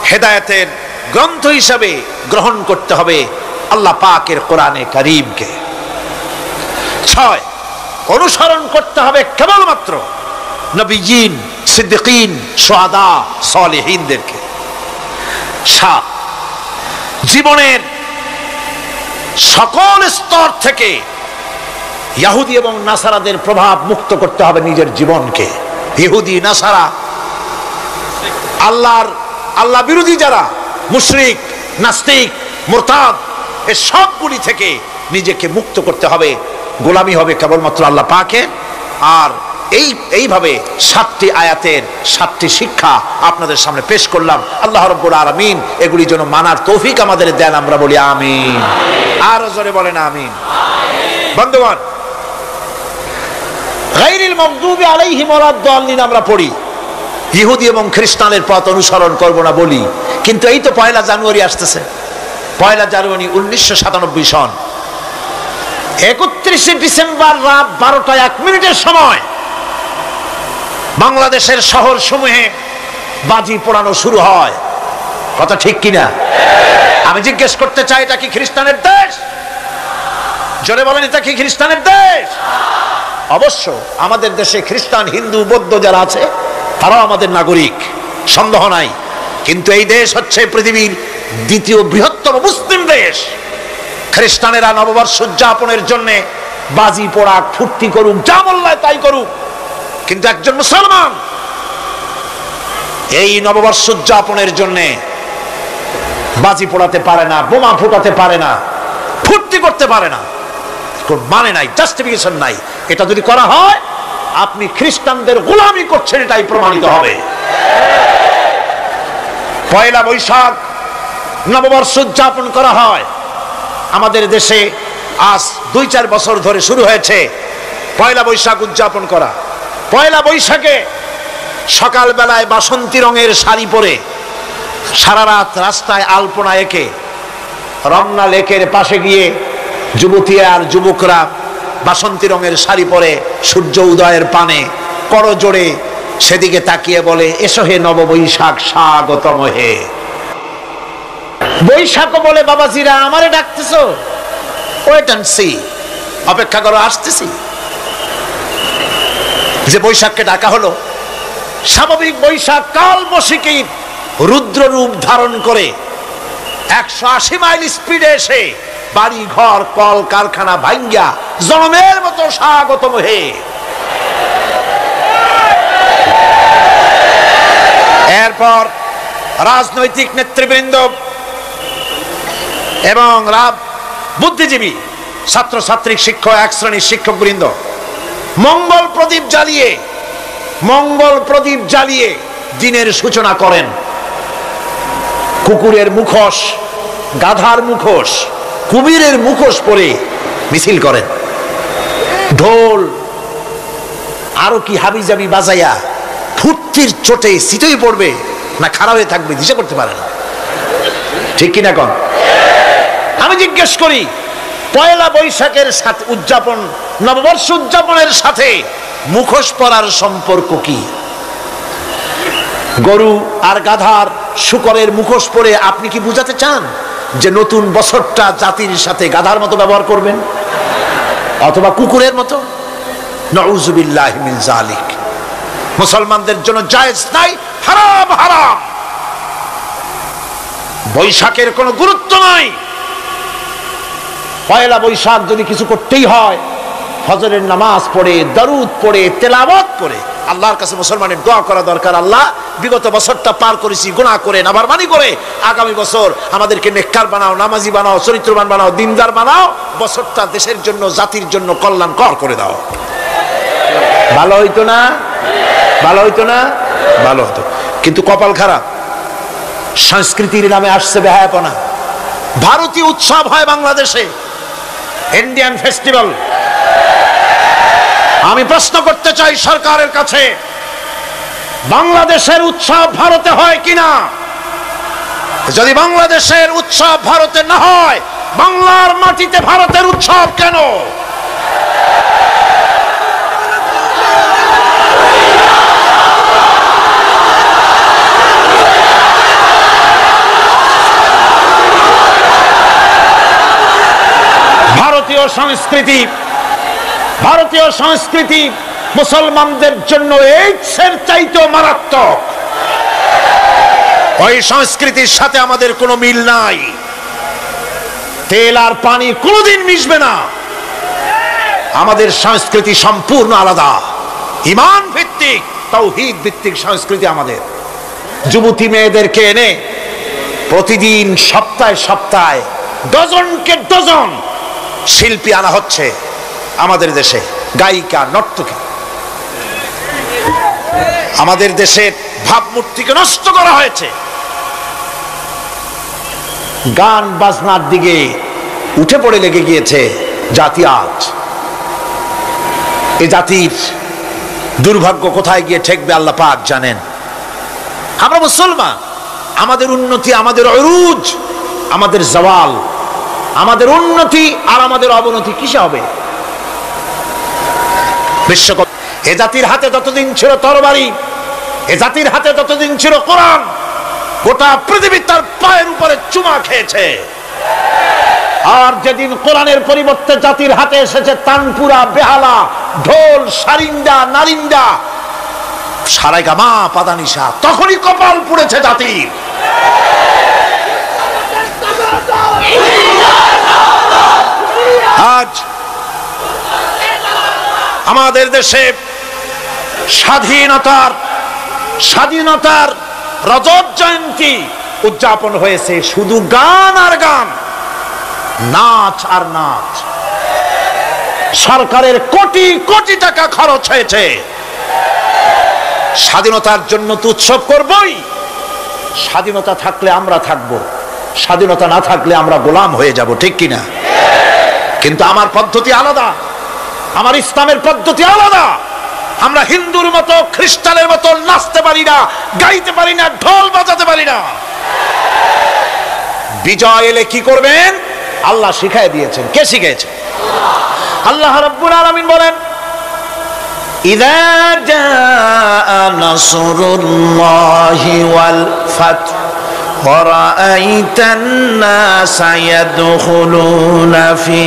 হেদায়েতের গ্রন্থ হিসাবে গ্রহণ করতে হবে আল্লাহ পাকের কোরআনে কারীমকে। 6 অনুসরণ করতে হবে কেবলমাত্র নবীয়িন, সিদ্দিকিন, শুহাদা, সালেহিনদেরকে। 7 জীবনের সকল স্তর থেকে ইহুদি এবং নাসারাদের প্রভাব মুক্ত করতে হবে নিজের জীবনকে। ইহুদি, নাসারা, আল্লাহ বিরোধী যারা মুশরিক, নাস্তিক, মুরতাদ, এই সবগুলি থেকে নিজেকে মুক্ত করতে হবে। গোলামি হবে কেবলমাত্র আল্লাহ পাকের। আর এইভাবে 7টি আয়াতের 7টি শিক্ষা আপনাদের সামনে পেশ করলাম। আল্লাহ রাব্বুল আলামিন এগুলি যেন মানার তৌফিক আমাদের দেন, আমরা বলি আমিন। আর জোরে বলেন আমিন। বন্ধুগণ, গায়রিল মাগদুবি আলাইহিম ওয়ালাদ-দাল্লিন আমরা পড়ি, ইহুদি এবং খ্রিস্টানের পথ অনুসরণ করব না বলি, কিন্তু এই তো 1 জানুয়ারি আসতেছে। 1 জানুয়ারি 1997 সন 31 ডিসেম্বর রাত 12টা 1 মিনিটের সময় বাংলাদেশের শহর সমূহে বাজি পোড়ানো শুরু হয়। কথা ঠিক কিনা? আমি জিজ্ঞেস করতে চাই, এটা কি খ্রিস্টানের দেশ? জোরে বলেন, এটা কি খ্রিস্টানের দেশ? অবশ্য আমাদের দেশে খ্রিস্টান, হিন্দু, বৌদ্ধ যারা আছে তারাও আমাদের নাগরিক, সন্দেহ নাই। কিন্তু এই দেশ হচ্ছে পৃথিবীর 2য় বৃহত্তম মুসলিম দেশ। খ্রিস্টানেরা নববর্ষ উদযাপনের জন্য বাজি পোড়াক, ফুর্তি করুক, যা বললায় তাই করুক, কিন্তু একজন মুসলমান এই নববর্ষ উদযাপনের জন্য বাজি পোড়াতে পারে না, বোমা ফুটাতে পারে না, ফুর্তি করতে পারে না। মানে নাই, জাস্টিফিকেশন নাই। এটা যদি করা হয় আপনি খ্রিস্টানদের গোলামি করছেন, এটাই প্রমাণিত হবে। 1 বৈশাখ নববর্ষ উদযাপন করা হয় আমাদের দেশে। আজ 2-4 বছর ধরে শুরু হয়েছে 1 বৈশাখ উদযাপন করা। 1 বৈশাখে সকালবেলায় বাসন্তী রঙের শাড়ি পরে সারা রাত রাস্তায় আলপনা এঁকে রমনা লেকের পাশে গিয়ে যুবতী আর যুবকরা বাসন্তী রঙের শাড়ি পরে সূর্য উদয়ের পানে করজোড়ে সেদিকে তাকিয়ে বলে, এসো হে নববৈশাখ, স্বাগতম হে। বৈশাখ বলে, বাবাজিরা আমারে ডাকতেছো? ওয়েট এন্ড সি, অপেক্ষা করো, আসতেছি। যে বৈশাখকে ডাকা হলো, স্বাভাবিক বৈশাখ কাল বৈশাখীর রুদ্র রূপ ধারণ করে 180 মাইল স্পিডে এসে বাড়ি ঘর কল কারখানা ভাঙ্গা জনমের মতো স্বাগতম হে। এরপর রাজনৈতিক নেতৃবৃন্দ এবং বুদ্ধিজীবী, ছাত্রছাত্রী, শিক্ষক, 1 শ্রেণীর শিক্ষকবৃন্দ মঙ্গল প্রদীপ জ্বালিয়ে দিনের সূচনা করেন। কুকুরের মুখোশ, গাধার মুখোশ, কুমিরের মুখোশ পরে মিছিল করেন। ঢোল আরো কি হাবিজাবি বাজাইয়া ফুর্তির চোটে সিটই পড়বে না খাড়া হয়ে থাকবে দিশা করতে পারে না। ঠিক কিনা কোন? আমি জিজ্ঞেস করি, 1 বৈশাখের সাথে উদযাপন, নববর্ষ উদযাপনের সাথে মুখোশ পরার সম্পর্ক কি? গরু আর গাধার শুকরের মুখোশ পরে আপনি কি বুঝাতে চান যে নতুন বছরটা জাতির সাথে গাধার মতো ব্যবহার করবেন অথবা কুকুরের মতো? নাউযুবিল্লাহি মিন যালিক। মুসলমানদের জন্য জায়েজ নাই, হারাম হারাম। বৈশাখের কোনো গুরুত্ব নাই। 1 বৈশাখ যদি কিছু করতেই হয়, ফজরের নামাজ পড়ে, দরুদ পড়ে, তেলাওয়াত করে আল্লাহর কাছে মুসলমানের দোয়া করা দরকার। আল্লাহ, বিগত বছরটা পার করেছি গুনাহ করে, নাফরমানি করে, আগামী বছর আমাদেরকে নেককার বানাও, নামাজি বানাও, চরিত্রবান বানাও, দিনদার বানাও, বছরটা দেশের জন্য, জাতির জন্য কল্যাণকর করে দাও। ভালো হইতো না? ভালো হইতো না? ভালো হতো। কিন্তু কপাল খারাপ, সংস্কৃতির নামে আসছে বেহায়াপনা। ভারতীয় উৎসব হয় বাংলাদেশে, ইন্ডিয়ান ফেস্টিভ্যাল, আমি প্রশ্ন করতে চাই সরকারের কাছে, বাংলাদেশের উৎসব ভারতে হয় কিনা? যদি বাংলাদেশের উৎসব ভারতে না হয়, বাংলার মাটিতে ভারতের উৎসব কেন? ভারতীয় সংস্কৃতি মুসলমানদের জন্য এইডসের চাইতেও মারাত্মক। ওই সংস্কৃতির সাথে আমাদের কোনো মিল নাই। তেল আর পানি কোনোদিন মিশবে না। আমাদের সংস্কৃতি সম্পূর্ণ আলাদা, ঈমান ভিত্তিক, তাওহীদ ভিত্তিক সংস্কৃতি আমাদের। যুবতী মেয়েদেরকে এনে প্রতিদিন সপ্তাহে সপ্তাহে ডজনকে ডজন শিল্পী আনা হচ্ছে আমাদের দেশে, গায়িকা, নর্তকী। আমাদের দেশের ভাবমূর্তিকে নষ্ট করা হয়েছে। গান বাজনার দিকে উঠে পড়ে লেগে গিয়েছে জাতি আজ। এই জাতির দুর্ভাগ্য কোথায় গিয়ে ঠেকবে আল্লাহ পাক জানেন। আমরা মুসলমান, আমাদের উন্নতি, আমাদের উরুজ, আমাদের জাওয়াল, আমাদের উন্নতি আর আমাদের অবনতি কিসে হবে? বিশ্বকাপ এ জাতির হাতে যতদিন ছিল তরবারি, এ জাতির হাতে যতদিন ছিল কোরআন, গোটা পৃথিবী তার পায়ের উপরে চুমা খেয়েছে। আর যেদিন কোরআনের পরিবর্তে জাতির হাতে এসেছে তানপুরা, বেহালা, ঢোল, সারিন্দা, নারিন্দা, সারেগামা, পাদানিসা, তখনই কপাল পুড়েছে জাতির। আজ আমাদের দেশে স্বাধীনতার রজত জয়ন্তী উদযাপন হয়েছে, শুধু গান আর গান, নাচ আর নাচ। সরকারের কোটি কোটি টাকা খরচ হয়েছে। স্বাধীনতার জন্য তো উৎসব করবই। স্বাধীনতা থাকলে আমরা থাকবো, স্বাধীনতা না থাকলে আমরা গোলাম হয়ে যাব, ঠিক কিনা? কিন্তু আমার পদ্ধতি আলাদা, আমার ইসলামের পদ্ধতি আলাদা। আমরা হিন্দুর মতো, খ্রিস্টানের মতো নাচতে পারি না, গাইতে পারি না, ঢোল বাজাতে পারি না। বিজয় এলে কি করবেন আল্লাহ শিখাই দিয়েছেন। কে শিখিয়েছেন? আল্লাহ রাব্বুল আলামিন বলেন, ইযা জাআ নাসরুল্লাহি ওয়াল ফাতহ ورأيت الناس يدخلون في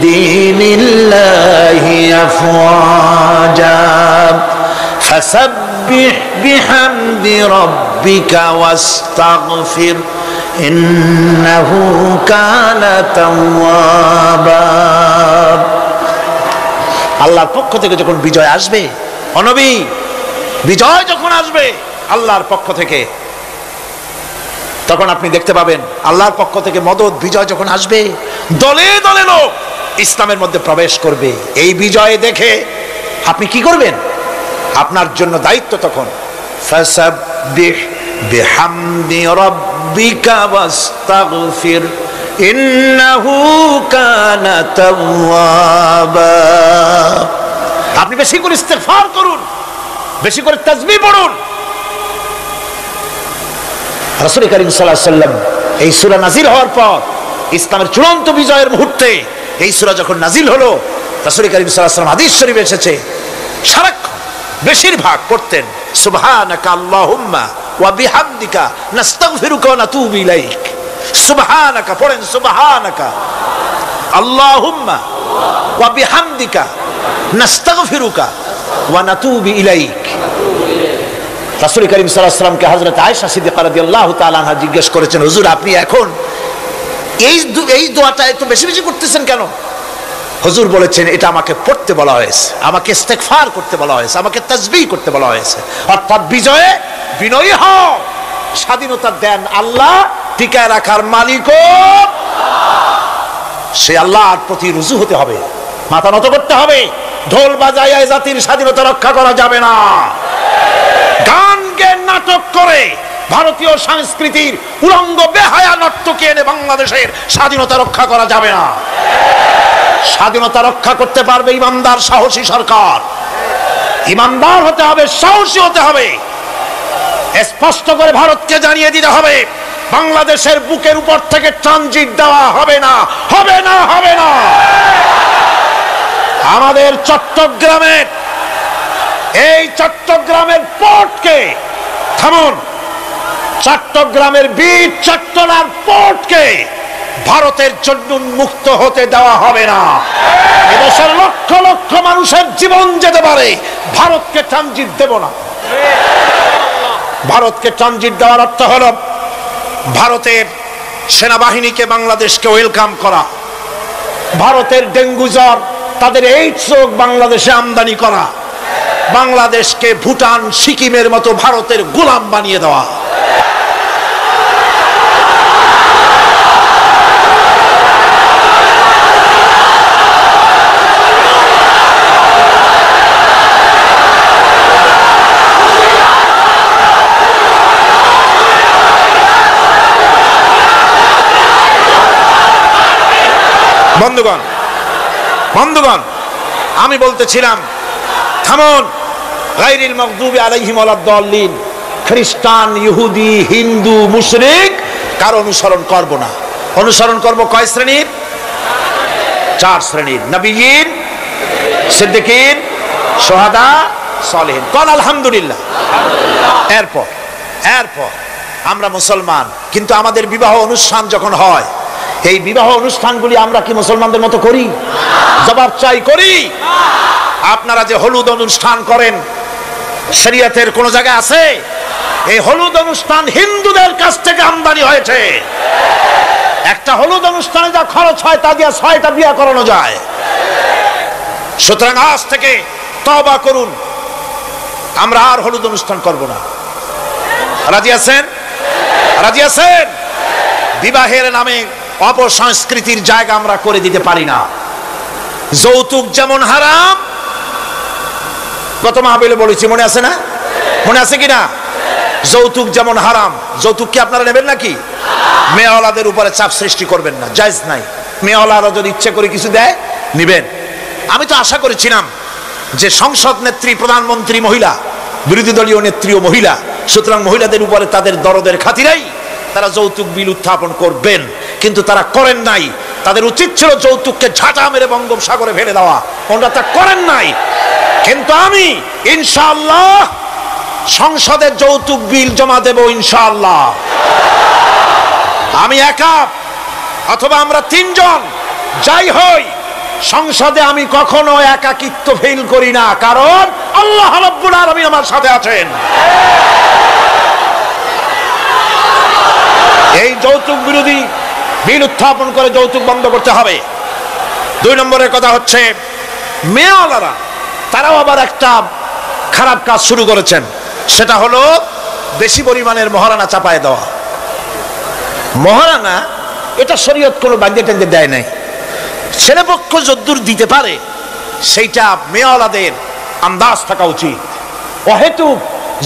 دين الله أفواجا فسبح بحمد ربك واستغفر إنه كان توابا। আল্লাহর পক্ষ থেকে যখন বিজয় আসবে, ও নবী, বিজয় যখন আসবে আল্লাহর পক্ষ থেকে, তখন আপনি দেখতে পাবেন আল্লাহর পক্ষ থেকে মদদ, বিজয় যখন আসবে, দলে দলে লোক ইসলামের মধ্যে প্রবেশ করবে। এই বিজয় দেখে আপনি কি করবেন? আপনার জন্য দায়িত্ব তখন ফাসাব্বিহ বিহামদি রাব্বিকা ওয়াস্তাগফির ইন্নাহু কানা তাওয়াবা। আপনি বেশি করে ইস্তেগফার করুন, বেশি করে তাসবিহ পড়ুন। রাসূল কারীম সাল্লাল্লাহু আলাইহি ওয়াসাল্লাম এই সূরা নাযিল হওয়ার পর, ইসলামের চূড়ান্ত বিজয়ের মুহূর্তে এই সূরা যখন নাযিল হলো, রাসূল কারীম সাল্লাল্লাহু আলাইহি ওয়াসাল্লাম হাদিস শরীফে এসেছে সারাক্ষণ বেশিরভাগ পড়তেন সুবহানাকা আল্লাহুম্মা ওয়া বিহামদিকা নাস্তাগফিরুকা ওয়া নাতুবু ইলাইক। সুবহানাকা পড়েন, সুবহানাকা আল্লাহুম্মা ওয়া বিহামদিকা নাস্তাগফিরুকা ওয়া নাতুবু ইলাইক। রাসূল কারীম সাল্লাল্লাহু আলাইহি ওয়াসাল্লামকে হযরত আয়েশা সিদ্দিকা রাদিয়াল্লাহু তাআলা আনহা জিজ্ঞেস করেছেন, হুজুর আপনি এখন এই দোয়াটা এত বেশি বেশি করতেছেন কেন? হুজুর বলেছেন, এটা আমাকে পড়তে বলা হয়েছে, আমাকে ইস্তেগফার করতে বলা হয়েছে, আমাকে তাসবিহ করতে বলা হয়েছে। অর্থাৎ বিজয়ে বিনয়ী হও। স্বাধীনতা দেন আল্লাহ, টিকায় রাখার মালিকও সে আল্লাহর প্রতি রুজু হতে হবে, মাথা নত করতে হবে। ঢোল বাজাইয়া জাতির স্বাধীনতা রক্ষা করা যাবে না। গান গেয়ে নাটক করে ভারতীয় সংস্কৃতির উলঙ্গ বেহায়া নর্তকী এনে বাংলাদেশের স্বাধীনতা রক্ষা করা যাবে না। স্বাধীনতা রক্ষা করতে পারবে ইমানদার সাহসী সরকার। ইমানদার হতে হবে, সাহসী হতে হবে। স্পষ্ট করে ভারতকে জানিয়ে দিতে হবে বাংলাদেশের বুকের উপর থেকে ট্রানজিট দেওয়া হবে না, হবে না, হবে না। আমাদের চট্টগ্রামের এই চট্টগ্রামের পোর্টকে থামুন, চট্টগ্রামের বীর চট্টলার পোর্টকে ভারতের জন্য মুক্ত হতে দেওয়া হবে না। এদেশের লক্ষ লক্ষ মানুষের জীবন যেতে পারে, ভারতকে ট্রানজিট দেব না। ভারতকে ট্রানজিট দেওয়ার অর্থ হলো ভারতের সেনাবাহিনীকে বাংলাদেশকে ওয়েলকাম করা, ভারতের ডেঙ্গু জ্বর, তাদের এইডস রোগ বাংলাদেশে আমদানি করা, বাংলাদেশকে ভুটান সিকিমের মতো ভারতের গোলাম বানিয়ে দেওয়া। বন্ধুগণ, বন্ধুগণ, আমি বলতেছিলাম থামুন। গায়রিল মাগদুবি আলাইহিম ওয়ালাদ-দাল্লিন, খ্রিস্টান, ইহুদি, হিন্দু, মুশরিক কার অনুসরণ করব না। অনুসরণ করব কয় শ্রেণীর? 4 শ্রেণীর। নবীয়িন, সিদ্দিকিন, শুহাদা, সালেহিন। কোন আলহামদুলিল্লাহ। এরপর আমরা মুসলমান, কিন্তু আমাদের বিবাহ অনুষ্ঠান যখন হয়, এই বিবাহ অনুষ্ঠানগুলি আমরা কি মুসলমানদের মতো করি? জবাব চাই, করি? আপনারা যে হলুদ অনুষ্ঠান করেন, শরীয়তের কোন জায়গায় আছে? এই হলুদ অনুষ্ঠান হিন্দুদের কাছ থেকে আমদানি হয়েছে। একটা হলুদ অনুষ্ঠানে যা খরচ হয় তা দিয়ে 6টা বিয়ে করানো যায়। সুতরাং আজ থেকে তওবা করুন, আমরা আর হলুদ অনুষ্ঠান করব না। রাজি আছেন? রাজি আছেন? বিবাহের নামে অপসংস্কৃতির জায়গা আমরা করে দিতে পারি না। যৌতুক যেমন হারাম, গত মাহফিলে বলেছি, মনে আছে না? মনে আছে কিনা? যৌতুক যেমন হারাম। যৌতুক কি আপনারা নেবেন নাকি? মেয়েওয়ালাদের উপরে চাপ সৃষ্টি করবেন না, জায়েজ নাই। মেয়েওয়ালারা যদি ইচ্ছে করে কিছু দেয়, নিবেন। আমি তো আশা করেছিলাম যে সংসদ নেত্রী, প্রধানমন্ত্রী মহিলা, বিরোধী দলীয় নেত্রীও মহিলা, সুতরাং মহিলাদের উপরে তাদের দরদের খাতিরেই তারা যৌতুক বিল উত্থাপন করবেন, কিন্তু তারা করেন নাই। তাদের উচিত ছিল যৌতুককে ঝাঁটা মেরে বঙ্গোপসাগরে ফেলে দেওয়া, ওনারা তা করেন নাই। কিন্তু আমি ইনশাআল্লাহ সংসদে যৌতুক বিল জমা দেব ইনশাআল্লাহ। আমি একা অথবা আমরা 3 জন যাই হই, সংসদে আমি কখনো একাকিত্ব ফিল করি না, কারণ আল্লাহ রাব্বুল আলামিন আমার সাথে আছেন। এই যৌতুক বিরোধী বিল উত্থাপন করে যৌতুক বন্ধ করতে হবে। 2 নম্বরের কথা হচ্ছে, মেয়েওয়ালারা তারাও আবার একটা খারাপ কাজ শুরু করেছেন, সেটা হলো বেশি পরিমাণের মহারানা চাপায় দেওয়া। মহারানা এটা শরীয়ত কোনো বান্ধে টেন্দে দেয় নাই। ছেলেপক্ষ যদ্দূর দিতে পারে সেইটা মেয়েওয়ালাদের আন্দাজ থাকা উচিত। অহেতুক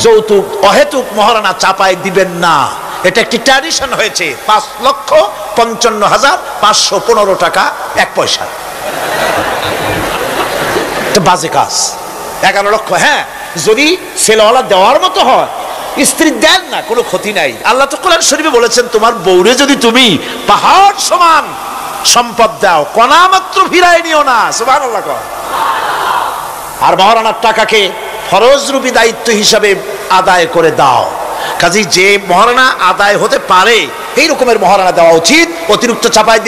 যৌতুক, অহেতুক মহারানা চাপায় দিবেন না। এটা একটি ট্র্যাডিশন হয়েছে। 5,55,515 টাকা 1 পয়সা, বাজে কাজ। 11 লক্ষ, হ্যাঁ, যদি ছেলেওয়ালা দেওয়ার মতো হয়, স্ত্রী দেন না, কোনো ক্ষতি নাই। আল্লাহ তো কোরআন শরীফে বলেছেন, তোমার বউরে যদি তুমি পাহাড় সমান সম্পদ দাও, কণা মাত্র ফিরায় নিও না। সুবহানাল্লাহ। আর মহারানার টাকাকে ফরজরূপী দায়িত্ব হিসাবে আদায় করে দাও। কাজী যে মহারানা আদায় হতে পারে এই রকমের মহারানা দেওয়া উচিত। অতিরিক্ত চাপাই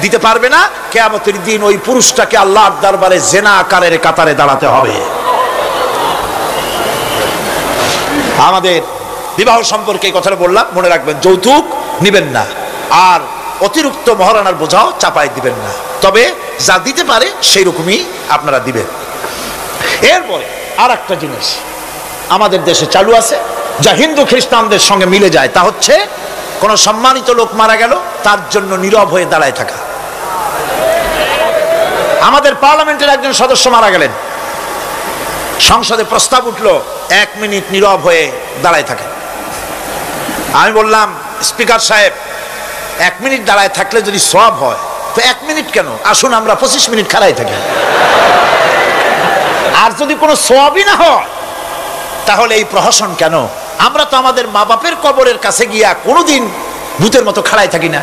দিতে পারবে না। কিয়ামতের দিন ওই পুরুষটাকে আল্লাহর দরবারে জেনাকারের কাতারে দাঁড়াতে হবে। আমাদের বিবাহ সম্পর্কে এই কথাটা বললাম, মনে রাখবেন, যৌতুক নিবেন না, আর অতিরিক্ত মহারানার বোঝাও চাপাই দিবেন না। তবে যা দিতে পারে সেই রকমই আপনারা দিবেন। এরপরে আর একটা জিনিস আমাদের দেশে চালু আছে, যা হিন্দু খ্রিস্টানদের সঙ্গে মিলে যায়, তা হচ্ছে কোন সম্মানিত লোক মারা গেল, তার জন্য নীরব হয়ে দাঁড়ায় থাকা। আমাদের পার্লামেন্টের একজন সদস্য মারা গেলেন, সংসদে প্রস্তাব উঠলো 1 মিনিট নীরব হয়ে দাঁড়ায় থাকে। আমি বললাম, স্পিকার সাহেব, 1 মিনিট দাঁড়ায় থাকলে যদি সওয়াব হয়, তো 1 মিনিট কেন, আসুন আমরা 25 মিনিট খাড়াই থাকি। আর যদি কোনো সওয়াবই না হয় তাহলে এই প্রহসন কেন? আমরা তো আমাদের মা বাপের কবরের কাছে গিয়া কোনোদিন ভূতের মতো খাড়াই থাকি না,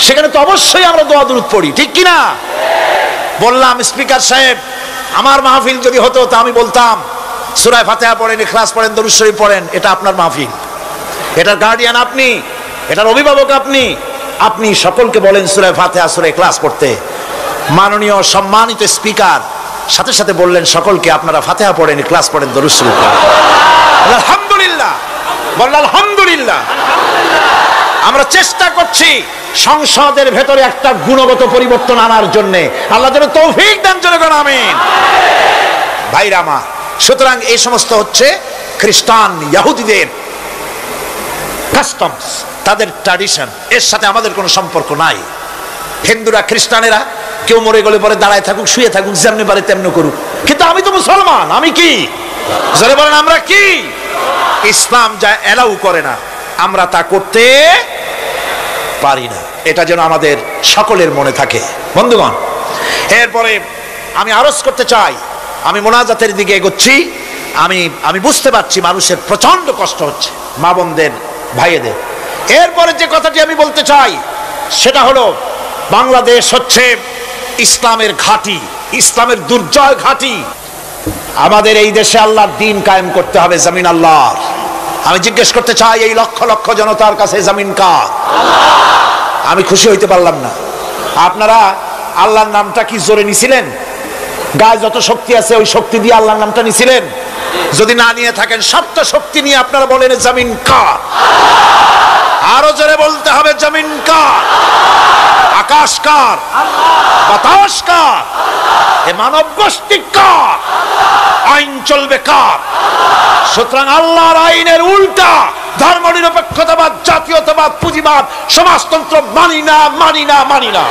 সেখানে তো অবশ্যই আমরা দোয়া দুরূদ পড়ি, ঠিক কিনা? বললাম স্পিকার সাহেব, আমার মাহফিল যদি হতো তা আমি বলতাম সূরা ফাতিহা পড়েন, ইখলাস পড়েন, দরুদ শরীফ পড়েন। এটা আপনার মাহফিল, এটার গার্ডিয়ান আপনি, এটার অভিভাবক আপনি। আপনি সকলকে বলেন সূরা ফাতিহা, সূরা ইখলাস পড়তে। মাননীয় সম্মানিত স্পিকার সাথে সাথে বললেন সকলকে আপনারা ফাতিহা পড়েন, ইখলাস পড়েন, দরুদ শরীফ পড়েন। আলহামদুলিল্লাহ, বললেন আলহামদুলিল্লাহ। আমরা চেষ্টা করছি সংসদের ভেতরে একটা গুণগত পরিবর্তন আনার জন্য। আল্লাহ যেন তৌফিক দান, জোরে বলেন আমিন। ভাইরা আমার, সুতরাং এই সমস্ত হচ্ছে খ্রিস্টান ইহুদিদের কাস্টমস, তাদের ট্র্যাডিশন, এর সাথে আমাদের কোনো সম্পর্ক নাই। হিন্দুরা খ্রিস্টানেরা কেউ মরে গেলে পরে দাঁড়ায় থাকুক, শুয়ে থাকুক, যেমনি পারে তেমনি করুক, কিন্তু আমি তো মুসলমান, আমি কি? জোরে বলেন আমরা কি? ইসলাম যা এলাউ করে না আমরা তা করতে পারি না। এটা যেন আমাদের সকলের মনে থাকে বন্ধুগণ। এরপরে আমি আরজ করতে চাই, আমি মোনাজাতের দিকে এগোচ্ছি। আমি বুঝতে পারছি মানুষের প্রচন্ড কষ্ট হচ্ছে, মা বোনদের, ভাইয়েদের। এরপরে যে কথাটি আমি বলতে চাই সেটা হলো, বাংলাদেশ হচ্ছে ইসলামের ঘাঁটি, ইসলামের দুর্জয় ঘাঁটি। আমাদের এই দেশে আল্লাহর দ্বীন কায়েম করতে হবে, জমিন আল্লাহর। আমি জিজ্ঞেস করতে চাই, এই লক্ষ লক্ষ জনতার কাছে জমিন কার? আমি খুশি হইতে পারলাম না। আপনারা আল্লাহর নামটা কি জোরে নিছিলেন? গায়ে যত শক্তি আছে ওই শক্তি দিয়ে আল্লাহর নামটা নিছিলেন? যদি না নিয়ে থাকেন, সপ্ত শক্তি নিয়ে আপনারা বলেন জমিন কার? আরো জোরে বলতে হবে, জমিন কার? আকাশ কার? বাতাস কার? এ মানব গোষ্ঠী কার? আইন চলবে কার? সুতরাং আল্লাহর আইনের উল্টা ধর্মনিরপেক্ষতাবাদ, জাতীয়তাবাদ, পুঁজিবাদ, সমাজতন্ত্র মানি না, মানি না, মানি না।